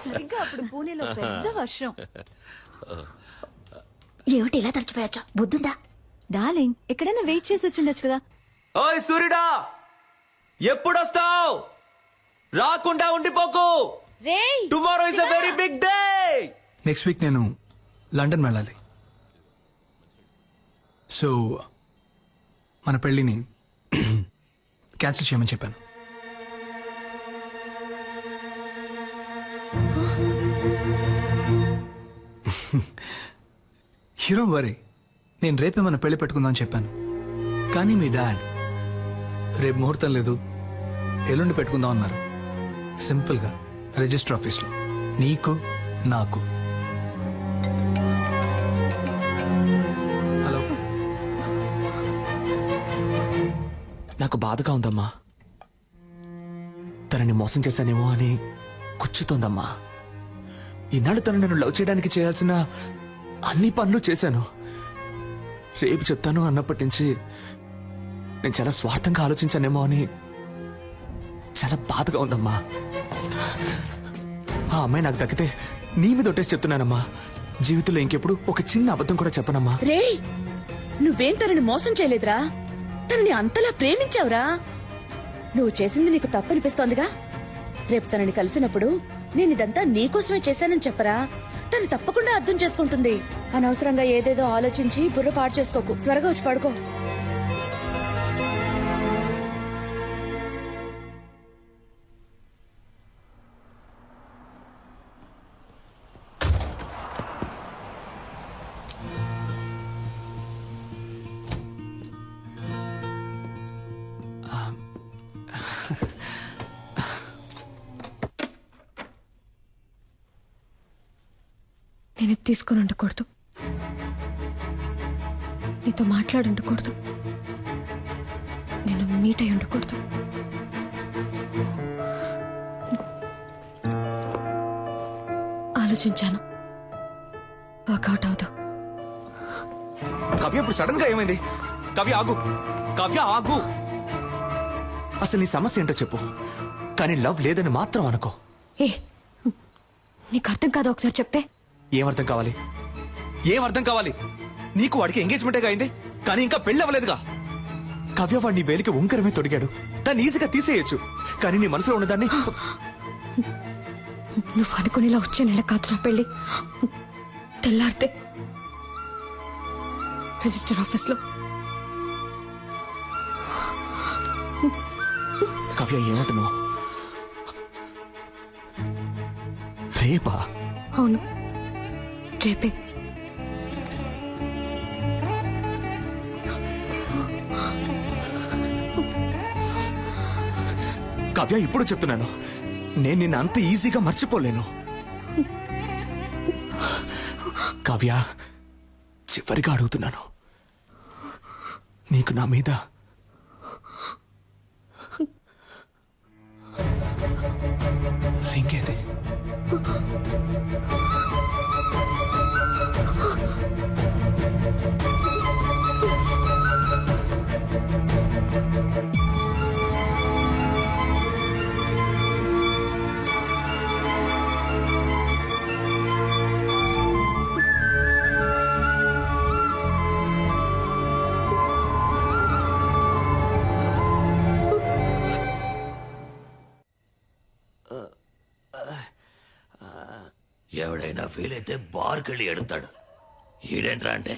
సరిగ్గా అప్పుడు పూణేలో పెద్ద వర్షం. ఏమిటి ఇలా తడిచిపోయొచ్చా? బుద్ధుందా? డార్లింగ్, ఎక్కడైనా వెయిట్ చేసి వచ్చిండొచ్చు కదా. ఓయ్ సూర్యుడా, ఎప్పుడొస్తావు? రాకుండా ఉండిపోకు. Tomorrow is a very big day. Next week నేను లండన్ వెళ్ళాలి. సో మన పెళ్ళిని క్యాన్సిల్ చేయమని చెప్పాను. హీరో వరీ, నేను రేపే మన పెళ్లి పెట్టుకుందామని చెప్పాను. కానీ మీ డాడ్ రేపు ముహూర్తం లేదు, ఎల్లుండి పెట్టుకుందాం అన్నారు. సింపుల్గా రిజిస్టర్ ఆఫీస్లో, నీకు నాకు. హలో, నాకు బాధగా ఉందమ్మా. తనని మోసం చేశానేమో అని కూర్చుతోందమ్మా. ఈనాడు తను నన్ను లవ్ చేయడానికి చేయాల్సిన అన్ని పనులు చేశాను. రేపు చెప్తాను అన్నప్పటి నుంచి నేను చాలా స్వార్థంగా ఆలోచించానేమో అని చాలా బాధగా ఉందమ్మా. ఆ అమ్మాయి నాకు దక్కితే నీ మీద ఒట్టేసి చెప్తున్నానమ్మా, జీవితంలో ఇంకెప్పుడు ఒక చిన్న అబద్ధం కూడా చెప్పనమ్మా. రే, నువ్వేం తనని మోసం చేయలేదురా, తనని అంతలా ప్రేమించావురా. నువ్వు చేసింది నీకు తప్పనిపిస్తోందిగా. రేపు తనని కలిసినప్పుడు నేను ఇదంతా నీకోసమే చేశానని చెప్పరా, తను తప్పకుండా అర్థం చేసుకుంటుంది. అనవసరంగా ఏదేదో ఆలోచించి బుర్ర పాడు చేసుకోకు. త్వరగా వచ్చి పడుకో. నేను ఇది తీసుకొని ఉండకూడదు, నీతో మాట్లాడి ఉండకూడదు, నేను మీట్ అయి ఉండకూడదు. ఆలోచించాను, వర్కౌట్ అవుతావు. కవ్య ఇప్పుడు సడన్ గా ఏమైంది? కవ్య ఆగు, కవ్య ఆగు. అసలు నీ సమస్య ఏంటో చెప్పు, కానీ లవ్ లేదని మాత్రం అనుకో. ఏ నీకు అర్థం కాదు, ఒకసారి చెప్తే. ఏమర్థం కావాలి? ఏమర్థం కావాలి? నీకు వాడికి ఎంగేజ్మెంటే అయింది, కానీ ఇంకా పెళ్లి అవ్వలేదుగా. కవ్య వాడి నీ వేలికి ఉంకరమే తొడిగాడు, దాన్ని ఈజీగా తీసేయచ్చు. కానీ నీ మనసులో ఉన్నదాన్ని నువ్వు అనుకునేలా వచ్చే నెల కాదురా పెళ్లి. తెల్లారితే రిజిస్టర్ ఆఫీస్ లో. కవ్య ఏమంటున్నావు? రేపా? అవును, రేపే. కవ్య ఇప్పుడు చెప్తున్నాను, నేను నిన్ను అంత ఈజీగా మర్చిపోలేను. కవ్య, చివరిగా అడుగుతున్నాను, నీకు నా మీద ఇంకేది? ఎవడైనా ఫీల్ అయితే బార్కి వెళ్ళి ఎడతాడు. ఈడేంట్రా అంటే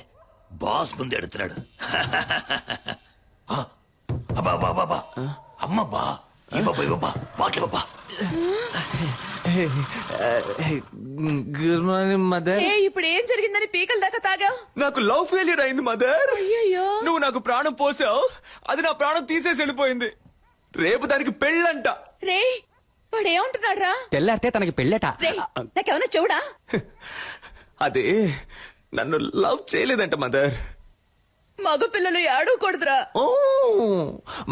బాస్ ముందు ఎడుతున్నాడు. అబ్బా అమ్మబ్బా, ఇవ్వబ్బా బాట్లివ్వబ్బా. Good morning mother. ఇప్పుడు ఏం జరిగిందని పీకల దాకా తాగావు? నాకు లవ్ ఫెయిలియర్ అయింది మదర్. అయ్యయ్యో. నువ్వు నాకు ప్రాణం పోసావు, అది నా ప్రాణం తీసేసి వెళ్ళిపోయింది. రేపు దానికి పెళ్ళంట. రే వాడు ఏమంటున్నాడు రా? తెల్లారితే తనకి పెళ్ళట. నాకేమన్నా చెవుడా? అదే నన్ను లవ్ చేయలేదంట మదర్. మగపిల్లలు ఏడవకూడదురా. ఓ,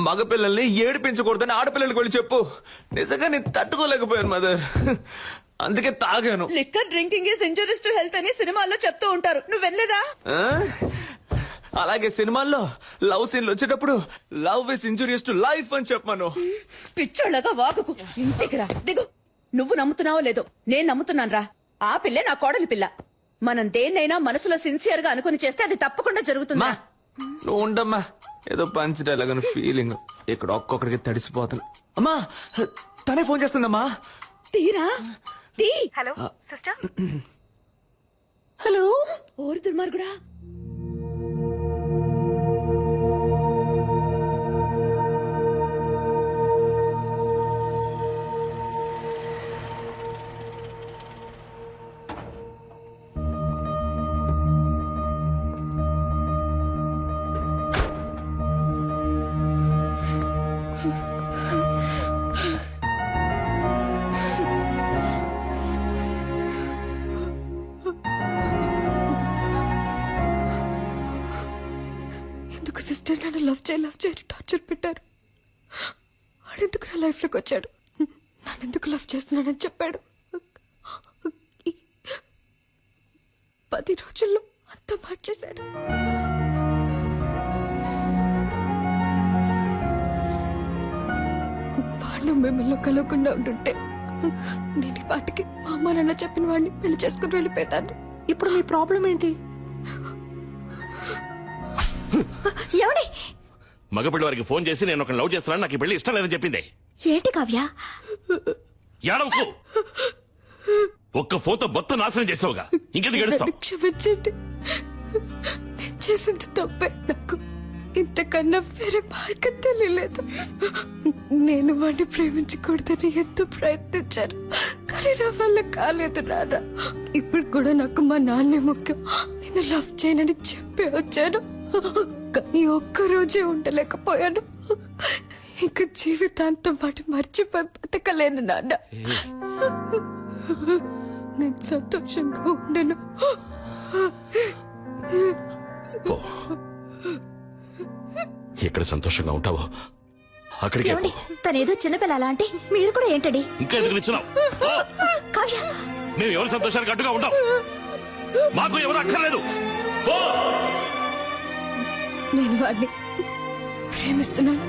మగపిల్లల్ని ఏడిపించకూడదని ఆడపిల్లలకి వెళ్ళి చెప్పు. నిజంగా నేను తట్టుకోలేకపోయాను మదర్, అందుకే తాగాను. Liquor drinking is injurious to health అని సినిమాల్లో చెప్తూ ఉంటారు, నువ్వు వినలేదా? అలాగే సినిమాల్లో లవ్ సీన్లు వచ్చేటప్పుడు love is injurious to life అని చెప్పాను. పిచ్చోళ్ళగా వాగుకు, ఇంటికి రా, దిగు. నువ్వు నమ్ముతున్నావో లేదో, నేను నమ్ముతున్నాను రా. ఆ పిల్లే నా కోడలి పిల్ల. మనం దేన్నైనా మనసులో సిన్సియర్ గా అనుకుని చేస్తే అది తప్పకుండా జరుగుతుందా? నువ్వు ఉండమ్మా, ఏదో పంచడేలాగని ఫీలింగ్. ఇక్కడ ఒక్కొక్కడికి తడిసిపోతాను. అమ్మా, తనే ఫోన్ చేస్తుందమ్మా. తీరా తీ. Hello sister. హలో. ఓరి దుర్మార్గుడా. సిస్టర్ నన్ను లవ్ చేయి టార్చర్ పెట్టారు. వాడెందుకు నా లైఫ్ లోకి వచ్చాడు, నన్నెందుకు లవ్ చేస్తున్నాడని చెప్పాడు. 10 రోజుల్లో అంతా మార్చేశాడు. వాడు మిమ్మల్ని కలవకుండా ఉంటుంటే నేను ఈ పాటికి మా అమ్మ నాన్న చెప్పిన వాడిని పెళ్లి చేసుకుని వెళ్ళిపోతాను. ఇప్పుడు మీ ప్రాబ్లం ఏంటి? ఎవడి మగపిల్లి వారికి ఫోన్ చేసి నేను ఒక లవ్ చేస్తున్నాను, నాకు ఈ పెళ్లి ఇష్టం లేదని చెప్పింది. ఏంటి కావ్య? ఏడవకు, ఒక్క ఫోన్తో మొత్తం నాశనం చేసావుగా, ఇంకెందుకు ఏడుస్తావు? క్షమించండి, నేను చేసింది తప్పే. నాకు ఇంతకన్నా వేరే మార్గం తెలియలేదు. నేను వాడిని ప్రేమించకూడదని ఎంతో ప్రయత్నించాను, కానీ నా వల్ల కాలేదు నాన్న. ఇప్పుడు కూడా నాకు మా నాన్నే ముఖ్యం. నేను లవ్ చేయనని చెప్పి వచ్చాను, కానీ ఒక్కరోజే ఉండలేకపోయాను. ఇంక జీవితాంతం వాటి మర్చిపోయి బతకలేను నాన్న. నేను సంతోషంగా ఉండను. పో. ఎక్కడ సంతోషంగా ఉంటావో అక్కడికే పో. తనేదో చిన్నపిల్ల అలా అంటే మీరు కూడా ఏంటండి? ఇంకా ఎదురు నిల్చున్నావు? కావ్య, మేము ఎవరి సంతోషానికి అడ్డుగా ఉంటాం? మాకు ఎవరు అక్కర్లేదు. పో. నేను వాడిని ప్రేమిస్తున్నాను.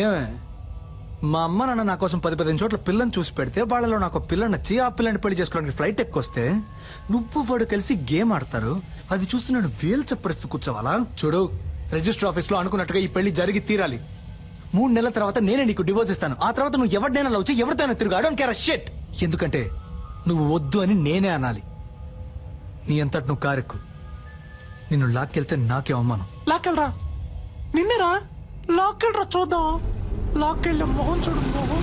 ఏమే మా అమ్మ నాన్న నా కోసం 10-15 చోట్ల పిల్లని చూసి పెడితే వాళ్ళలో నాకు పిల్ల నచ్చి ఆ పిల్లని పెళ్లి చేసుకోవడానికి ఫ్లైట్ ఎక్కొస్తే నువ్వు వాడు కలిసి గేమ్ ఆడతారు. అది చూస్తూ నేను వేలు చప్పరిస్తూ కూర్చోవాలా? చూడు, రిజిస్టర్ ఆఫీస్ లో అనుకున్నట్టుగా ఈ పెళ్లి జరిగి తీరాలి. 3 నెలల తర్వాత నేనే నీకు డివోర్స్ ఇస్తాను. ఆ తర్వాత నువ్వు ఎవరినైనా లవ్ చేయి, ఎవరితోనైనా తిరుగు. I don't care a shit. ఎందుకంటే నువ్వు వద్దు అని నేనే అనాలి. నీ అంతటి నువ్వు కారెక్కు. నిన్ను లాక్కెళ్తే నాకే అవమానం. లాక్కెళ్ళరా, నిన్నేరా లాక్కెళ్ళరా, చూద్దాం. లాక్కెళ్ళి మొహం చూడు, మొహం.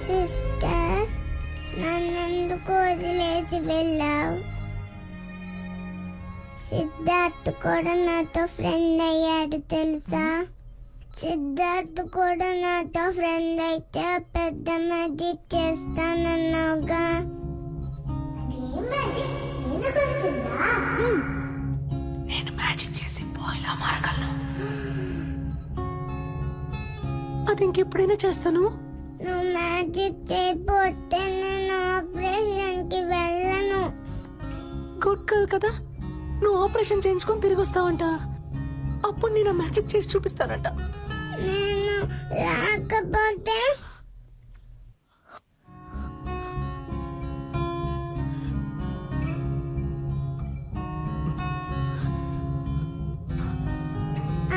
సిస్టర్, నన్నెందుకు వదిలేసి వెళ్ళావు? సిద్ధార్థ్ కూడా నాతో ఫ్రెండ్ అయ్యాడు తెలుసా? సిద్ధార్థ్ కూడా నాతో ఫ్రెండ్ అయితే పెద్ద మ్యాజిక్ చేస్తానన్నావుగా. నేను మ్యాజిక్ చేసి పోయిలా మారగలను. అది ఇంకెప్పుడైనా చేస్తాను. నువ్వు మ్యాజిక్ చేయకపోతే నేను ఆపరేషన్ కి వెళ్ళను. గుడ్ గర్ల్ కదా, నువ్వు ఆపరేషన్ చేయించుకొని తిరిగి వస్తావంట. అప్పుడు నేను మ్యాజిక్ చేసి చూపిస్తానంట. నేను రాకపోతే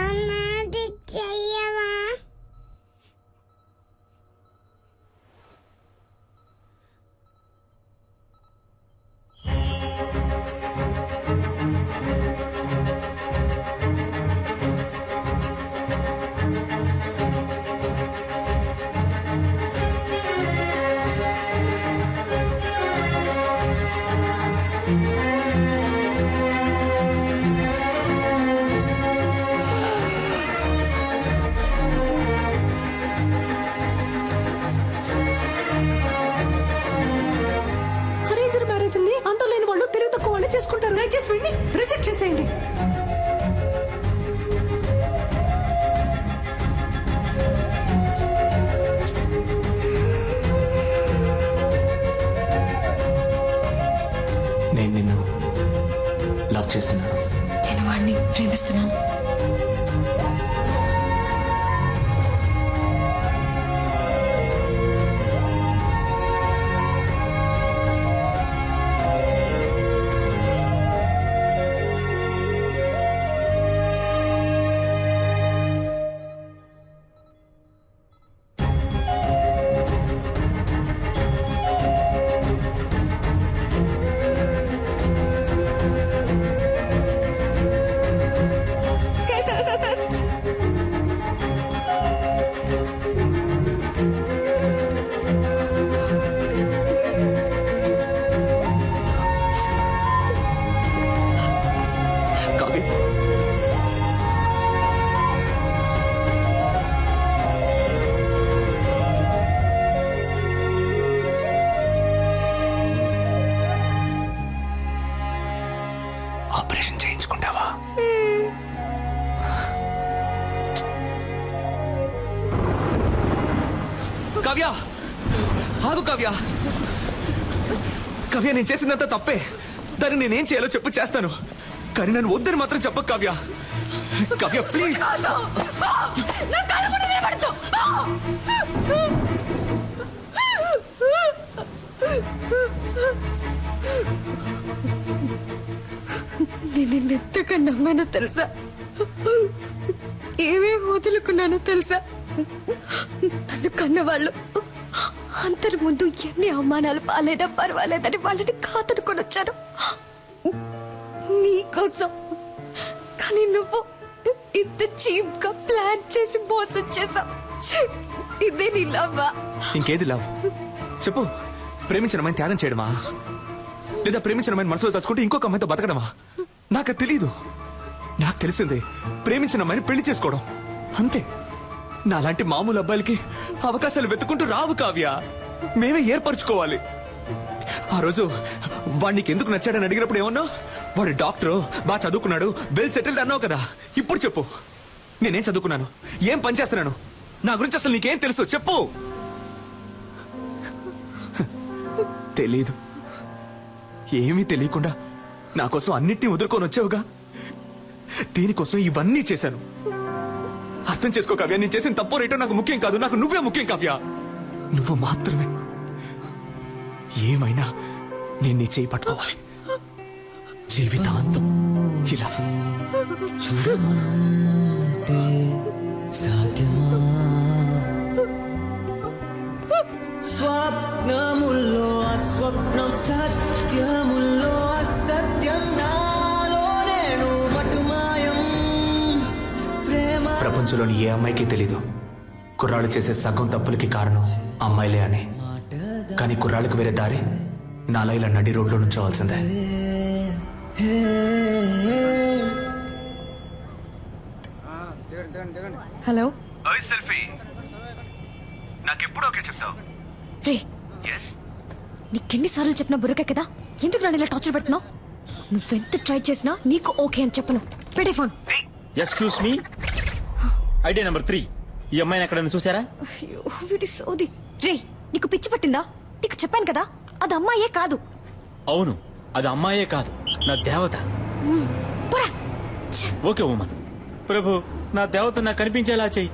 ఆ మ్యాజిక్ చెయ్యవా? అరేంజ్డ్ మ్యారేజ్ ని అంతం లేని వాళ్ళు తెలివి తక్కువ వాళ్ళు చేసుకుంటారు. దయచేసి వెళ్ళి రిజెక్ట్ చేసేయండి. నేను నిన్ను లవ్ చేస్తున్నాను. నేను వాడిని ప్రేమిస్తున్నాను. ఆపరేషన్ చేయించుకుంటావా? కావ్య, ఆగు కావ్య. కావ్య, నేను చేసిందంతా తప్పే. దాన్ని నేనేం చేయాలో చెప్పు, చేస్తాను. కానీ నన్ను వద్దని మాత్రం చెప్పకు కావ్య. కావ్య ప్లీజ్. కనబడదు. నేను నిన్నెంతగా నమ్మానో తెలుసా? ఏమేమి వదులుకున్నానో తెలుసా? నన్ను కన్నవాళ్ళు అందరి ముందు ఎన్ని అవమానాలు పాలైనా పర్వాలేదని వాళ్ళని కాదనుకొని వచ్చాను నీకోసం. కానీ నువ్వు ఇంత చీప్ గా ప్లాన్ చేసి మోసం చేసావు. ఇదే నీ లవ్వా? ఇంకేది లవ్ చెప్పు? ప్రేమించిన అమ్మాయిని త్యాగం చేయడమా, లేదా ప్రేమించిన అమ్మాయిని మనసులో తలుచుకుంటే ఇంకొక అమ్మాయితో బతకడమా? నాకు తెలీదు. నాకు తెలిసిందే ప్రేమించిన అమ్మాయిని పెళ్లి చేసుకోవడం, అంతే. నాలాంటి మామూలు అబ్బాయిలకి అవకాశాలు వెతుకుంటూ రావు కావ్య, మేమే ఏర్పరచుకోవాలి. ఆ రోజు వాడికి ఎందుకు నచ్చాడని అడిగినప్పుడు ఏమన్నా? వాడు డాక్టర్, బాగా చదువుకున్నాడు, వెల్ సెటిల్డ్ అన్నావు కదా. ఇప్పుడు చెప్పు, నేనేం చదువుకున్నాను, ఏం పని చేస్తున్నాను, నా గురించి అసలు నీకేం తెలుసు చెప్పు. తెలీదు. ఏమీ తెలియకుండా నా కోసం అన్నిటినీ వదులుకొని వచ్చావుగా. దీనికోసం ఇవన్నీ చేశాను. అర్థం చేసుకో కావ్య, నేను చేసిన తప్పు రేటో నాకు ముఖ్యం కాదు, నాకు నువ్వే ముఖ్యం కావ్య. నువ్వు మాత్రమే. ఏమైనా నేను నీ చేయి పట్టుకోవాలి జీవితాంతం. ఇలా చూడమంటే సాధ్యమా? స్వప్నముల్లో అస్వప్నం, సత్యముల్లో అసత్యం, నాలో నేను మటుమాయం. ప్రేమ ప్రపంచంలోని ఏ అమ్మాయికి తెలీదు కుర్రాళ్ళు చేసే సగం తప్పులకి కారణం అమ్మాయిలే అని. కానీ కుర్రాళ్ళకి వేరే దారి నాలా ఇలా నడి రోడ్లో నుంచోవాల్సిందే. హలో సెల్ఫీ, నాకెప్పుడు ఓకే చెప్తావు? రే, నీకెన్నిసార్లు చెప్పినా బుర్రకే కదా, ఎందుకు నన్ను ఇలా టార్చర్ పెడుతున్నావు? నువ్వెంత ట్రై చేసినా నీకు ఓకే అని చెప్పను. పెట్టే phone. Excuse me, idea number 3. ఈ అమ్మాయిని ఎక్కడైనా చూసారా? అయ్యో, వీడి సోది. రే, నీకు పిచ్చి పట్టిందా? నీకు చెప్పాను కదా అది అమ్మాయే కాదు. అవును, అది అమ్మాయే కాదు, నా దేవత. పోరా. Okay woman. ప్రభు, నా దేవత నాకు కనిపించేలా చెయ్యి.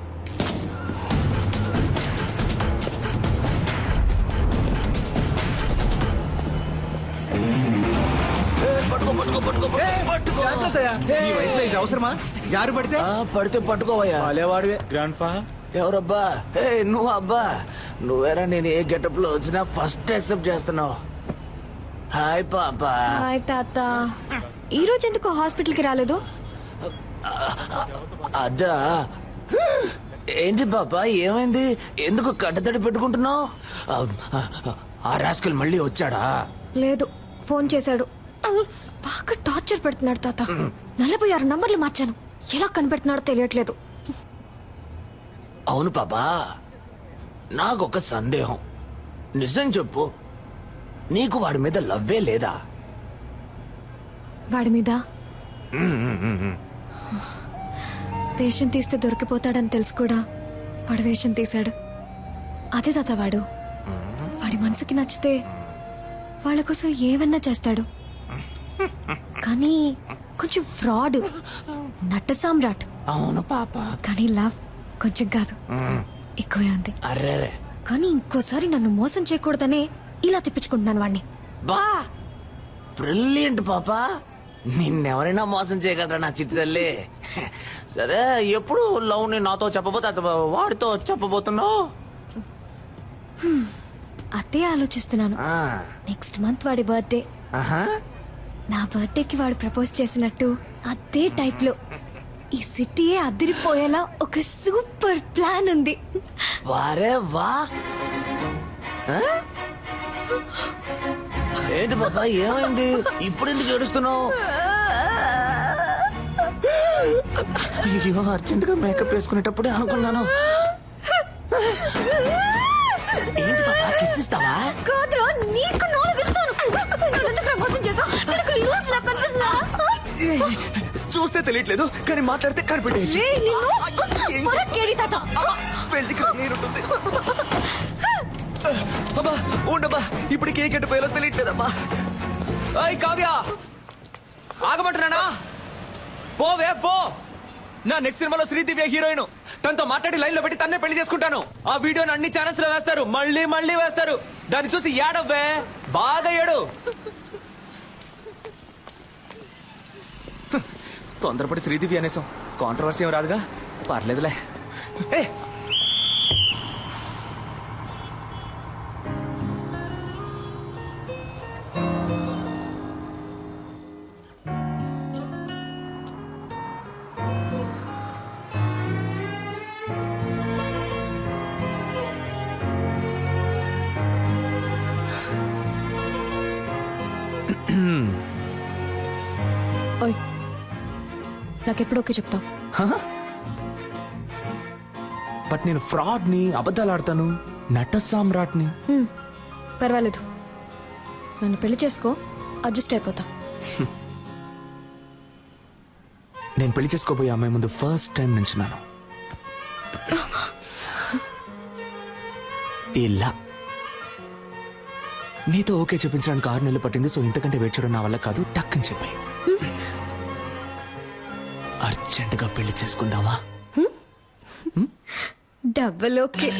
ఈ వయసులో ఇది అవసరమా? జారు పడితే పడితే పట్టుకోవయ్యా. వాడేవాడివే. గ్రాండ్ ఫా ఎవరబ్బా? నువ్వు అబ్బా, నువ్వేరా. నేను ఏ గెటప్ లో వచ్చినా ఫస్ట్ యాక్సెప్ట్ చేస్తున్నావు. హాయ్ పాపా. హాయ్ తాత. ఈ రోజు ఎందుకు హాస్పిటల్ కి రాలేదు? అదా, ఏంటి పాపా ఏమైంది? ఎందుకు కట్టతడి పెట్టుకుంటున్నావు? ఆ రాస్కల్ మళ్ళీ వచ్చాడా? లేదు, ఫోన్ చేశాడు. బాగా టార్చర్ పెడుతున్నాడు తాత. 46 నంబర్లు మార్చాను, ఎలా కనిపెడుతున్నాడో తెలియట్లేదు. అవును పాపా, నాకొక సందేహం. నిజం చెప్పు, నీకు వాడి మీద లవ్వే లేదా? వాడి మీద వేషం తీస్తే దొరికిపోతాడని తెలుసు కూడా వాడు వేషం తీశాడు. అదే తాత వాడు. వాడి మనసుకి నచ్చితే వాళ్ళ కోసం ఏమన్నా చేస్తాడు. కానీ కొంచెం ఫ్రాడ్, నట్ట సామ్రాట్. అవును పాప. కానీ లవ్ కొంచెం కాదు, ఎక్కువే ఉంది. అరే, కానీ ఇంకోసారి నన్ను మోసం చేయకూడదనే ఇలా తెప్పించుకుంటున్నాను వాడిని. బా, బ్రిలియంట్ పాపా. నిన్నెవరైనా మోసం చేయగలరా నా చిట్టి తల్లి? సరే, ఎప్పుడు లవ్ ని నాతో చెప్పబోతే వాడితో చెప్పబోతున్నావు? అదే ఆలోచిస్తున్నాను. నెక్స్ట్ మంత్ వాడి బర్త్డే. నా బర్త్డేకి వాడు ప్రపోజ్ చేసినట్టు అదే టైప్ లో ఈ సిటీయే అదిరిపోయేలా ఒక సూపర్ ప్లాన్ ఉంది. వారే వా. ఏంటి బాబా, ఏమైంది? ఇప్పుడు ఎందుకు ఏడుస్తున్నావు? అయ్యో, అర్జెంట్ గా మేకప్ వేసుకునేటప్పుడే అనుకున్నాను. ఏంటి బాబా, కిస్ ఇస్తావా? కాదురా, నీకు 4 ఇస్తాను. నన్నెందుకు ప్రమోషన్ చేసావు? నీకు లూజ్ లా కనిపిస్తుందా? చూస్తే తెలియట్లేదు, కానీ మాట్లాడితే కనిపెట్టేయచ్చు. రేయ్, నిన్ను పొరకేడి తాత. పెళ్లికి నేనుంటుంది. అబ్బా ఉండబ్బా, ఇప్పుడు కేక్ ఎట్టిపోయాలో తెలియట్లేదబ్బా. అయ్ కావ్య, ఆగమంటున్నానా? పోవే పో. నా నెక్స్ట్ సినిమాలో శ్రీదివ్య హీరోయిన్. తనతో మాట్లాడి లైన్ లో పెట్టి తన్నే పెళ్లి చేసుకుంటాను. ఆ వీడియోని అన్ని ఛానల్స్ లో వేస్తారు, మళ్ళీ మళ్ళీ వేస్తారు. దాన్ని చూసి ఏడవ్వే, బాగా ఏడు. తొందరపడి శ్రీదివ్య అనేసాం, కాంట్రవర్సీ ఏం రాదుగా, పర్లేదులే. ఏ ఓయ్ నాకెప్పుడు ఓకే చెప్తావు? బట్ నేను ఫ్రాడ్ ని, అబద్ధాలు ఆడతాను, నట సామ్రాట్ని. పర్వాలేదు, నన్ను పెళ్లి చేసుకో, అడ్జస్ట్ అయిపోతా. నేను పెళ్లి చేసుకోబోయే అమ్మాయి ముందు ఫస్ట్ టైం నించున్నాను. ఇలా నీతో ఓకే చెప్పించడానికి 6 నెలలు పట్టింది. సో ఇంతకంటే వెయిట్ చేయడం నా వల్ల కాదు. టక్ అని చెప్పాయి, అర్జెంటుగా పెళ్లి చేసుకుందామా? Double okay.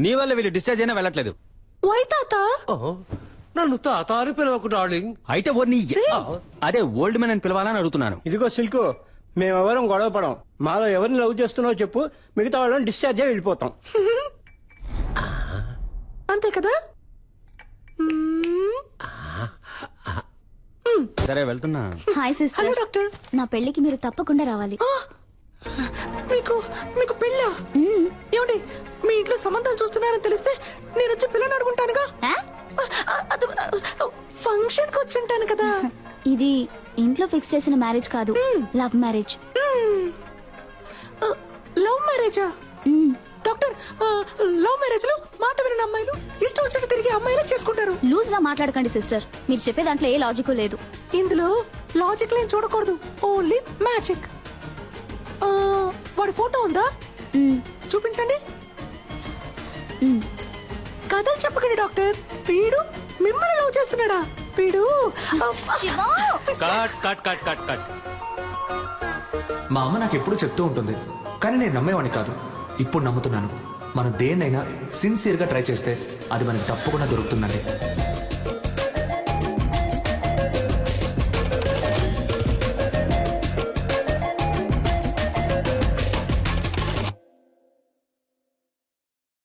నీ వల్ల వీళ్ళు డిశ్చార్జ్ అయినా వెళ్ళట్లేదు. వై తాత? నన్ను తాత అని పిలవకు డార్లింగ్. అయితే అదే ఓల్డ్ మ్యాన్ అని పిలవాలని అడుగుతున్నాను. ఇదిగో సిల్కు, మేమెవరం గొడవ పడం. మాలో ఎవరిని లవ్ చేస్తున్నావో చెప్పు, మిగతా వాళ్ళని డిశ్చార్జ్ అయ్యి వెళ్ళిపోతాం. అంతే కదా? సరే వెళ్తున్నా. Hi sister. Hello doctor. నా పెళ్లికి మీరు తప్పకుండా రావాలి. మీకు పెళ్ళా? ఏమండి, మీ ఇంట్లో సంబంధాలు చూస్తున్నారని తెలిస్తే నేను వచ్చి పిల్లని అడుగుంటానుగా. ఫంక్షన్ కి వచ్చి ఉంటాను కదా. ఇది ఇంట్లో ఫిక్స్ చేసిన మ్యారేజ్ కాదు, లవ్ మ్యారేజ్. లవ్ మ్యారేజా? డాక్టర్, లవ్ మ్యారేజ్ లో మాట వినని అమ్మాయిలు ఇష్టం వచ్చినట్టు తిరిగి అమ్మాయిలే చేసుకుంటారు. లూజ్ గా మాట్లాడకండి సిస్టర్, మీరు చెప్పే దాంట్లో ఏ లాజిక్ లేదు. ఇందులో లాజిక్ లేని చూడకూడదు, ఓన్లీ మ్యాజిక్. వాడి ఫోటో ఉందా? చూపించండి. కథలు చెప్పకండి డాక్టర్, వీడు మిమ్మల్ని లవ్ చేస్తున్నాడా? వీడు cut cut cut cut cut. మా అమ్మ నాకు ఎప్పుడు చెప్తూ ఉంటుంది, కానీ నేను నమ్మేవాడిని కాదు. ఇప్పుడు నమ్ముతున్నాను. మనం దేన్నైనా సిన్సియర్ గా ట్రై చేస్తే అది మనకి తప్పకుండా దొరుకుతుందండి.